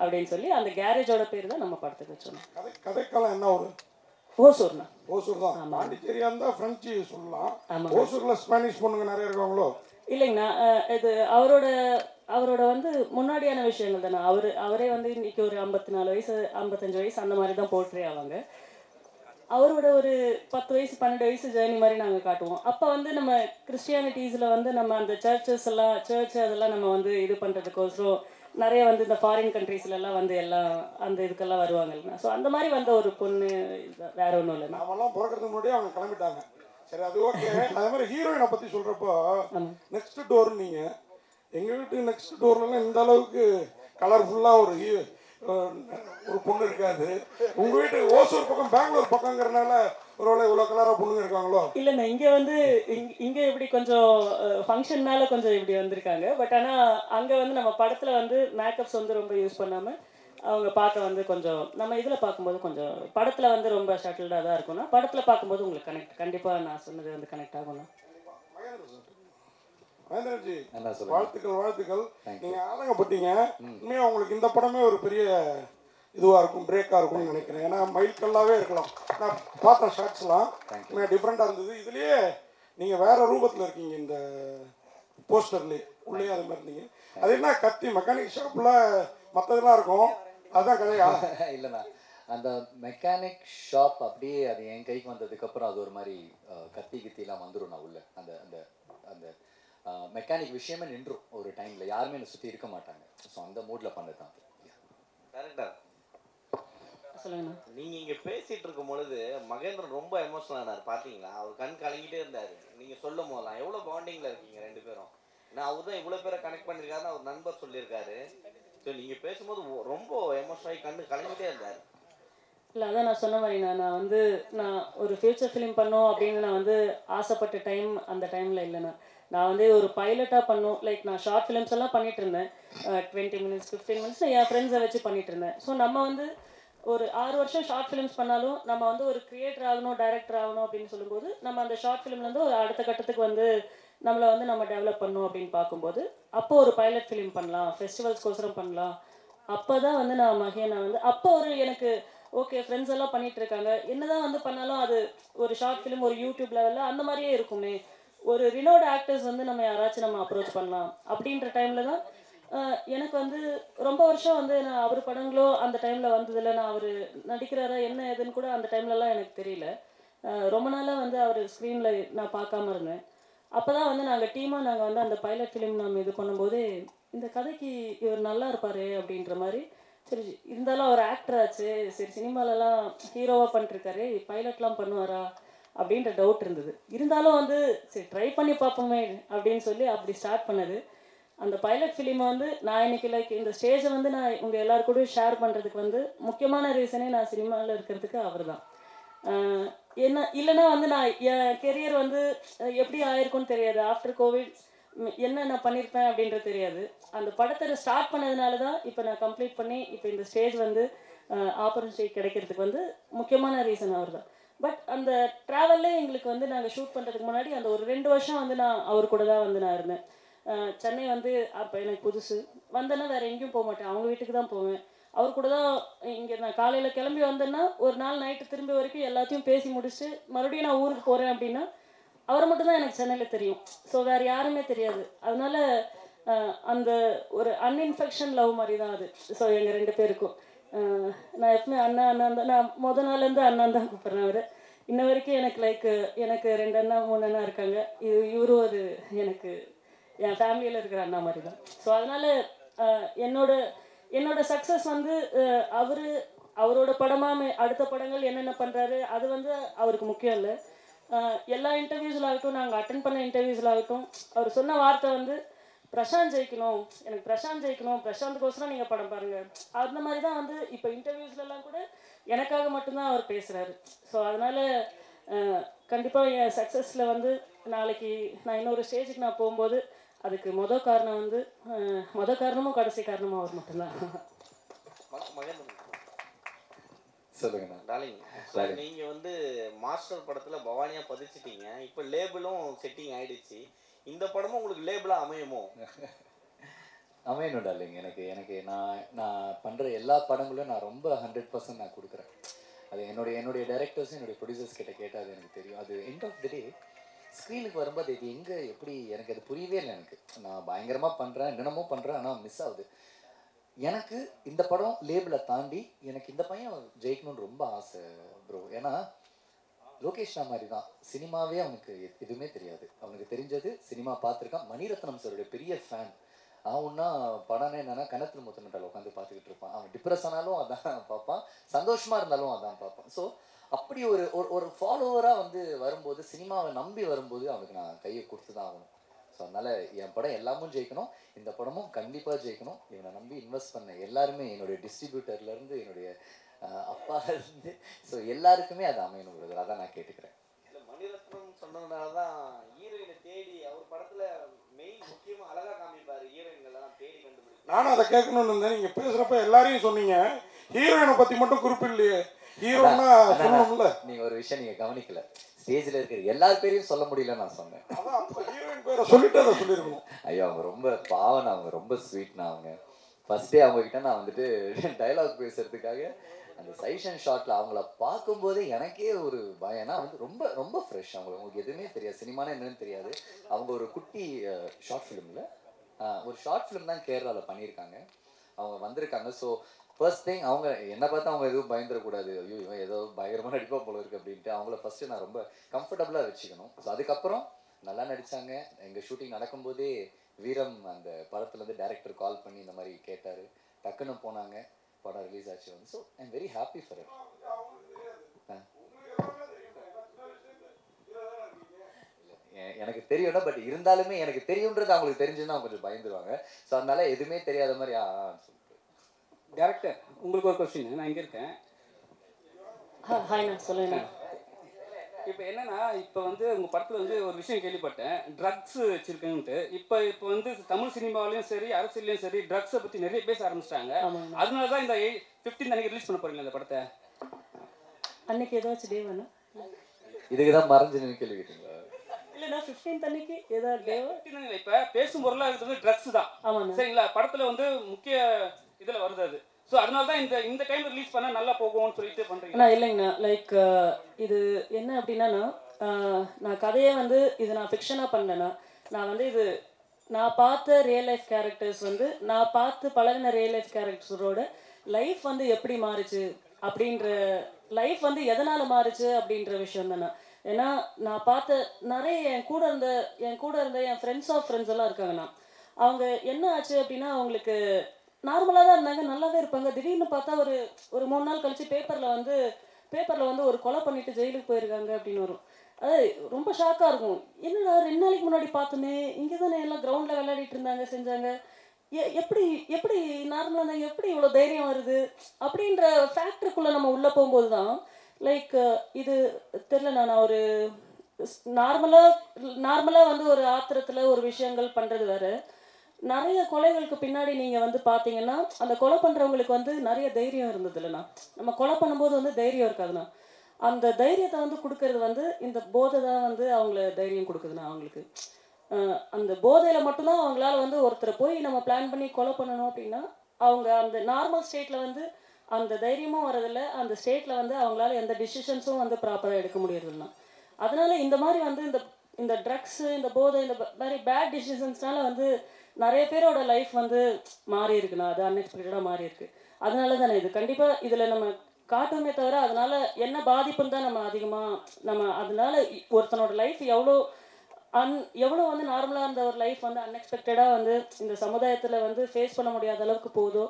அப்படின்னு சொல்லி அந்த கேரேஜோட பேர் தான் நம்ம படத்துக்கு வச்சோம். கதைக்காலம் என்ன ஒரு ஓசூர்ண்ணா? ஓசூர் தான். பாண்டிச்சேரியா இருந்தால் ஃப்ரெஞ்சு சொல்லலாம். ஓசூரில் ஸ்பானிஷ் பொண்ணுங்க நிறைய இருக்காங்களோ? இல்லைங்கண்ணா, இது அவரோட வந்து முன்னாடியான விஷயங்கள் தானே. அவரே வந்து இன்னைக்கு ஒரு 54 வயசு 55 வயசு அந்த மாதிரி தான் போர்ட்ரே ஆவாங்க. அவரோட ஒரு 10 வயசு 12 வயசு ஜேர்னி மாதிரி நாங்கள் காட்டுவோம். அப்போ வந்து நம்ம கிறிஸ்டியானிட்டிஸில் வந்து நம்ம அந்த சர்ச் அதெல்லாம் நம்ம வந்து இது பண்ணுறதுக்கோசரம் நிறைய வந்து இந்த ஃபாரின் கண்ட்ரீஸ்லலாம் வந்து எல்லாம் அந்த இதுக்கெல்லாம் வருவாங்கல்ல. ஸோ அந்த மாதிரி வந்த ஒரு பொண்ணு, வேற ஒன்றும் இல்லை. நாமெல்லாம் பிறக்கிறதுக்கு முன்னாடியே அவங்க கிளம்பிட்டாங்க. சரி, அது ஓகே. அதே மாதிரி ஹீரோயினை பற்றி சொல்கிறப்போ நெக்ஸ்ட் டோர், நீங்கள் எங்கள் வீட்டு நெக்ஸ்ட் டோர்லாம் இந்த அளவுக்கு கலர்ஃபுல்லாக ஒரு பொண்ணு இருக்காது. உங்கள் வீட்டு ஓசூர் பக்கம் பெங்களூர் பக்கங்கிறனால ஒருவேளை இவ்வளோ கலராக பொண்ணுங்க இருக்காங்களோ? இல்லைண்ணா, இங்கே வந்து இங்கே இப்படி கொஞ்சம் ஃபங்க்ஷன்னால கொஞ்சம் இப்படி வந்திருக்காங்க. பட் ஆனால் அங்கே வந்து நம்ம படத்தில் வந்து மேக்கப்ஸ் வந்து ரொம்ப யூஸ் பண்ணாமல் அவங்க பார்க்க வந்து கொஞ்சம் நம்ம இதில் பார்க்கும்போது கொஞ்சம் படத்தில் வந்து ரொம்ப ஷட்டில்டாக தான் இருக்கும்னா படத்தில் பார்க்கும்போது உங்களுக்கு கண்டிப்பாக நான் சொன்னது வந்து கனெக்ட் ஆகணும். மகேந்திரன்ஜி, வாழ்த்துக்கள். நீங்கள் ஆதங்கப்பட்டீங்க. உண்மையாக உங்களுக்கு இந்த படமே ஒரு பெரிய இதுவாக இருக்கும், பிரேக்காக இருக்கும்னு நினைக்கிறேன். ஏன்னா மைல்கல்லாகவே இருக்கலாம். நான் பார்த்தேன் ஷார்ட்ஸ்லாம் டிஃப்ரெண்ட்டாக இருந்தது. இதுலேயே நீங்கள் வேறு ரூபத்தில் இருக்கீங்க. இந்த போஸ்டர்லேயே உள்ளே அது மாதிரி இருந்தீங்க. அது என்ன கத்தி மெக்கானிக் ஷாப்பில் மற்றதெல்லாம் இருக்கும், அதுதான் கதையா? இல்லைண்ணா, அந்த மெக்கானிக் ஷாப் அப்படியே அது என் கைக்கு வந்ததுக்கப்புறம் அது ஒரு மாதிரி கத்திலாம் வந்துடும். நான் உள்ள அந்த அந்த அந்த மெக்கானிக் விஷயமே நின்றும் ஒரு டைமில். யாருமே என்னை சுற்றி இருக்க மாட்டாங்க. ஸோ அந்த மூடில் பண்ணது தான். கரெக்டா சொல்லுங்கண்ணா. நீங்கள் இங்கே பேசிகிட்டு இருக்கும் பொழுது மகேந்திரன் ரொம்ப எமோஷனல் ஆனார். பார்த்தீங்களா? அவர் கண் கலங்கிட்டே இருந்தார். நீங்கள் சொல்லும் போதெல்லாம் எவ்வளோ பாண்டிங்கில் இருக்கீங்க ரெண்டு பேரும். ஏன்னா அவர் தான் இவ்வளோ பேரை கனெக்ட் பண்ணியிருக்காருன்னு அவர் நண்பர் சொல்லியிருக்காரு. ஸோ நீங்கள் பேசும்போது ரொம்ப எமோஷனலாகி கண்ணு கலங்கிட்டே இருந்தார். இல்லை, அதான் நான் சொன்ன மாதிரி நான் ஒரு ஃபியூச்சர் ஃபிலிம் பண்ணோம் அப்படின்னு நான் வந்து ஆசைப்பட்ட டைம் அந்த டைமில் இல்லைண்ணா. நான் வந்து ஒரு பைலட்டாக பண்ணோம். லைக் நான் ஷார்ட் ஃபிலிம்ஸ் எல்லாம் பண்ணிகிட்டு இருந்தேன். 20 minutes 15 minutes என் ஃப்ரெண்ட்ஸை வச்சு பண்ணிகிட்டு இருந்தேன். ஸோ நம்ம வந்து ஒரு 6 வருஷம் ஷார்ட் ஃபிலிம்ஸ் பண்ணாலும் நம்ம வந்து ஒரு கிரியேட்டர் ஆகணும், டைரக்டர் ஆகணும் அப்படின்னு சொல்லும்போது நம்ம அந்த ஷார்ட் ஃபிலிம்லேருந்து ஒரு அடுத்த கட்டத்துக்கு வந்து நம்மளை வந்து நம்ம டெவலப் பண்ணணும் அப்படின்னு பார்க்கும்போது அப்போ ஒரு பைலட் ஃபிலிம் பண்ணலாம், ஃபெஸ்டிவல்ஸ்க்கோசரம் பண்ணலாம். அப்போ தான் வந்து நான் வந்து அப்போ எனக்கு ஓகே ஃப்ரெண்ட்ஸ் எல்லாம் பண்ணிகிட்டு இருக்காங்க, என்னதான் வந்து பண்ணாலும் அது ஒரு ஷார்ட் ஃபிலிம் ஒரு யூடியூப் லெவலில் அந்த மாதிரியே இருக்குமே, ஒரு ரினோட் ஆக்டர்ஸ் வந்து நம்ம யாராச்சும் நம்ம அப்ரோச் பண்ணலாம் அப்படின்ற டைமில் தான் எனக்கு வந்து ரொம்ப வருஷம் வந்து நான் அவர் படங்களோ அந்த டைமில் வந்ததில்லை. நான் அவர் நடிக்கிறாரா என்ன ஏதுன்னு கூட அந்த டைம்லலாம் எனக்கு தெரியல. ரொம்ப நாளாக வந்து அவர் ஸ்க்ரீனில் நான் பார்க்காம இருந்தேன். அப்போ தான் வந்து நாங்கள் வந்து அந்த பைலட் ஃபிலிம் நம்ம இது பண்ணும்போது இந்த கதைக்கு இவர் நல்லா இருப்பார் அப்படின்ற மாதிரி. சரி, இருந்தாலும் அவர் ஆக்டர் ஆச்சு, சரி சினிமாலலாம் ஹீரோவாக பண்ணிட்டுருக்காரு, பைலட்லாம் பண்ணுவாரா அப்படின்ற டவுட் இருந்தது. இருந்தாலும் வந்து சரி ட்ரை பண்ணி பார்ப்போமே அப்படின்னு சொல்லி அப்படி ஸ்டார்ட் பண்ணது. அந்த பைலட் ஃபிலிமை வந்து நான் இன்னைக்கு லைக் இந்த ஸ்டேஜை வந்து நான் உங்கள் எல்லாரு கூடயும் ஷேர் பண்ணுறதுக்கு வந்து முக்கியமான ரீசனே நான் சினிமாவில் இருக்கிறதுக்கு அவர் தான். என்ன இல்லைன்னா வந்து நான் என் கெரியர் வந்து எப்படி ஆயிருக்கும்னு தெரியாது. ஆஃப்டர் கோவிட் என்ன நான் பண்ணியிருப்பேன் அப்படின்றது தெரியாது. அந்த படத்தை ஸ்டார்ட் பண்ணதுனால தான் இப்போ நான் கம்ப்ளீட் பண்ணி இப்போ இந்த ஸ்டேஜ் வந்து ஆப்பர்ச்சுனிட்டி கிடைக்கிறதுக்கு வந்து முக்கியமான ரீசன் அவர் தான். பட் அந்த ட்ராவல்லே எங்களுக்கு வந்து நாங்கள் ஷூட் பண்ணுறதுக்கு முன்னாடி அந்த ஒரு 2 வருஷம் வந்து நான் அவர் கூட தான் வந்து நான் இருந்தேன். சென்னை வந்து அப்போ எனக்கு புதுசு, வந்தேன்னா வேறு எங்கேயும் போக மாட்டேன், அவங்க வீட்டுக்கு தான் போவேன். அவர் கூட தான் இங்கே நான் காலையில் கிளம்பி வந்தேன்னா ஒரு நாள் நைட்டு திரும்பி வரைக்கும் எல்லாத்தையும் பேசி முடிச்சுட்டு மறுபடியும் நான் ஊருக்கு போகிறேன் அப்படின்னா அவரை மட்டும்தான் எனக்கு சென்னையில் தெரியும். ஸோ வேறு யாருமே தெரியாது. அதனால அந்த ஒரு அன்இன்ஃபெக்ஷன் லவ் மாதிரி தான் அது. ஸோ எங்கள் 2 பேருக்கும் நான் எப்பவுமே அண்ணா தான், நான் முத நாள்லேருந்து அண்ணான் தான் கூப்பிட்றேன். அவர் இன்ன வரைக்கும் எனக்கு லைக் எனக்கு 2 அண்ணா 3 அண்ணா இருக்காங்க. இவரும் ஒரு எனக்கு என் ஃபேமிலியில் இருக்கிற அண்ணா மாதிரி தான். ஸோ அதனால் என்னோட சக்ஸஸ் வந்து அவரோட படமாக அடுத்த படங்கள் என்னென்ன பண்ணுறாரு அது வந்து அவருக்கு முக்கியம் இல்லை. எல்லா இன்டர்வியூஸில் ஆகட்டும், நாங்கள் அட்டன் பண்ண இன்டர்வியூஸில் ஆகட்டும், அவர் சொன்ன வார்த்தை வந்து பிரசாந்த் ஜெயிக்கணும், எனக்கு பிரசாந்த் ஜெயிக்கணும், பிரசாந்துக்கோசரம் நீங்கள் படம் பாருங்கள். அந்த மாதிரி தான் வந்து இப்போ இன்டர்வியூஸ்லாம் கூட எனக்காக மட்டும்தான் அவர் பேசுகிறாரு. ஸோ அதனால் கண்டிப்பாக என் சக்ஸஸில் வந்து நாளைக்கு நான் இன்னொரு ஸ்டேஜுக்கு நான் போகும்போது அதுக்கு மொதல் காரணம் வந்து மொதல் காரணமும் கடைசி காரணமும் அவர் மட்டும்தான். சொல்லுங்க டார்லிங், நீங்கள் வந்து மாஸ்டர் படத்தில் பவானியாக பதிச்சிட்டீங்க. இப்போ லேபிளும் செட்டிங் ஆயிடுச்சு. இந்த படமும் உங்களுக்கு லேபிளாக அமையுமோ? அமையணும் டார்லிங். எனக்கு நான் பண்ணுற எல்லா படங்களும் நான் ரொம்ப 100% நான் கொடுக்குறேன். அது என்னுடைய டைரக்டர்ஸும் என்னுடைய ப்ரொடியூசர்ஸ் கிட்ட கேட்டால் அது எனக்கு தெரியும். அது எண்ட் ஆஃப் த டே ஸ்க்ரீனுக்கு வரும்போது இது எங்கே எப்படி எனக்கு அது புரியவே இல்லை. எனக்கு நான் பயங்கரமாக பண்ணுறேன், என்னென்னமோ பண்ணுறேன், ஆனால் மிஸ் ஆகுது. எனக்கு இந்த படம் லேபிளை தாண்டி எனக்கு இந்த பையன் ஜெயிக்கணும்னு ரொம்ப ஆசை ப்ரோ. ஏன்னா லோகேஷ் மாதிரி தான், சினிமாவே அவனுக்கு எதுவுமே தெரியாது. அவனுக்கு தெரிஞ்சது சினிமா பார்த்துருக்கான். மணிரத்னம் சாருடைய பெரிய ஃபேன். அவன்னா படம்னா என்னன்னா கணத்தில் முத்தனட்டால் உட்காந்து பார்த்துக்கிட்டு இருப்பான். அவன் டிப்ரெஸ் ஆனாலும் அதான் பார்ப்பான், சந்தோஷமாக இருந்தாலும் அதான் பார்ப்பான். ஸோ அப்படி ஒரு ஃபாலோவராக வந்து வரும்போது, சினிமாவை நம்பி வரும்போது அவனுக்கு நான் கையை கொடுத்து தான் ஆகணும். ஸோ அதனால் என் படம் எல்லாமும் ஜெயிக்கணும், இந்த படமும் கண்டிப்பாக ஜெயிக்கணும். இவனை நம்பி இன்வெஸ்ட் பண்ண எல்லாருமே, என்னுடைய டிஸ்ட்ரிபியூட்டர்லேருந்து என்னுடைய அப்பாலேருந்து, ஸோ எல்லாருக்குமே அது அமையணும் பிரதர். அதான் நான் கேட்டுக்கிறேன். மணிரத்னம் சொன்னதுனால தான் ஹீரோயினை தேடி அவர் படத்தில் மெயின் முக்கியமாக அழகாக காமிப்பார். ஹீரோயின்கள்லாம் தேடி கண்டுபிடிச்சு நானும் அதை கேட்கணும்னு இருந்தேன். நீங்கள் பேசுகிறப்ப எல்லாரையும் சொன்னீங்க, ஹீரோயினை பற்றி மட்டும் குறிப்பிடலையே. ஹீரோனா சொல்லணும்ல. நீங்கள் ஒரு விஷயம் நீங்கள் கவனிக்கல, ஸ்டேஜில் இருக்கிற எல்லார் பேரையும் சொல்ல முடியல நான் சொன்னேன். ஹீரோயின் பேரை சொல்லிட்டு அதை சொல்லியிருக்கணும். ஐயோ அவங்க ரொம்ப பாவம், அவங்க ரொம்ப ஸ்வீட்னா. அவங்க ஃபர்ஸ்ட் டே அவங்ககிட்ட நான் வந்துட்டு டைலாக் பேசுறதுக்காக அந்த சைஷன் ஷாட்டில் அவங்கள பார்க்கும்போதே எனக்கே ஒரு பயம். ஏன்னா வந்து ரொம்ப ரொம்ப ஃப்ரெஷ். அவங்களுக்கு எதுவுமே தெரியாது, சினிமானா என்னன்னு தெரியாது. அவங்க ஒரு குட்டி ஷார்ட் ஃபிலிமில் ஒரு ஷார்ட் ஃபிலிம் தான் கேரளாவில் பண்ணியிருக்காங்க. அவங்க வந்திருக்காங்க. ஸோ ஃபர்ஸ்ட் திங் அவங்க என்னை பார்த்து அவங்க எதுவும் பயந்துடக்கூடாது, ஐயோ இவன் ஏதோ பயங்கரமாக நடிப்பா போல இருக்குது அப்படின்ட்டு அவங்கள ஃபஸ்ட்டு நான் ரொம்ப கம்ஃபர்டபுளாக வச்சுக்கணும். ஸோ அதுக்கப்புறம் நல்லா நடித்தாங்க. எங்கள் ஷூட்டிங் நடக்கும்போதே வீரம் அந்த படத்துலேருந்து டேரக்டர் கால் பண்ணி இந்த மாதிரி கேட்டார். டக்குன்னு போனாங்க, படம் ரிலீஸ் ஆச்சு வந்து. So I am very happy for it. எனக்கு தெரியும்னா, பட் இருந்தாலுமே எனக்கு தெரியுன்றது அவங்களுக்கு தெரிஞ்சுன்னா அவங்க கொஞ்சம் பயந்துருவாங்க. ஸோ அதனால எதுவுமே தெரியாத மாதிரி டேரக்டர் உங்களுக்கு ஒரு கொஸ்டின். நான் இங்கே இருக்கேன். ஹாய்ண்ணா சொல்லுங்க. இப்போ என்னன்னா, இப்போ வந்து உங்கள் படத்தில் வந்து ஒரு விஷயம் கேள்விப்பட்டேன், ட்ரக்ஸ் வச்சுருக்கேன்ட்டு. இப்போ வந்து தமிழ் சினிமாவிலையும் சரி அரசியலையும் சரி ட்ரக்ஸை பற்றி நிறைய பேச ஆரம்பிச்சிட்டாங்க. அதனால தான் இந்த 15 அன்னைக்கு ரிலீஸ் பண்ண போகிறீங்களா இந்த படத்தை? அன்னைக்கு ஏதாச்சும் டே வேணும்? இதுக்கு தான் மறைஞ்சு கேள்வி கேட்டீங்களா? இல்லைண்ணா 15 அன்னைக்கு ஏதாவது டே? இப்போ பேசும் பொருளாக இருக்கிறது ட்ரக்ஸ் தான். ஆமாண்ணா. சரிங்களா? படத்தில் வந்து முக்கிய இதில் வருது அது. ஸோ அதனால தான் இந்த டைம் ரிலீஸ் பண்ணால் நல்லா போகும்னு சொல்லிட்டு பண்ணுறீங்க. அண்ணா இல்லைங்கண்ணா, லைக் இது என்ன அப்படின்னா, நான் கதையை வந்து இது நான் ஃபிக்ஷனாக பண்ணேன்னா, நான் வந்து இது நான் பார்த்த ரியல் லைஃப் கேரக்டர்ஸ் வந்து நான் பார்த்து பழகின ரியல் லைஃப் கேரக்டர்ஸோட லைஃப் வந்து எப்படி மாறுச்சு அப்படின்ற, லைஃப் வந்து எதனால் மாறுச்சு அப்படின்ற விஷயம் தானே. ஏன்னா நான் பார்த்த நிறைய என் கூட இருந்த என் ஃப்ரெண்ட்ஸ் ஆஃப் ஃப்ரெண்ட்ஸ் எல்லாம் இருக்காங்கண்ணா. அவங்க என்ன ஆச்சு அப்படின்னா, அவங்களுக்கு நார்மலாக தான் இருந்தாங்க, நல்லாவே இருப்பாங்க. திடீர்னு பார்த்தா ஒரு 3 நாள் கழிச்சு பேப்பரில் வந்து ஒரு கொலை பண்ணிட்டு ஜெயிலுக்கு போயிருக்காங்க அப்படின்னு வரும். அது ரொம்ப ஷாக்காக இருக்கும். என்னடா 2 நாளைக்கு முன்னாடி பார்த்தோமே, இங்கே தானே எல்லாம் கிரவுண்டில் விளையாடிட்டு இருந்தாங்க செஞ்சாங்க, எப்படி எப்படி நார்மலாக இருந்தாங்க, எப்படி இவ்வளோ தைரியம் வருது அப்படின்ற ஃபேக்டருக்குள்ளே நம்ம உள்ளே போகும்போது தான் லைக் இது தெரில. நான் ஒரு நார்மலாக வந்து ஒரு ஆத்திரத்தில் ஒரு விஷயங்கள் பண்ணுறது வேறு. நிறைய கொலைகளுக்கு பின்னாடி நீங்கள் வந்து பார்த்தீங்கன்னா அந்த கொலை பண்ணுறவங்களுக்கு வந்து நிறைய தைரியம் இருந்தது இல்லைண்ணா. நம்ம கொலை பண்ணும்போது வந்து தைரியம் இருக்காதுண்ணா. அந்த தைரியத்தை வந்து கொடுக்கறது வந்து இந்த போதை தான் வந்து அவங்கள தைரியம் கொடுக்குதுண்ணா. அவங்களுக்கு அந்த போதையில் மட்டும்தான் அவங்களால வந்து ஒருத்தரை போய் நம்ம பிளான் பண்ணி கொலை பண்ணணும் அப்படின்னா அவங்க அந்த நார்மல் ஸ்டேட்டில் வந்து அந்த தைரியமும் வரதில்லை. அந்த ஸ்டேட்டில் வந்து அவங்களால எந்த டிசிஷன்ஸும் வந்து ப்ராப்பராக எடுக்க முடியறதில்லைண்ணா. அதனால் இந்த மாதிரி வந்து இந்த ட்ரக்ஸு, இந்த போதை, இந்த மாதிரி பேட் டிசிஷன்ஸ்னால வந்து நிறைய பேரோட லைஃப் வந்து மாறி இருக்குண்ணா. அது அன்எக்ஸ்பெக்டடாக மாறி இருக்கு. அதனால தானே இது கண்டிப்பாக இதில் நம்ம காட்டுமே தவிர அதனால என்ன பாதிப்புன்னு தான் நம்ம அதிகமாக நம்ம அதனால ஒருத்தனோட லைஃப் எவ்வளோ வந்து நார்மலாக இருந்த ஒரு லைஃப் வந்து அன்எக்ஸ்பெக்டடாக வந்து இந்த சமுதாயத்தில் வந்து ஃபேஸ் பண்ண முடியாத அளவுக்கு போதோ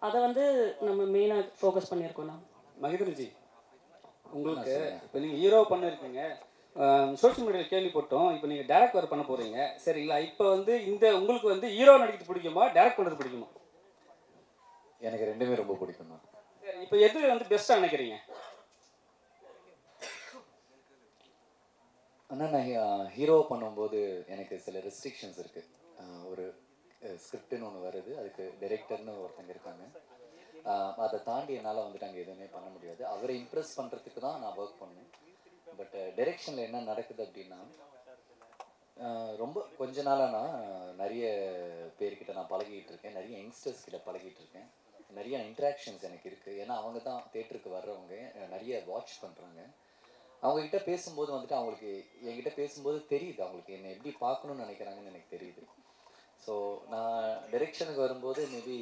அதை வந்து நம்ம மெயினாக ஃபோக்கஸ் பண்ணியிருக்கோண்ணா. மகேந்திரஜி, உங்களுக்கு இப்போ நீங்கள் ஹீரோ பண்ணியிருக்கீங்க, சோஷியல் மீடியாவில் கேள்விப்பட்டோம். இப்போ நீங்கள் டேரக்ட் வேறு பண்ண போகிறீங்க சரிங்களா? இப்போ வந்து உங்களுக்கு வந்து ஹீரோ நடிக்கிறது பிடிக்குமா, டேரக்ட் பண்ணுறது பிடிக்குமா? எனக்கு ரெண்டுமே ரொம்ப பிடிக்கும். சரி, இப்போ எது வந்து பெஸ்ட்டாக நினைக்கிறீங்க? ஆனால் நான் ஹீரோ பண்ணும்போது எனக்கு சில ரெஸ்ட்ரிக்ஷன்ஸ் இருக்குது. ஒரு ஸ்கிரிப்டுன்னு ஒன்று வருது, அதுக்கு டைரக்டர்னு ஒருத்தங்க இருக்காங்க. அதை தாண்டி என்னால் வந்துட்டு அங்கே எதுவுமே பண்ண முடியாது. அவரை இம்ப்ரெஸ் பண்ணுறதுக்கு தான் நான் ஒர்க் பண்ணேன். பட் டைரெக்ஷனில் என்ன நடக்குது அப்படின்னா, ரொம்ப கொஞ்ச நாளாக நான் நிறைய பேர்கிட்ட நான் பழகிட்டு இருக்கேன், நிறைய யங்ஸ்டர்ஸ் கிட்ட பழகிட்டு இருக்கேன், நிறைய இன்ட்ராக்ஷன்ஸ் எனக்கு இருக்குது. ஏன்னா அவங்க தான் தேட்டருக்கு வர்றவங்க, நிறைய வாட்ச் பண்ணுறாங்க. அவங்கக்கிட்ட பேசும்போது வந்துட்டு அவங்களுக்கு என்கிட்ட பேசும்போது தெரியுது அவங்களுக்கு என்னை எப்படி பார்க்கணுன்னு நினைக்கிறாங்கன்னு எனக்கு தெரியுது. ஸோ நான் டைரெக்ஷனுக்கு வரும்போது மேபி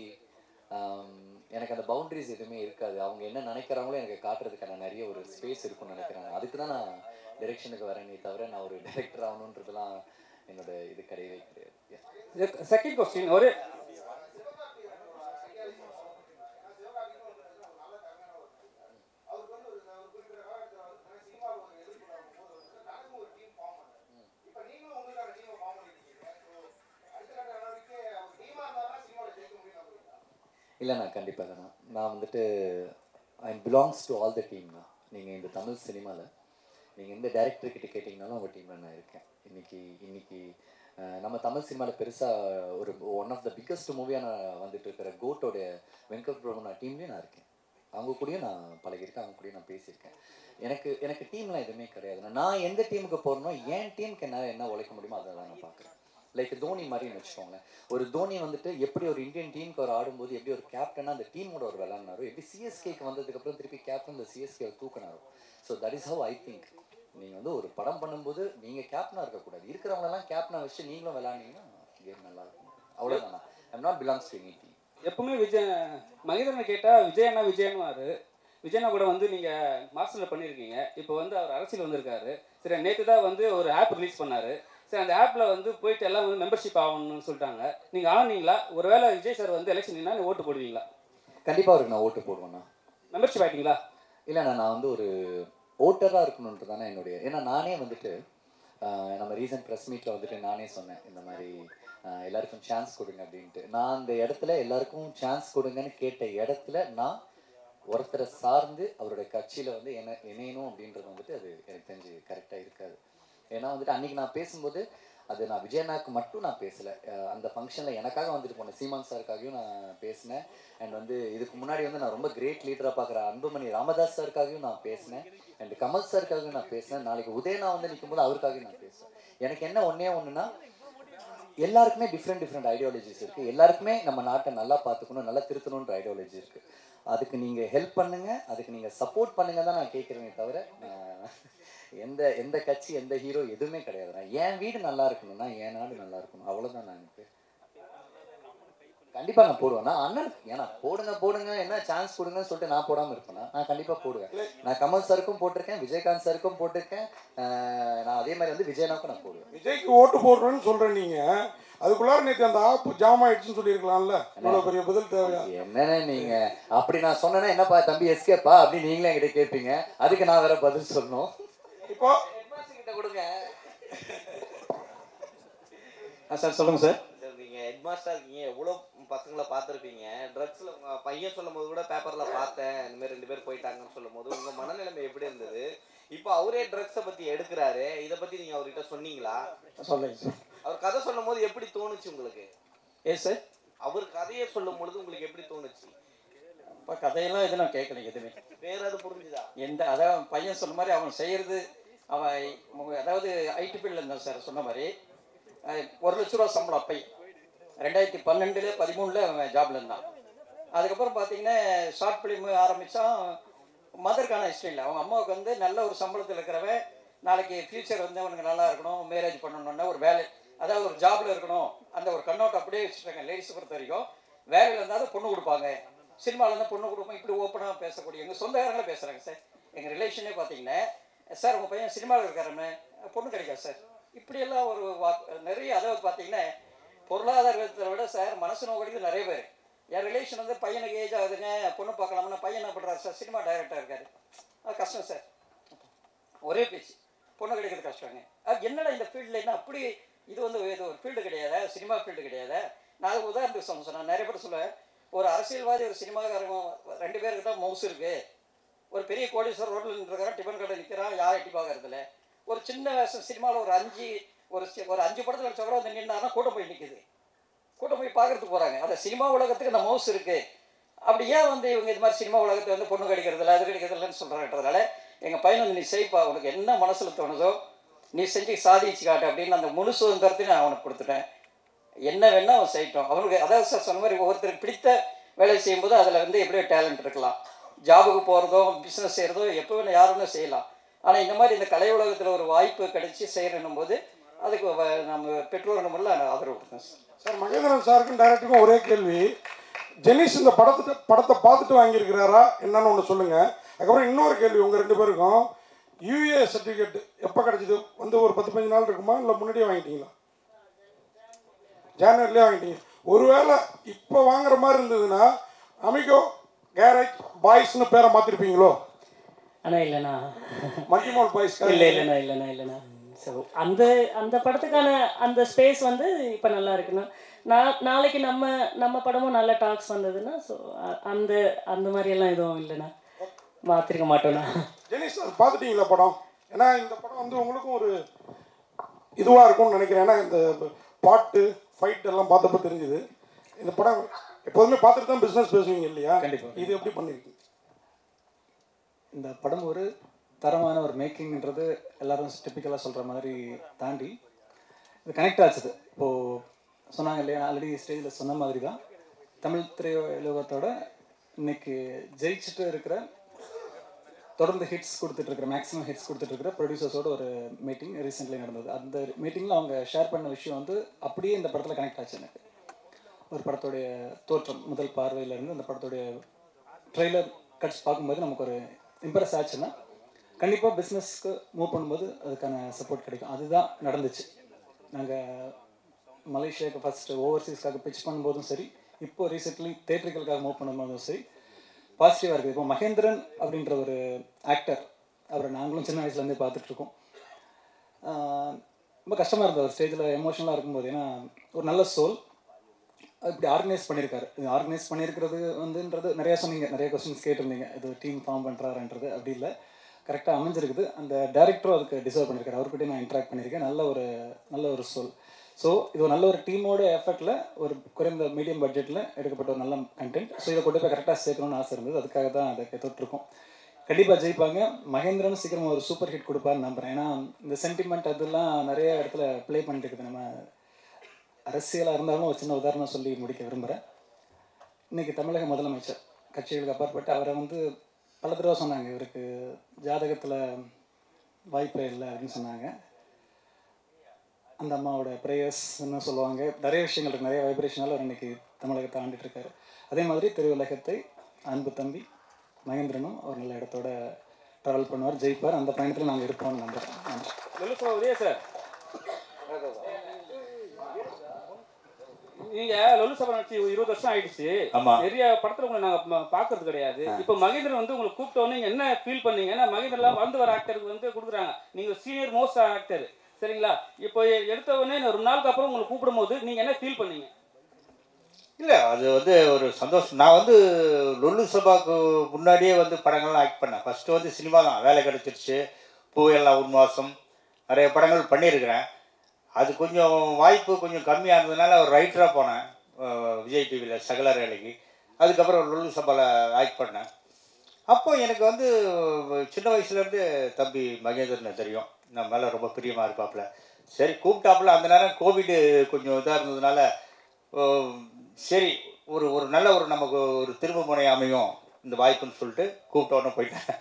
எனக்கு அந்த பவுண்ட்ரிஸ் எதுவுமே இருக்காது. அவங்க என்ன நினைக்கிறாங்களோ எனக்கு காட்டுறதுக்கான நிறைய ஒரு ஸ்பேஸ் இருக்குன்னு நினைக்கிறாங்க. அதுக்கு தான் நான் டைரெக்ஷனுக்கு வரேனே தவிர நான் ஒரு டைரக்டர் ஆகணுன்றதுலாம் என்னோட இது கிடையவே கிடையாது. செகண்ட் கொஸ்டின், ஒரு இல்லை நான் கண்டிப்பாக தானே. நான் வந்துட்டு ஐ belongs to all the team தான். நீங்கள் இந்த தமிழ் சினிமாவில் நீங்கள் எந்த டேரக்டர்கிட்ட கேட்டிங்கனாலும் அவங்க டீமில் நான் இருக்கேன். இன்னைக்கு நம்ம தமிழ் சினிமாவில் பெருசாக ஒரு ஒன் ஆஃப் த பிக்கஸ்ட் மூவியாக நான் வந்துட்டு இருக்கிற கோட்டோடைய வெங்கட் பிரபு டீம்லேயும் நான் இருக்கேன். அவங்க கூடயும் நான் பழகிருக்கேன், அவங்க கூடயும் நான் பேசியிருக்கேன். எனக்கு டீம்லாம் எதுவுமே கிடையாது. நான் எந்த டீமுக்கு போகிறனோ என் டீமுக்கு என்ன உழைக்க முடியுமோ அதை தான் நான் பார்க்குறேன். லைக் தோனி மாதிரின்னு வச்சுக்கோங்களேன். ஒரு தோனி வந்துட்டு எப்படி ஒரு இந்தியன் டீமுக்கு அவர் ஆடும்போது எப்படி ஒரு கேப்டனாக அந்த டீமோட ஒரு விளாட்னாரோ, எப்படி சிஎஸ்கேக்கு வந்ததுக்கப்புறம் திருப்பி கேப்டன் இந்த சிஎஸ்கே தூக்கினாரோ. So that is how I think. நீங்கள் வந்து ஒரு படம் பண்ணும்போது நீங்கள் கேப்டனாக இருக்கக்கூடாது, இருக்கிறவங்களெல்லாம் கேப்டனாக வச்சு நீங்களும் விளாண்டிங்கன்னா கேம் நல்லா இருக்கும். அவ்வளோதானா. I'm not belongs to any team. எப்பவுமே மகேந்திரனை கேட்டால் விஜயண்ணாவார். விஜயண்ணா கூட வந்து நீங்கள் மாஸ்டரில் பண்ணியிருக்கீங்க. இப்போ வந்து அவர் அரசியல் வந்திருக்காரு. சரி, நேற்று தான் வந்து ஒரு ஆப் ரிலீஸ் பண்ணார். சரி, அந்த ஆப்பில் வந்து போயிட்டு எல்லாம் வந்து மெம்பர்ஷிப் ஆகணும்னு சொல்லிட்டாங்க. நீங்கள் ஆனீங்களா? ஒருவேளை விஜய் சார் வந்து எலெக்ஷன் நீங்கள் ஓட்டு போடுவீங்களா? கண்டிப்பாக அவருக்கு நான் ஓட்டு போடுவேண்ணா. மெம்பர்ஷிப் ஆகிட்டீங்களா? இல்லைண்ணா, நான் வந்து ஒரு ஓட்டராக இருக்கணுன்றது தானே என்னுடைய. ஏன்னா நானே வந்துட்டு நம்ம ரீசன்ட் ப்ரெஸ் மீட்டில் வந்துட்டு நானே சொன்னேன் இந்த மாதிரி எல்லாருக்கும் சான்ஸ் கொடுங்க அப்படின்ட்டு. நான் அந்த இடத்துல எல்லாருக்கும் சான்ஸ் கொடுங்கன்னு கேட்ட இடத்துல நான் ஒருத்தரை சார்ந்து அவருடைய கட்சியில் வந்து இணையணும் அப்படின்றது வந்துட்டு அது எனக்கு தெரிஞ்சு கரெக்டாக இருக்காது. ஏன்னா வந்துட்டு அன்றைக்கி நான் பேசும்போது அது நான் விஜயண்ணாக்கு மட்டும் நான் பேசலை. அந்த ஃபங்க்ஷனில் எனக்காக வந்துட்டு போனேன், சீமான் சாருக்காகவும் நான் பேசினேன். அண்ட் வந்து இதுக்கு முன்னாடி வந்து நான் ரொம்ப கிரேட் லீடராக பார்க்குற அன்புமணி ராமதாஸ் சாருக்காகவும் நான் பேசினேன். அண்ட் கமல் சாருக்காகவும் நான் பேசினேன். நாளைக்கு உதயனா வந்து நிற்கும்போது அவருக்காகவும் நான் பேசுவேன். எனக்கு என்ன ஒன்றுனா, எல்லாருக்குமே டிஃப்ரெண்ட் ஐடியாலஜிஸ் இருக்குது. எல்லாருக்குமே நம்ம நாட்டை நல்லா பார்த்துக்கணும், நல்லா திருத்தணுன்ற ஐடியாலஜி இருக்குது. அதுக்கு நீங்கள் ஹெல்ப் பண்ணுங்கள், அதுக்கு நீங்கள் சப்போர்ட் பண்ணுங்க தான் நான் கேட்குறேனே தவிர எந்த கட்சி எந்த ஹீரோ எதுவுமே கிடையாது. என் வீடு நல்லா இருக்கணும்னா என் நாடு நல்லா இருக்கணும், அவ்வளோதான். நான் எனக்கு கண்டிப்பாக நான் போடுவேன். நான் அண்ணனுக்கு ஏன்னா போடுங்க என்ன சான்ஸ் கொடுங்கன்னு சொல்லிட்டு நான் போடாமல் இருப்பேன்னா நான் கண்டிப்பாக போடுவேன். நான் கமல் சாருக்கும் போட்டிருக்கேன், விஜயகாந்த் சாருக்கும் போட்டிருக்கேன். நான் அதே மாதிரி வந்து விஜயனாக்கும் நான் போடுவேன். விஜய்க்கு ஓட்டு போடுறேன்னு சொல்கிறேன். நீங்கள் அதுக்குள்ளார நேற்று அந்த ஆப் ஜாம் ஆயிடுச்சுன்னு சொல்லியிருக்கலாம்ல. இவ்வளோ பெரிய பதில் தேவையா? என்னென்ன நீங்கள் அப்படி நான் சொன்னேன்னா என்னப்பா தம்பி எஸ்கேப்பா அப்படின்னு நீங்களே என்கிட்ட கேட்பீங்க. அதுக்கு நான் வேற பதில் சொல்லணும். இப்போ கொடுங்க சார் சொல்லுங்கள் சார். சார் நீங்கள் ஹெட் மாஸ்டராக இருக்கீங்க, எவ்வளோ பசங்களை பார்த்துருப்பீங்க. ட்ரக்ஸில் உங்கள் பையன் சொல்லும் போது கூட பேப்பரில் பார்த்தேன், இந்தமாதிரி 2 பேர் போயிட்டாங்கன்னு சொல்லும் போது உங்கள் மனநிலைமை எப்படி இருந்தது? இப்போ அவரே ட்ரக்ஸை பற்றி எடுக்கிறாரு, இதை பற்றி நீங்கள் அவர்கிட்ட சொன்னீங்களா? சொல்லுங்க சார். அவர் கதை சொல்லும் போது எப்படி தோணுச்சு உங்களுக்கு? சார் அவர் கதையை சொல்லும் பொழுது உங்களுக்கு எப்படி தோணுச்சு? இப்போ கதையெல்லாம் எதுவும் நான் கேட்கல, எதுவுமே வேற அது புரிஞ்சுதா? அதாவது பையன் சொன்ன மாதிரி அவன் செய்கிறது, அவன் அதாவது ஐடி ஃபீல்டில் இருந்தான் சார். சொன்ன மாதிரி 1 லட்ச ரூபா சம்பளம் அப்பை 2012 13 அவன் ஜாப்ல இருந்தான். அதுக்கப்புறம் பார்த்தீங்கன்னா ஷார்ட் ஃபிலிம் ஆரம்பித்தான். மதருக்கான ஹிஸ்ட்ரி இல்லை. அவங்க அம்மாவுக்கு வந்து நல்ல ஒரு சம்பளத்தில் இருக்கிறவன், நாளைக்கு ஃப்யூச்சர் வந்து அவனுக்கு நல்லா இருக்கணும், மேரேஜ் பண்ணணுன்னா ஒரு வேலை, அதாவது ஒரு ஜாபில் இருக்கணும், அந்த ஒரு கண்ணோட்டம் அப்படியே வச்சுருக்காங்க. லேடிஸை பொறுத்த வரைக்கும் வேலையில் இருந்தாலும் பொண்ணு கொடுப்பாங்க, சினிமாவில் இருந்தால் பொண்ணு கொடுப்போம், இப்படி ஓப்பனாக பேசக்கூடிய எங்கள் சொந்தக்காரங்களே பேசுகிறாங்க சார். எங்கள் ரிலேஷனே பார்த்தீங்கன்னா, சார் உங்கள் பையன் சினிமாவில் இருக்காருன்னு பொண்ணு கிடைக்காது சார், இப்படியெல்லாம் ஒரு நிறைய. அதாவது பார்த்தீங்கன்னா பொருளாதாரத்தை விட சார் மனசு நோக்கடிக்கு நிறைய பேர். என் ரிலேஷன் வந்து பையனுக்கு ஏஜ் ஆகுதுங்க, பொண்ணு பார்க்கலாம்னா பையன் என்ன பண்ணுறாரு சார், சினிமா டைரக்டராக இருக்காரு, அது கஷ்டம் சார். ஒரே பேச்சு, பொண்ணு கிடைக்கிறது கஷ்டங்க. அது என்னடா இந்த ஃபீல்டில் என்ன அப்படி, இது வந்து இது ஒரு ஃபீல்டு கிடையாதா, சினிமா ஃபீல்டு கிடையாதா? நான் அது உதாரணத்துக்கு சொன்னேன். நிறைய பேர் சொல்லுவேன், ஒரு அரசியல்வாதி ஒரு சினிமாக்காரங்க 2 பேருக்கு தான் மவுஸ் இருக்குது. ஒரு பெரிய கோடீஸ்வரர் ரோட்டில் நின்றுருக்காரன், டிஃபன் கடை நிற்கிறான், யாரும் எட்டி பார்க்கறதில்ல. ஒரு சின்ன வேஷம் சினிமாவில் ஒரு 5 படத்தில் வச்ச கூட வந்து நின்னாருன்னா கூட்டம் போய் நிற்குது, கூட்டம் போய் பார்க்கறதுக்கு போகிறாங்க. அந்த சினிமா உலகத்துக்கு அந்த மவுஸ் இருக்குது. அப்படி ஏன் வந்து இவங்க இது மாதிரி சினிமா உலகத்தை வந்து பொண்ணு கிடைக்கிறதில்ல, அது கிடைக்கிறதில்லன்னு சொல்கிறான்றதுனால எங்கள் பையன் வந்து நீ செய்ப்பா, உனக்கு என்ன மனசில் தோணுதோ நீ செஞ்சு சாதிச்சு காட்டு அப்படின்னு அந்த முழு சுதந்திரத்தையும் நான் அவனுக்கு கொடுத்துட்டேன். என்ன வேணால் அவன் செய்யட்டும். அவனுக்கு அதாவது சார் சொன்ன மாதிரி ஒவ்வொருத்தருக்கு பிடித்த வேலை செய்யும்போது அதில் வந்து எப்படியோ டேலண்ட் இருக்கலாம். ஜாபுக்கு போகிறதோ பிஸ்னஸ் செய்கிறதோ எப்போ வேணும் யார் வேணும் செய்யலாம். ஆனால் இந்த மாதிரி இந்த கலை உலகத்தில் ஒரு வாய்ப்பு கிடைச்சி செய்யணும் போது அதுக்கு நம்ம பெற்றோர் நம்மள ஆதரவு கொடுத்தோம் சார். சார் மகேந்திரன் சாருக்கும் டைரக்டருக்கும் ஒரே கேள்வி. ஜெனிஸ் இந்த படத்தை பார்த்துட்டு வாங்கியிருக்கிறாரா என்னன்னு ஒன்று சொல்லுங்கள். அதுக்கப்புறம் இன்னொரு கேள்வி உங்கள் 2 பேருக்கும். யூஏ சர்டிஃபிகேட் எப்போ கிடச்சிது? வந்து ஒரு 10-15 நாள் இருக்குமா, இல்லை முன்னாடியே வாங்கிட்டீங்களா? ஜனவரிலேயே வாங்கிட்டீங்க. ஒருவேளை இப்போ வாங்குற மாதிரி இருந்ததுன்னா அமிகோ கேரேஜ் பாய்ஸ்னு பேரை மாற்றிருப்பீங்களோ? அண்ணா இல்லைண்ணா, மல்டிமால் பாய்ஸ் இல்லைண்ணா. ஸோ அந்த படத்துக்கான அந்த ஸ்பேஸ் வந்து இப்போ நல்லா இருக்குண்ணா. நாளைக்கு நம்ம படமும் நல்ல டாக்ஸ் வந்ததுன்னா ஸோ அந்த மாதிரியெல்லாம் எதுவும் இல்லைண்ணா, மாற்றிருக்க மாட்டோண்ணா. ஜெனிஸ் அது பார்த்துட்டீங்களா படம்? ஏன்னா இந்த படம் வந்து உங்களுக்கும் ஒரு இதுவாக இருக்கும்னு நினைக்கிறேன். ஏன்னா இந்த பாட்டு ஃபைட் எல்லாம் பார்த்தப்ப தெரிஞ்சுது. இந்த படம் எப்போதுமே பார்த்துட்டு தான் பிஸ்னஸ் பேசுவீங்க இல்லையா? கண்டிப்பாக. இது எப்படி பண்ணியிருக்கீங்க? இந்த படம் ஒரு தரமான ஒரு மேக்கிங்ன்றது எல்லாரும் டிப்பிக்கலாக சொல்கிற மாதிரி தாண்டி இது கனெக்ட் ஆச்சுது. இப்போது சொன்னாங்க இல்லையா, ஆல்ரெடி ஸ்டேஜில் சொன்ன மாதிரி தான் தமிழ் திரையுலகத்தோட இன்னைக்கு ஜெயிச்சுட்டு இருக்கிற, தொடர்ந்து ஹிட்ஸ் கொடுத்துட்ருக்கிற, மேக்ஸிமம் ஹிட்ஸ் கொடுத்துட்ருக்கிற ப்ரொடியூசர்ஸோட ஒரு மீட்டிங் ரீசெண்ட்லி நடந்தது. அந்த மீட்டிங்கில் அவங்க ஷேர் பண்ண விஷயம் வந்து அப்படியே இந்த படத்தில் கனெக்ட் ஆச்சு. எனக்கு ஒரு படத்துடைய தோற்றம் முதல் பார்வையிலேருந்து அந்த படத்துடைய ட்ரெய்லர் கட்ஸ் பார்க்கும்போது நமக்கு ஒரு இம்ப்ரெஸ் ஆச்சுன்னா கண்டிப்பாக பிஸ்னஸ்க்கு மூவ் பண்ணும்போது அதுக்கான சப்போர்ட் கிடைக்கும். அதுதான் நடந்துச்சு. நாங்கள் மலேசியாவுக்கு ஃபஸ்ட்டு ஓவர்சீஸ்க்காக பிச் பண்ணும்போதும் சரி, இப்போ ரீசெண்ட்லி தேட்டரிக்கலுக்காக மூவ் பண்ணும்போதும் சரி பாசிட்டிவாக இருக்குது. இப்போ மகேந்திரன் அப்படின்ற ஒரு ஆக்டர், அவரை நாங்களும் சின்ன வயசுலேருந்தே பார்த்துட்ருக்கோம். ரொம்ப கஷ்டமாக இருந்தது ஒரு ஸ்டேஜில் எமோஷனலாக இருக்கும்போது. ஏன்னா ஒரு நல்ல சோல் இப்படி ஆர்கனைஸ் பண்ணியிருக்காரு. இது ஆர்கனைஸ் பண்ணியிருக்கிறது வந்துன்றது நிறையா சொன்னீங்க, நிறைய கொஸ்டின்ஸ் கேட்டிருந்தீங்க, இது டீம் ஃபார்ம் பண்ணுறாருன்றது. அப்படி இல்லை, கரெக்டாக அமைஞ்சிருக்குது. அந்த டேரக்டரும் அதுக்கு டிசர்வ் பண்ணியிருக்காரு. அவர்கிட்ட நான் இன்ட்ராக்ட் பண்ணியிருக்கேன். நல்ல ஒரு சோல். ஸோ இது ஒரு நல்ல ஒரு டீமோட எஃபெக்டில் ஒரு குறைந்த மீடியம் பட்ஜெட்டில் எடுக்கப்பட்ட ஒரு நல்ல கண்டென்ட். ஸோ இதை கொண்டு போய் கரெக்டாக சேர்க்கணும்னு ஆசை இருந்தது. அதுக்காக தான் அதை தொட்டிருக்கோம். கண்டிப்பாக ஜெயிப்பாங்க. மகேந்திரன் சீக்கிரமாக ஒரு சூப்பர் ஹிட் கொடுப்பாருன்னு நம்புகிறேன். ஏன்னா இந்த சென்டிமெண்ட் அதெல்லாம் நிறைய இடத்துல ப்ளே பண்ணிட்டு இருக்குது. நம்ம அரசியலாக இருந்தாலும் ஒரு சின்ன உதாரணம் சொல்லி முடிக்க விரும்புகிறேன். இன்றைக்கி தமிழக முதலமைச்சர் கட்சிகளுக்கு அப்பாற்பட்டு அவரை வந்து பல தடவை சொன்னாங்க, இவருக்கு ஜாதகத்தில் வாய்ப்பே இல்லை அப்படின்னு சொன்னாங்க. அந்த அம்மாவோட ப்ரேயர்ஸ்ன்னு சொல்லுவாங்க, நிறைய விஷயங்கள் இருக்குது, நிறைய வைப்ரேஷனால் அவர் இன்றைக்கி தமிழகத்தை ஆண்டுட்டுருக்காரு. அதே மாதிரி திரையுலகத்தை அன்பு தம்பி மகேந்திரனும் ஒரு நல்ல இடத்தோட ட்ராவல் பண்ணுவார், ஜெயிப்பார். அந்த பயணத்தில் நாங்கள் இருப்போம்னு நம்புகிறோம். நன்றி. உதய சார் நீங்க லொல்லு சபா நடிச்சு 20 வருஷம் ஆயிடுச்சு. ஆமா. நிறைய படத்துல உங்களை நாங்க பாக்குறது கிடையாது. இப்போ மகேந்திரன் வந்து உங்களை கூப்பிட்ட உடனே நீங்க என்ன ஃபீல் பண்ணீங்க? ஏன்னா மகேந்திரன்லாம் வந்து வர ஆக்டருக்கு வந்து கொடுக்குறாங்க. நீங்க சீனியர் மோஸ்ட் ஆக்டர், சரிங்களா? இப்போ எடுத்த உடனே ஒரு நாளுக்கு அப்புறம் உங்களை கூப்பிடும் போது நீங்க என்ன ஃபீல் பண்ணீங்க? இல்லை, அது வந்து ஒரு சந்தோஷம். நான் வந்து லொல்லு சபாவுக்கு முன்னாடியே வந்து படங்கள்லாம் ஆக்ட் பண்ணேன். ஃபஸ்ட்டு வந்து சினிமா தான், வேலை கிடச்சிருச்சு, பூவெல்லாம் உன்வாசம், நிறைய படங்கள் பண்ணியிருக்கிறேன். அது கொஞ்சம் வாய்ப்பு கொஞ்சம் கம்மியாக இருந்ததுனால ஒரு ரைட்டராக போனேன் விஜய் டிவியில் சகல வேலைக்கு. அதுக்கப்புறம் லொல்லு சபாவில் ஆக்ட் பண்ணேன். அப்போ எனக்கு வந்து சின்ன வயசுலேருந்து தம்பி மகேந்திரனை தெரியும், நம்ம மேலே ரொம்ப பிரியமாக இருப்பாப்புல. சரி கூப்பிட்டாப்புல. அந்த நேரம் கோவிடு கொஞ்சம் இதாக இருந்ததுனால சரி ஒரு நல்ல நமக்கு ஒரு திரும்ப முனை அமையும் இந்த வாய்ப்புன்னு சொல்லிட்டு கூப்பிட்ட உடனே போயிட்டேன்.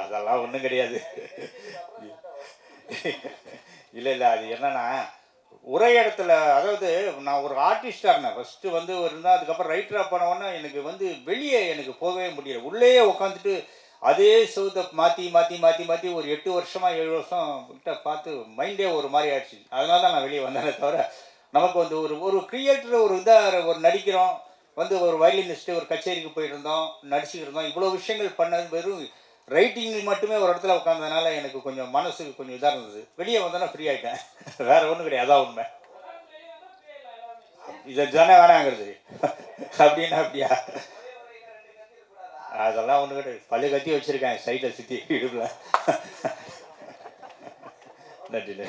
அதெல்லாம் ஒன்றும் கிடையாது. இல்லை அது என்னன்னா ஒரே இடத்துல, அதாவது நான் ஒரு ஆர்டிஸ்டாக இருந்தேன் ஃபஸ்ட்டு வந்து இருந்தால். அதுக்கப்புறம் ரைட்டராக போனவொன்னே எனக்கு வந்து வெளியே எனக்கு போகவே முடியல. உள்ளேயே உட்காந்துட்டு அதே சவுத்தை மாற்றி மாற்றி மாற்றி மாற்றி ஒரு 8 வருஷமாக 7 வருஷம் கிட்ட பார்த்து மைண்டே ஒரு மாதிரி ஆயிடுச்சு. அதனால தான் நான் வெளியே வந்தேனே தவிர, நமக்கு வந்து ஒரு கிரியேட்டர் ஒரு இதாக ஒரு நடிக்கிறோம், வந்து ஒரு வயலினிஸ்ட்டு ஒரு கச்சேரிக்கு போயிட்டு இருந்தோம், நடிச்சுக்கிட்டு இருந்தோம். இவ்வளோ விஷயங்கள் பண்ணது வெறும் ரைட்டிங் மட்டுமே ஒரு இடத்துல உட்காந்ததுனால எனக்கு கொஞ்சம் மனசுக்கு கொஞ்சம் இதாக இருந்தது. வெளியே வந்தோன்னா ஃப்ரீ ஆகிட்டேன். வேறு ஒன்றும் கிடையாது, அதான் உண்மை. இதை தானே வேணாங்கிறது அப்படின்னா அப்படியா? அதெல்லாம் ஒன்றும் கிடையாது. பல்லு கத்தி வச்சுருக்கேன் சைடில் சுற்றி இடுப்பில். நன்றி.